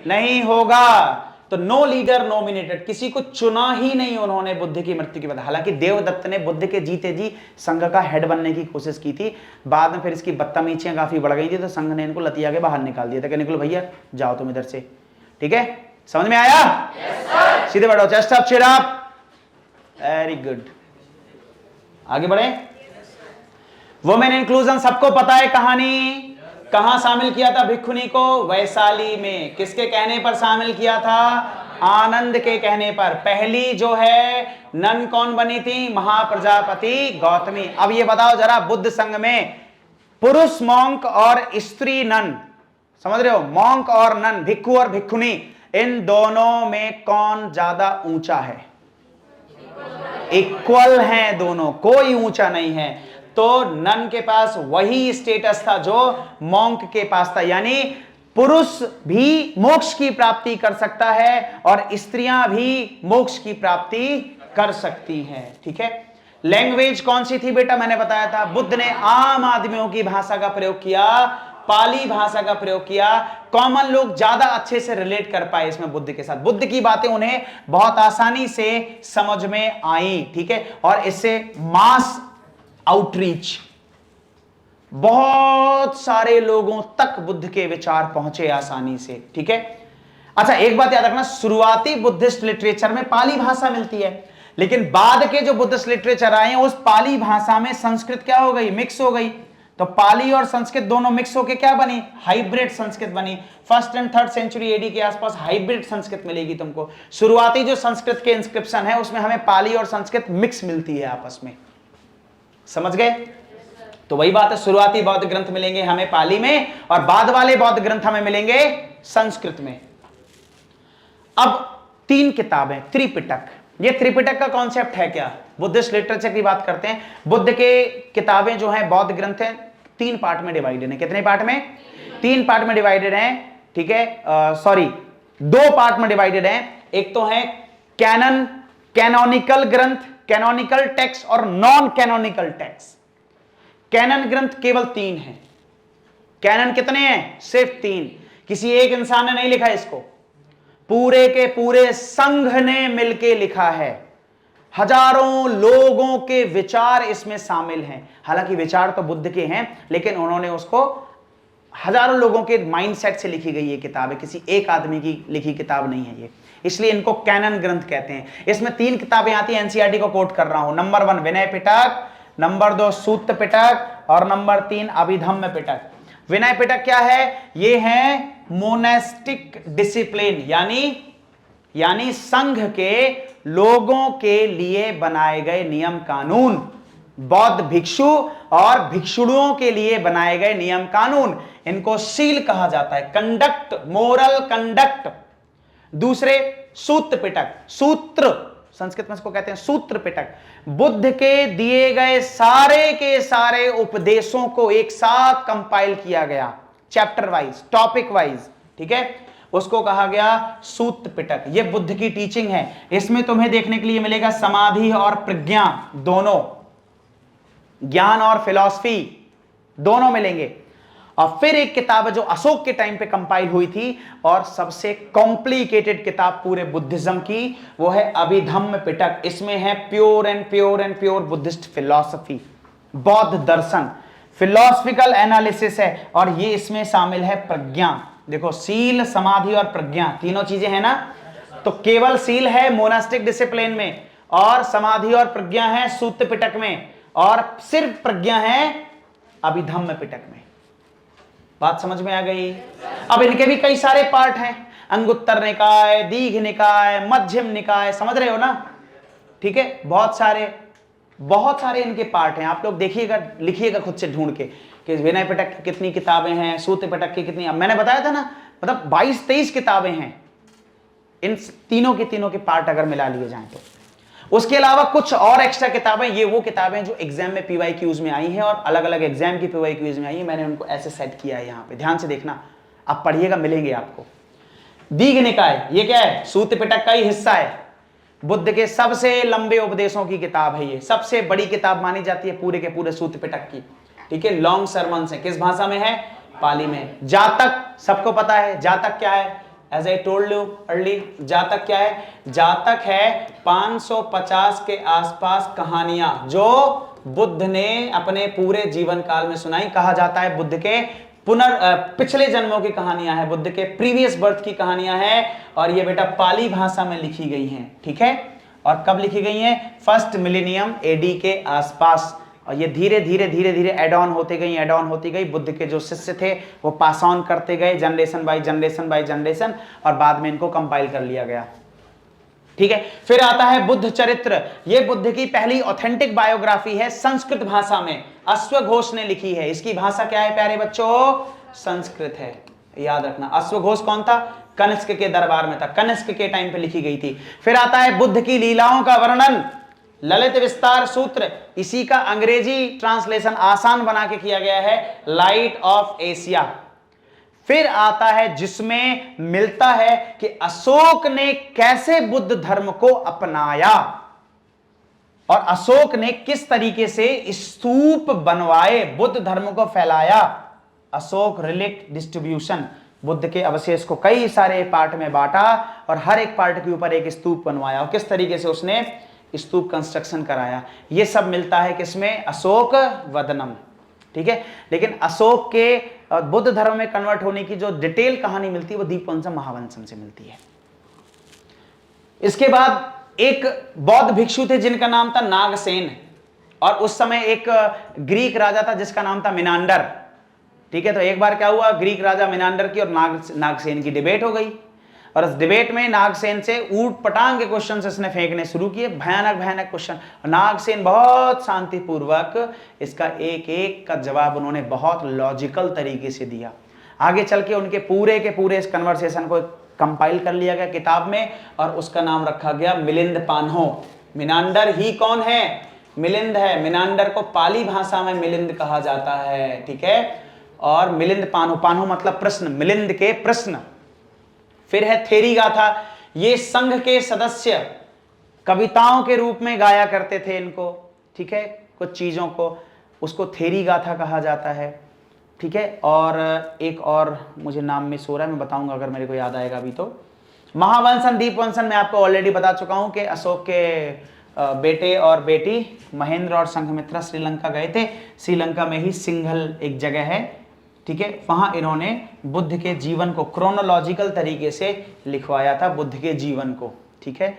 नहीं होगा। तो नो लीडर नॉमिनेटेड, किसी को चुना ही नहीं उन्होंने बुद्ध की मृत्यु के बाद। हालांकि देवदत्त ने बुद्ध के जीते जी संघ का हेड बनने की कोशिश की थी, बाद में फिर इसकी बदतमीजियां काफी बढ़ गई थी, तो संघ ने इनको लतिया के बाहर निकाल दिया था कि निकलो भैया, जाओ तुम इधर से। ठीक है, समझ में आया? yes, सीधे बढ़ो, chest up, cheer up, very good. आगे बढ़े। वुमेन इंक्लूजन, सबको पता है कहानी। कहां शामिल किया था भिक्षुनी को? वैशाली में। किसके कहने पर शामिल किया था? आनंद के कहने पर। पहली जो है नन कौन बनी थी? महाप्रजापति गौतमी। अब ये बताओ जरा, बुद्ध संघ में पुरुष मॉन्क और स्त्री नन, समझ रहे हो, मॉन्क और नन, भिक्षु और भिक्षुनी, इन दोनों में कौन ज्यादा ऊंचा है? इक्वल हैं दोनों, कोई ऊंचा नहीं है। तो नन के पास वही स्टेटस था जो मॉन्क के पास था, यानी पुरुष भी मोक्ष की प्राप्ति कर सकता है और स्त्रियां भी मोक्ष की प्राप्ति कर सकती हैं। ठीक है। लैंग्वेज कौन सी थी बेटा? मैंने बताया था, बुद्ध ने आम आदमियों की भाषा का प्रयोग किया, पाली भाषा का प्रयोग किया। कॉमन लोग ज्यादा अच्छे से रिलेट कर पाए इसमें बुद्ध के साथ। बुद्ध की बातें उन्हें बहुत आसानी से समझ में आई। ठीक है, और इससे मास आउटरीच, बहुत सारे लोगों तक बुद्ध के विचार पहुंचे आसानी से। ठीक है। अच्छा, एक बात याद रखना, शुरुआती बुद्धिस्ट लिटरेचर में पाली भाषा मिलती है, लेकिन बाद के जो बुद्धिस्ट लिटरेचर आए हैं उस पाली भाषा में संस्कृत क्या हो गई? मिक्स हो गई। तो पाली और संस्कृत दोनों मिक्स होके क्या बनी? हाइब्रिड संस्कृत बनी। 1st and 3rd century AD के आसपास हाइब्रिड संस्कृत मिलेगी तुमको। शुरुआती जो संस्कृत के इंस्क्रिप्शन है उसमें हमें पाली और संस्कृत मिक्स मिलती है आपस में। समझ गए? तो वही बात है, शुरुआती बौद्ध ग्रंथ मिलेंगे हमें पाली में और बाद वाले बौद्ध ग्रंथ हमें मिलेंगे संस्कृत में। अब 3 किताबें, त्रिपिटक। ये त्रिपिटक का कॉन्सेप्ट है क्या? बुद्धिस्ट लिटरेचर की बात करते हैं। बुद्ध के किताबें जो हैं, बौद्ध ग्रंथ हैं, 3 पार्ट में डिवाइडेड है। कितने पार्ट में? 3 पार्ट में डिवाइडेड है। ठीक है, सॉरी, 2 पार्ट में डिवाइडेड है। एक तो है कैनन, कैनोनिकल ग्रंथ, कैनोनिकल टेक्स्ट, और नॉन कैनोनिकल टेक्स्ट। कैनन ग्रंथ केवल 3 हैं, कैनन कितने हैं? सिर्फ 3। किसी एक इंसान ने नहीं लिखा इसको, पूरे के पूरे संघ ने मिलके लिखा है। हजारों लोगों के विचार इसमें शामिल हैं। हालांकि विचार तो बुद्ध के हैं, लेकिन उन्होंने उसको हजारों लोगों के माइंडसेट से लिखी गई ये किताब है, किसी एक आदमी की लिखी किताब नहीं है ये, इसलिए इनको कैनन ग्रंथ कहते हैं। इसमें 3 किताबें आती हैं, एनसीईआरटी को कोट कर रहा हूं। नंबर 1 विनय पिटक, नंबर 2 सूत्र पिटक और नंबर 3 अभिधम्म पिटक। विनय पिटक क्या है? ये है मोनेस्टिक डिसिप्लिन, यानी संघ के लोगों के लिए बनाए गए नियम कानून, बौद्ध भिक्षु और भिक्षुओं के लिए बनाए गए नियम कानून, इनको सील कहा जाता है, कंडक्ट, मोरल कंडक्ट। दूसरे सूत्र पिटक, सूत्र संस्कृत में इसको कहते हैं सूत्र पिटक, बुद्ध के दिए गए सारे के सारे उपदेशों को एक साथ कंपाइल किया गया, चैप्टर वाइज, टॉपिक वाइज, ठीक है, उसको कहा गया सूत्र पिटक। यह बुद्ध की टीचिंग है। इसमें तुम्हें देखने के लिए मिलेगा समाधि और प्रज्ञा दोनों, ज्ञान और फिलॉसफी दोनों मिलेंगे। और फिर एक किताब है जो अशोक के टाइम पे कंपाइल हुई थी और सबसे कॉम्प्लिकेटेड किताब पूरे बुद्धिज्म की, वो है अभिधम्म पिटक। इसमें है pure and pure Buddhist philosophy, बौद्ध दर्शन, फिलॉसफिकल एनालिसिस है। और ये इसमें शामिल है प्रज्ञा। देखो, सील, समाधि और प्रज्ञा तीनों चीजें हैं ना, तो केवल सील है मोनास्टिक डिसिप्लिन में, और समाधि और प्रज्ञा है सूत्र पिटक में, और सिर्फ प्रज्ञा है अभिधम्म पिटक में। बात समझ में आ गई? अब इनके भी कई सारे पार्ट हैं, अंगुत्तर निकाय, दीघ निकाय, मध्यम निकाय, समझ रहे हो ना? ठीक है, बहुत सारे इनके पार्ट हैं। आप लोग देखिएगा, लिखिएगा खुद से ढूंढ के कि विनय पिटक की कितनी किताबें हैं, सूत्र पिटक की कितनी। अब मैंने बताया था ना, मतलब 22-23 किताबें हैं इन तीनों के पार्ट अगर मिला लिए जाएं तो। उसके अलावा कुछ और एक्स्ट्रा किताबें, ये वो किताबें जो एग्जाम में पीवाईक्यूज में आई हैं और अलग अलग एग्जाम की पीवाईक्यूज में आई है, मैंने उनको ऐसे सेट किया है। यहां पे ध्यान से देखना, आप पढ़िएगा, मिलेंगे आपको। दीघ निकाय, ये क्या है? सूत्र पिटक का ही हिस्सा है। बुद्ध के सबसे लंबे उपदेशों की किताब है ये, सबसे बड़ी किताब मानी जाती है पूरे के पूरे सूत्र पिटक की, ठीक है। लॉन्ग सरमन्स है। किस भाषा में है? पाली में। जातक सबको पता है, जातक क्या है? As I told you early, Jataka क्या है? जातक है 550 के आसपास कहानियां जो बुद्ध ने अपने पूरे जीवन काल में सुनाई। कहा जाता है बुद्ध के पिछले जन्मों की कहानियां हैं, बुद्ध के प्रीवियस बर्थ की कहानियां हैं, और ये बेटा पाली भाषा में लिखी गई हैं, ठीक है। और कब लिखी गई हैं? 1st मिलेनियम एडी के आसपास। और ये धीरे धीरे एड ऑन होती गई। बुद्ध के जो शिष्य थे वो पास ऑन करते गए, जनरेशन बाय जनरेशन, और बाद में इनको कंपाइल कर लिया गया, ठीक है। फिर आता है बुद्ध चरित्र। ये बुद्ध की पहली ऑथेंटिक बायोग्राफी है, संस्कृत भाषा में अश्वघोष ने लिखी है। इसकी भाषा क्या है प्यारे बच्चों? संस्कृत है, याद रखना। अश्वघोष कौन था? कनिष्क के दरबार में था, कनिष्क के टाइम पे लिखी गई थी। फिर आता है बुद्ध की लीलाओं का वर्णन, ललित विस्तार सूत्र। इसी का अंग्रेजी ट्रांसलेशन आसान बना के किया गया है, लाइट ऑफ एशिया। फिर आता है जिसमें मिलता है कि अशोक ने कैसे बुद्ध धर्म को अपनाया और अशोक ने किस तरीके से स्तूप बनवाए, बुद्ध धर्म को फैलाया। अशोक रिलिक्ट डिस्ट्रीब्यूशन, बुद्ध के अवशेष को कई सारे पार्ट में बांटा और हर एक पार्ट के ऊपर एक स्तूप बनवाया, और किस तरीके से उसने स्तूप कंस्ट्रक्शन कराया। यह सब मिलता है किसमें? अशोक वदनम, ठीक है। लेकिन अशोक के बुद्ध धर्म में कन्वर्ट होने की जो डिटेल कहानी मिलती है वो दीपवंशम महावंशम से मिलती है। इसके बाद एक बौद्ध भिक्षु थे जिनका नाम था नागसेन, और उस समय एक ग्रीक राजा था जिसका नाम था मिनांडर, ठीक है। तो एक बार क्या हुआ, ग्रीक राजा मिनांडर की और नागसेन की डिबेट हो गई, और इस डिबेट में नागसेन से ऊट पटांग के क्वेश्चन इसने फेंकने शुरू किए, भयानक क्वेश्चन। नागसेन बहुत शांतिपूर्वक इसका एक एक का जवाब उन्होंने बहुत लॉजिकल तरीके से दिया। आगे चल के उनके पूरे के पूरे इस कन्वर्सेशन को कंपाइल कर लिया गया किताब में, और उसका नाम रखा गया मिलिंद पान्हो। मिनांडर ही कौन है? मिलिंद है। मिनांडर को पाली भाषा में मिलिंद कहा जाता है, ठीक है। और मिलिंद पान्हो, पान्हो मतलब प्रश्न, मिलिंद के प्रश्न। फिर है थेरी गाथा। ये संघ के सदस्य कविताओं के रूप में गाया करते थे इनको, ठीक है, कुछ चीजों को, उसको थेरी गाथा कहा जाता है। ठीक है। और एक और मुझे नाम मिस हो रहा है, मैं बताऊंगा अगर मेरे को याद आएगा अभी। तो महावंशन दीपवंशन मैं आपको ऑलरेडी बता चुका हूं कि अशोक के बेटे और बेटी महेंद्र और संघमित्रा श्रीलंका गए थे। श्रीलंका में ही सिंघल एक जगह है, ठीक है, वहां इन्होंने बुद्ध के जीवन को क्रोनोलॉजिकल तरीके से लिखवाया था, बुद्ध के जीवन को, ठीक है।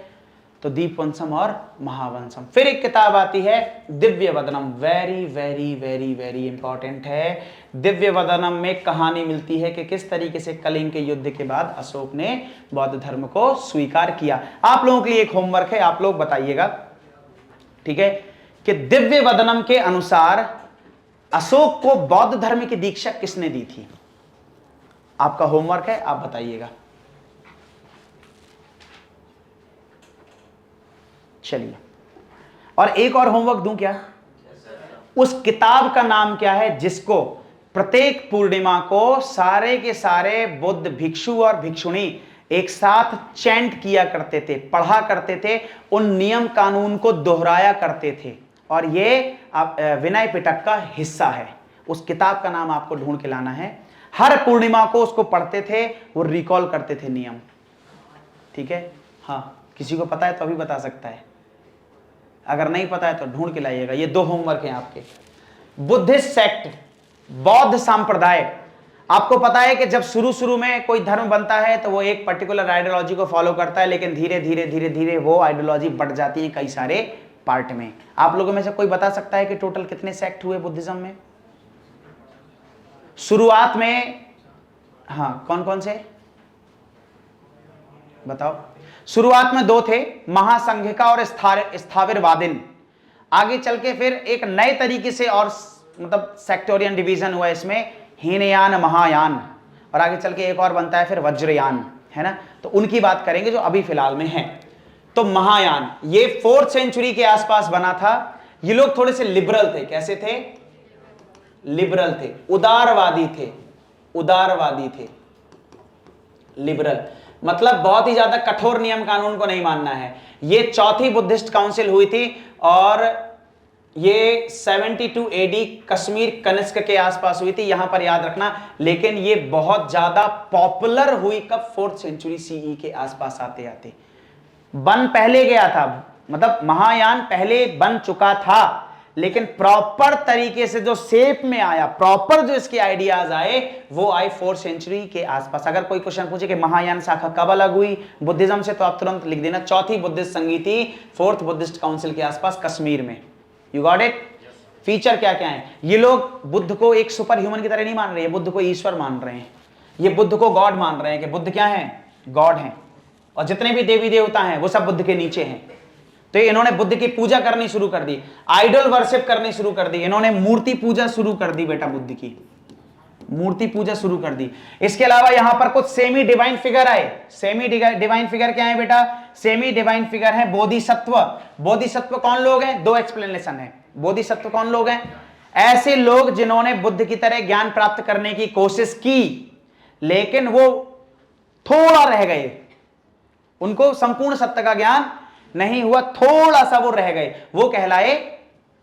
तो दीपवंशम और महावंशम। फिर एक किताब आती है Divya Vadanam, very very very very important है। दिव्य वदनम में कहानी मिलती है कि किस तरीके से कलिंग के युद्ध के बाद अशोक ने बौद्ध धर्म को स्वीकार किया। आप लोगों के लिए एक होमवर्क है, आप लोग बताइएगा, ठीक है, कि दिव्य वदनम के अनुसार अशोक को बौद्ध धर्म की दीक्षा किसने दी थी। आपका होमवर्क है, आप बताइएगा। चलिए, और एक और होमवर्क दूं क्या? उस किताब का नाम क्या है जिसको प्रत्येक पूर्णिमा को सारे के सारे बुद्ध भिक्षु और भिक्षुणी एक साथ चैंट किया करते थे, पढ़ा करते थे, उन नियम कानून को दोहराया करते थे, और ये विनय पिटक का हिस्सा है। उस किताब का नाम आपको ढूंढ के लाना है। हर पूर्णिमा को उसको पढ़ते थे, वो रिकॉल करते थे नियम, ठीक है। हाँ, किसी को पता है तो अभी बता सकता है, अगर नहीं पता है तो ढूंढ के लाइएगा। ये 2 होमवर्क हैं आपके। बुद्धिस्ट सेक्ट, बौद्ध संप्रदाय, आपको पता है कि जब शुरू में कोई धर्म बनता है तो वो एक पर्टिकुलर आइडियोलॉजी को फॉलो करता है, लेकिन धीरे धीरे धीरे धीरे वो आइडियोलॉजी बढ़ जाती है कई सारे पार्ट में। आप लोगों में से कोई बता सकता है कि टोटल कितने सेक्ट हुए बुद्धिज्म में शुरुआत में? हाँ, कौन कौन से बताओ। शुरुआत में 2 थे, महासंघिका और स्थाविरवादिन। आगे चल के फिर एक नए तरीके से और मतलब सेक्टोरियन डिवीजन हुआ इसमें, हीनयान, महायान, और आगे चल के एक और बनता है फिर वज्रयान, है ना। तो उनकी बात करेंगे जो अभी फिलहाल में है। तो महायान ये 4th सेंचुरी के आसपास बना था। ये लोग थोड़े से लिबरल थे। कैसे थे? लिबरल थे, उदारवादी थे, उदारवादी थे, लिबरल मतलब बहुत ही ज्यादा कठोर नियम कानून को नहीं मानना है। ये 4थी बुद्धिस्ट काउंसिल हुई थी और ये 72 AD कश्मीर कनिष्क के आसपास हुई थी, यहां पर याद रखना। लेकिन ये बहुत ज्यादा पॉपुलर हुई कब? 4th सेंचुरी CE के आसपास आते आते। बन पहले गया था, मतलब महायान पहले बन चुका था, लेकिन प्रॉपर तरीके से जो शेप में आया, प्रॉपर जो इसके आइडियाज आए, वो आए 4th सेंचुरी के आसपास। अगर कोई क्वेश्चन पूछे कि महायान शाखा कब अलग हुई बुद्धिज्म से, तो आप तुरंत लिख देना 4थी बुद्धिस्ट संघी थी 4th बुद्धिस्ट काउंसिल के आसपास कश्मीर में। You got it? फीचर क्या क्या है? ये लोग बुद्ध को एक सुपर ह्यूमन की तरह नहीं मान रहे हैं, बुद्ध को ईश्वर मान रहे हैं, ये बुद्ध को गॉड मान रहे हैं कि बुद्ध क्या है? गॉड हैं, और जितने भी देवी देवता हैं वो सब बुद्ध के नीचे हैं। तो इन्होंने बुद्ध की पूजा करनी शुरू कर दी, आइडल वर्शिप करनी शुरू कर दी, इन्होंने मूर्ति पूजा शुरू कर दी, बेटा बुद्ध की मूर्ति पूजा शुरू कर दी। इसके अलावा यहां पर कुछ सेमी डिवाइन फिगर आए। सेमी डिवाइन फिगर क्या है बेटा? सेमी डिवाइन फिगर है बोधिसत्व। बोधिसत्व कौन लोग हैं? 2 एक्सप्लेनेशन है। बोधिसत्व कौन लोग हैं? ऐसे लोग जिन्होंने बुद्ध की तरह ज्ञान प्राप्त करने की कोशिश की, लेकिन वो थोड़ा रह गए, उनको संपूर्ण सत्य का ज्ञान नहीं हुआ, थोड़ा सा वो रह गए, वो कहलाए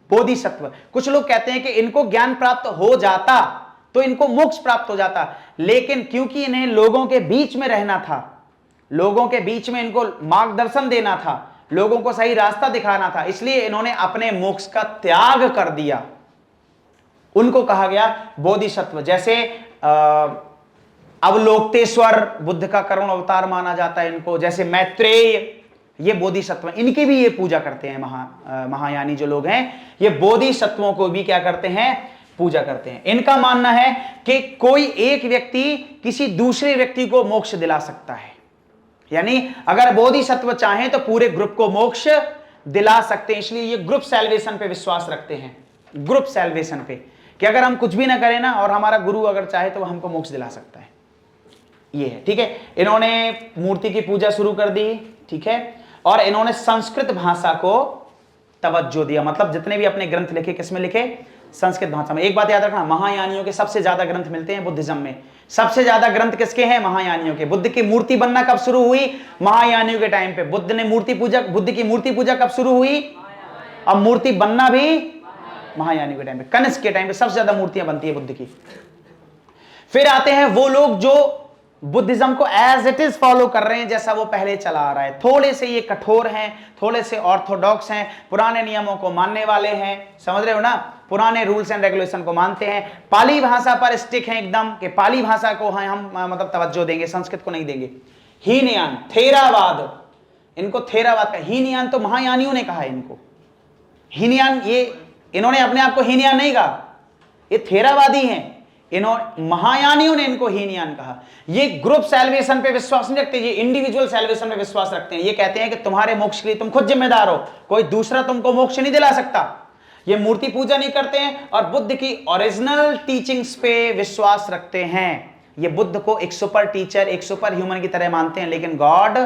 बोधिसत्व। कुछ लोग कहते हैं कि इनको ज्ञान प्राप्त हो जाता तो इनको मोक्ष प्राप्त हो जाता, लेकिन क्योंकि इन्हें लोगों के बीच में रहना था, लोगों के बीच में इनको मार्गदर्शन देना था, लोगों को सही रास्ता दिखाना था, इसलिए इन्होंने अपने मोक्ष का त्याग कर दिया। उनको कहा गया बोधिसत्व। जैसे अवलोकतेश्वर बुद्ध का करुण अवतार माना जाता है इनको, जैसे मैत्रेय, ये बोधिसत्व, इनकी भी ये पूजा करते हैं। महायानी जो लोग हैं ये बोधिसत्वों को भी क्या करते हैं? पूजा करते हैं। इनका मानना है कि कोई एक व्यक्ति किसी दूसरे व्यक्ति को मोक्ष दिला सकता है, यानी अगर बोधिसत्व चाहें तो पूरे ग्रुप को मोक्ष दिला सकते हैं। इसलिए ये ग्रुप सैल्वेशन पे विश्वास रखते हैं, ग्रुप सैल्वेशन पे, कि अगर हम कुछ भी ना करें ना और हमारा गुरु अगर चाहे तो वह हमको मोक्ष दिला सकता है। ये है, ठीक है। इन्होंने मूर्ति की पूजा शुरू कर दी, ठीक है, और इन्होंने संस्कृत भाषा को तवज्जो दिया। मतलब जितने भी अपने ग्रंथ लिखे किसमें लिखे? संस्कृत भाषा में। एक बात याद रखना, महायानियों के सबसे ज्यादा ग्रंथ मिलते हैं बुद्धिज्म में। सबसे ज्यादा ग्रंथ किसके हैं? महायानियों के। बुद्ध की मूर्ति बनना कब शुरू हुई? महायानियों के टाइम पे। बुद्ध की मूर्ति पूजा कब शुरू हुई? और मूर्ति बनना भी महायानियों के टाइम पे। कनिष्क के टाइम पे सबसे ज्यादा मूर्तियां बनती है बुद्ध की। फिर आते हैं वो लोग जो बुद्धिज्म को एज इट इज फॉलो कर रहे हैं, जैसा वो पहले चला आ रहा है। थोड़े से ये कठोर हैं, थोड़े से ऑर्थोडॉक्स हैं, पुराने नियमों को मानने वाले हैं, समझ रहे हो ना, पुराने रूल्स एंड रेगुलेशन को मानते हैं, पाली भाषा पर स्टिक हैं एकदम, कि पाली भाषा को हम मतलब तवज्जो देंगे, संस्कृत को नहीं देंगे। हीनयान, थेरावाद, इनको थेरावाद का, हीनयान तो महायानियों ने कहा है इनको, हीनयान, ये इन्होंने अपने आप को हीनयान नहीं कहा, ये थेरावादी हैं, इन्होंने महायानियों ने इनको हीनयान कहा। ये ग्रुप सैल्वेशन पे विश्वास नहीं रखते, ये इंडिविजुअल सैल्वेशन पे विश्वास रखते हैं। ये कहते हैं कि तुम्हारे मोक्ष के लिए तुम खुद जिम्मेदार हो, कोई दूसरा तुमको मोक्ष नहीं दिला सकता। ये मूर्ति पूजा नहीं करते हैं और बुद्ध की ओरिजिनल टीचिंग्स पे विश्वास रखते हैं। ये बुद्ध को एक सुपर टीचर, एक सुपर ह्यूमन की तरह मानते हैं, लेकिन गॉड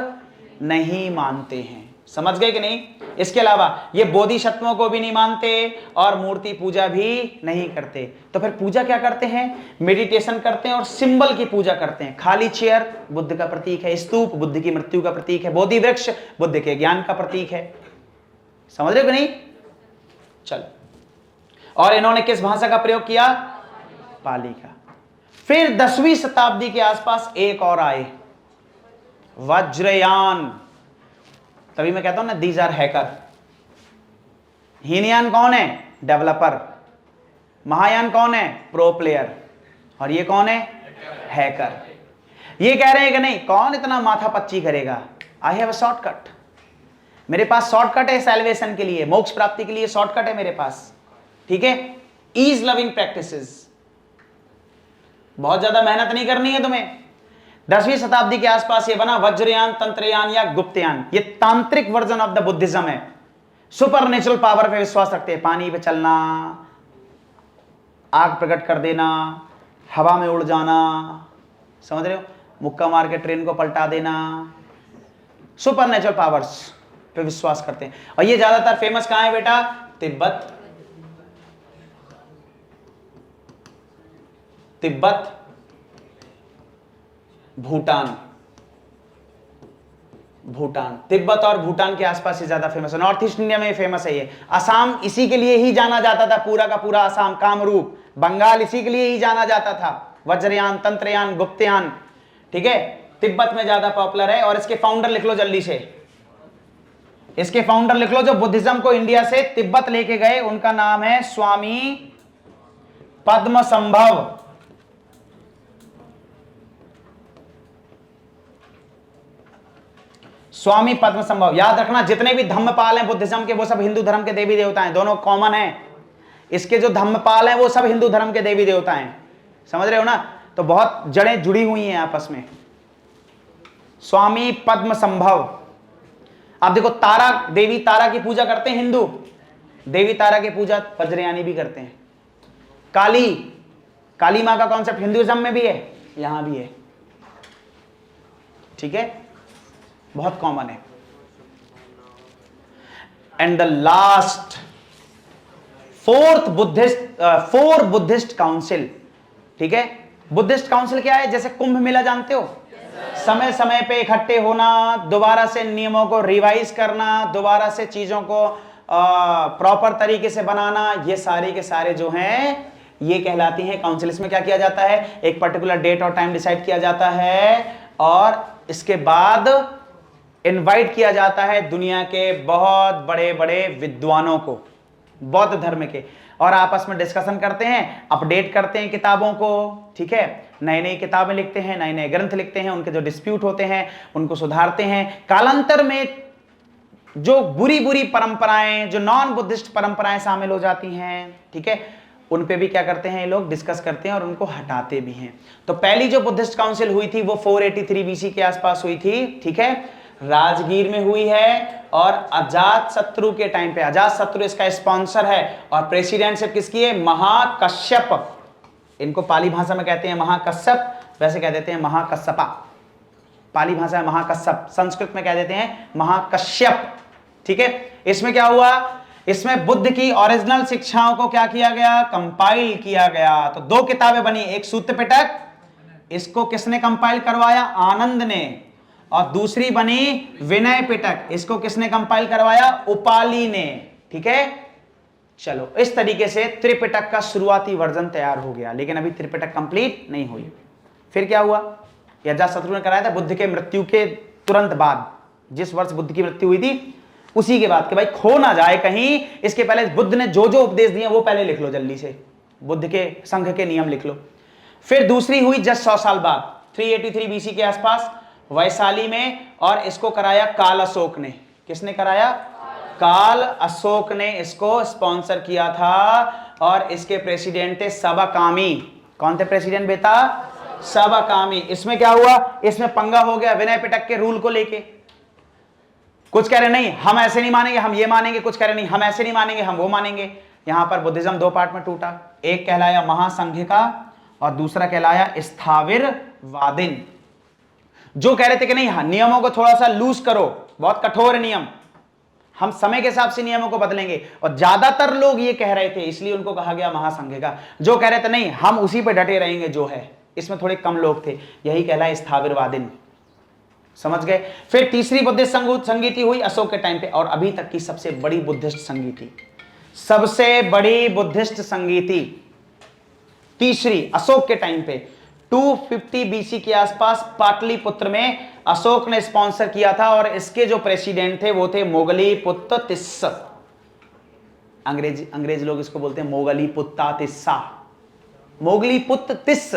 नहीं मानते हैं। समझ गए कि नहीं? इसके अलावा ये बोधिसत्वों को भी नहीं मानते और मूर्ति पूजा भी नहीं करते। तो फिर पूजा क्या करते हैं? मेडिटेशन करते हैं और सिंबल की पूजा करते हैं। खाली चेयर बुद्ध का प्रतीक है, स्तूप बुद्ध की मृत्यु का प्रतीक है, बोधि वृक्ष बुद्ध के ज्ञान का प्रतीक है। समझ रहे हो कि नहीं? चल, और इन्होंने किस भाषा का प्रयोग किया? पाली का। फिर 10वीं शताब्दी के आसपास एक और आए, वज्रयान। तभी मैं कहता हूं ना, दीज आर हैकर। हीनयान कौन है? डेवलपर। महायान कौन है? Pro player. और ये कौन है? हैकर। ये कह रहे हैं कि नहीं, कौन इतना माथा पच्ची करेगा, आई हैव अ शॉर्टकट, मेरे पास शॉर्टकट है सैल्वेशन के लिए, मोक्ष प्राप्ति के लिए शॉर्टकट है मेरे पास। ठीक है, ईज लविंग प्रैक्टिसेस, बहुत ज्यादा मेहनत नहीं करनी है तुम्हें। 10वीं शताब्दी के आसपास ये बना वज्रयान, तंत्रयान या गुप्तयान। ये तांत्रिक वर्जन ऑफ द बुद्धिज्म है। सुपर नेचुरल पावर पे विश्वास रखते हैं, पानी पे चलना, आग प्रकट कर देना, हवा में उड़ जाना, समझ रहे हो, मुक्का मार के ट्रेन को पलटा देना, सुपर नेचुरल पावर्स पे विश्वास करते हैं। और ये ज्यादातर फेमस कहां है बेटा? तिब्बत, तिब्बत, भूटान, भूटान, तिब्बत और भूटान के आसपास ही ज्यादा फेमस है। नॉर्थ ईस्ट इंडिया में फेमस है ये। असम इसी के लिए ही जाना जाता था, पूरा का पूरा असम, कामरूप, बंगाल इसी के लिए ही जाना जाता था। वज्रयान, तंत्रयान, गुप्तयान। ठीक है, तिब्बत में ज्यादा पॉपुलर है। और इसके फाउंडर लिख लो जल्दी से, इसके फाउंडर लिख लो जो बुद्धिज्म को इंडिया से तिब्बत लेके गए। उनका नाम है स्वामी पद्मसंभव। स्वामी पद्मसंभव। याद रखना, जितने भी धम्मपाल हैं बुद्धिज्म के, वो सब हिंदू धर्म के देवी देवता हैं, दोनों कॉमन हैं। इसके जो धम्मपाल हैं वो सब हिंदू धर्म के देवी देवता हैं, समझ रहे हो ना? तो बहुत जड़ें जुड़ी हुई हैं आपस में। स्वामी पद्मसंभव। आप देखो, तारा, देवी तारा की पूजा करते हैं हिंदू, देवी तारा की पूजा वज्रयानी भी करते हैं। काली, काली मां का कॉन्सेप्ट हिंदुइज्म में भी है, यहां भी है। ठीक है, बहुत कॉमन है। And the last four Buddhist council. ठीक है, बुद्धिस्ट काउंसिल क्या है? जैसे कुंभ मेला जानते हो, समय समय पे इकट्ठे होना, दोबारा से नियमों को रिवाइज करना, दोबारा से चीजों को प्रॉपर तरीके से बनाना, ये सारे के सारे जो हैं ये कहलाती हैं काउंसिल। इसमें क्या किया जाता है? एक पर्टिकुलर डेट और टाइम डिसाइड किया जाता है और इसके बाद इनवाइट किया जाता है दुनिया के बहुत बड़े बड़े विद्वानों को, बौद्ध धर्म के, और आपस में डिस्कशन करते हैं, अपडेट करते हैं किताबों को। ठीक है, नई नई किताबें लिखते हैं, नए नए ग्रंथ लिखते हैं, उनके जो डिस्प्यूट होते हैं उनको सुधारते हैं। कालांतर में जो बुरी बुरी परंपराएं, जो नॉन बुद्धिस्ट परंपराएं शामिल हो जाती हैं, ठीक है, उन पे भी क्या करते हैं ये लोग? डिस्कस करते हैं और उनको हटाते भी हैं। तो पहली जो बुद्धिस्ट काउंसिल हुई थी वो 483 बीसी के आसपास हुई थी। ठीक है, राजगीर में हुई है और अजात शत्रु के टाइम पे, अजात शत्रु इसका स्पॉन्सर है और प्रेसिडेंटशिप किसकी है? महाकश्यप। इनको पाली भाषा में कहते हैं महाकश्यप, वैसे कह देते हैं महाकश्यपा। पाली भाषा में महाकश्यप, संस्कृत में कह देते हैं महाकश्यप। ठीक है, इसमें क्या हुआ? इसमें बुद्ध की ओरिजिनल शिक्षाओं को क्या किया गया? कंपाइल किया गया। तो दो किताबें बनी, एक सूत्र पिटक, इसको किसने कंपाइल करवाया? आनंद ने। और दूसरी बनी विनय पिटक, इसको किसने कंपाइल करवाया? उपाली ने। ठीक है, चलो इस तरीके से त्रिपिटक का शुरुआती वर्जन तैयार हो गया, लेकिन अभी त्रिपिटक कंप्लीट नहीं हुई। फिर क्या हुआ, ये अजातशत्रु ने कराया था बुद्ध के मृत्यु के तुरंत बाद, जिस वर्ष बुद्ध की मृत्यु हुई थी उसी के बाद, कि भाई खो ना जाए कहीं, इसके पहले बुद्ध ने जो जो उपदेश दिए वो पहले लिख लो जल्दी से, बुद्ध के संघ के नियम लिख लो। फिर दूसरी हुई जस्ट 100 साल बाद 383 बीसी के आसपास वैशाली में, और इसको कराया काल अशोक ने। किसने कराया? काल अशोक ने इसको स्पॉन्सर किया था, और इसके प्रेसिडेंट थे सबाकामी। कौन थे प्रेसिडेंट बेटा? सबाकामी। इसमें क्या हुआ, इसमें पंगा हो गया विनय पिटक के रूल को लेके। कुछ कह रहे नहीं हम ऐसे नहीं मानेंगे, हम ये मानेंगे, कुछ कह रहे नहीं हम ऐसे नहीं मानेंगे, हम वो मानेंगे। यहां पर बुद्धिज्म दो पार्ट में टूटा, एक कहलाया महासंघिका और दूसरा कहलाया स्थाविरवादिन। जो कह रहे थे कि नहीं नियमों को थोड़ा सा लूज करो, बहुत कठोर नियम, हम समय के हिसाब से नियमों को बदलेंगे, और ज्यादातर लोग ये कह रहे थे, इसलिए उनको कहा गया महासंघिका। जो कह रहे थे नहीं हम उसी पे डटे रहेंगे जो है, इसमें थोड़े कम लोग थे, यही कहलाए स्थाविरवादिन। समझ गए? फिर तीसरी बुद्धिस्ट संगीति हुई अशोक के टाइम पे, और अभी तक की सबसे बड़ी बुद्धिस्ट संगीति, सबसे बड़ी बुद्धिस्ट संगीति तीसरी अशोक के टाइम पे 250 बीसी के आसपास पाटलिपुत्र में अशोक ने स्पॉन्सर किया था, और इसके जो प्रेसिडेंट थे वो थे मोगलीपुत्र तिस्सा। अंग्रेज लोग इसको बोलते हैं मोगलीपुत्ता तिस्सा, मोगलीपुत्र तिस्स,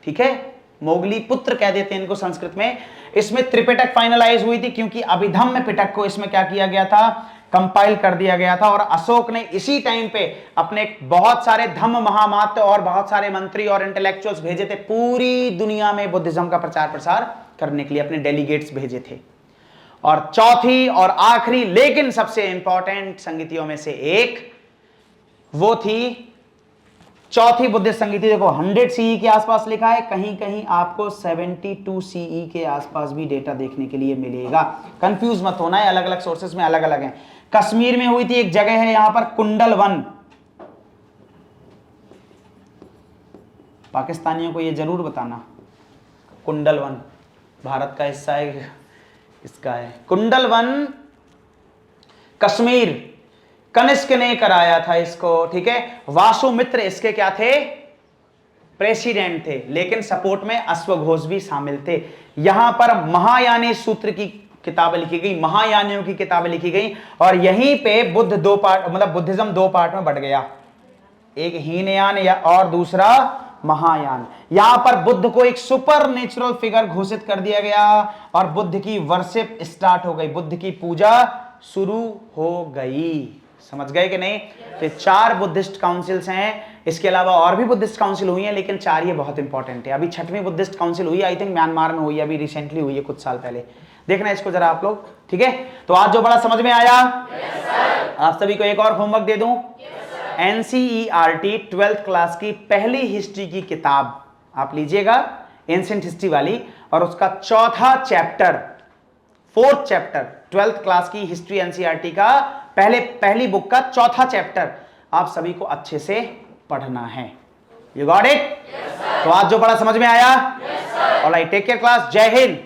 ठीक है, मोगली पुत्र कह देते हैं इनको संस्कृत में। इसमें त्रिपिटक फाइनलाइज हुई थी, क्योंकि अभिधम्म पिटक को इसमें क्या किया गया था, कंपाइल कर दिया गया था, और अशोक ने इसी टाइम पे अपने बहुत सारे धम्म महामात्य और बहुत सारे मंत्री और इंटेलेक्चुअल्स भेजे थे पूरी दुनिया में बुद्धिज्म का प्रचार प्रसार करने के लिए, अपने डेलीगेट्स भेजे थे। और चौथी और आखिरी लेकिन सबसे इंपॉर्टेंट संगीतियों में से एक वो थी चौथी बुद्धिस्ट संगीति। देखो 100 सीई के आसपास लिखा है, कहीं कहीं आपको 72 सीई के आसपास भी डेटा देखने के लिए मिलेगा, कंफ्यूज मत होना है, अलग अलग सोर्सेस में अलग अलग हैं। कश्मीर में हुई थी, एक जगह है यहां पर कुंडलवन, पाकिस्तानियों को यह जरूर बताना, कुंडलवन भारत का हिस्सा है, इसका है कुंडलवन, कश्मीर। कनिष्क ने कराया था इसको, ठीक है। वासुमित्र इसके क्या थे, प्रेसिडेंट थे, लेकिन सपोर्ट में अश्वघोष भी शामिल थे। यहां पर महायानी सूत्र की किताबें लिखी गई, महायानियों की किताबें लिखी गई, और यहीं पे बुद्ध दो पार्ट, मतलब बुद्धिज्म दो पार्ट में बढ़ गया, एक हीनयान या और दूसरा महायान। यहां पर बुद्ध को एक सुपर नेचुरल फिगर घोषित कर दिया गया, और बुद्ध की वर्शिप स्टार्ट हो गई, बुद्ध की पूजा शुरू हो गई। समझ गए कि नहीं? तो 4 बुद्धिस्ट काउंसिल्स हैं, इसके अलावा और भी बुद्धिस्ट काउंसिल हुई हैं, लेकिन 4 ये बहुत इंपॉर्टेंट है। अभी 6वीं बुद्धिस्ट काउंसिल हुई, आई थिंक म्यांमार में हुई, अभी रिसेंटली हुई है, कुछ साल पहले। देखना इसको जरा आप लोग, ठीक है। तो आज जो बड़ा समझ में आया, आप सभी को एक और होमवर्क दे दूं, एनसीईआरटी 12th क्लास की पहली हिस्ट्री की किताब आप लीजिएगा, एंशिएंट हिस्ट्री वाली, और उसका चौथा chapter, 4th chapter 12th class की हिस्ट्री एनसीईआरटी का पहली बुक का चौथा चैप्टर आप सभी को अच्छे से पढ़ना है। You got it? तो आज जो पढ़ा समझ में आया? ऑलराइट, टेक केयर क्लास, जय हिंद।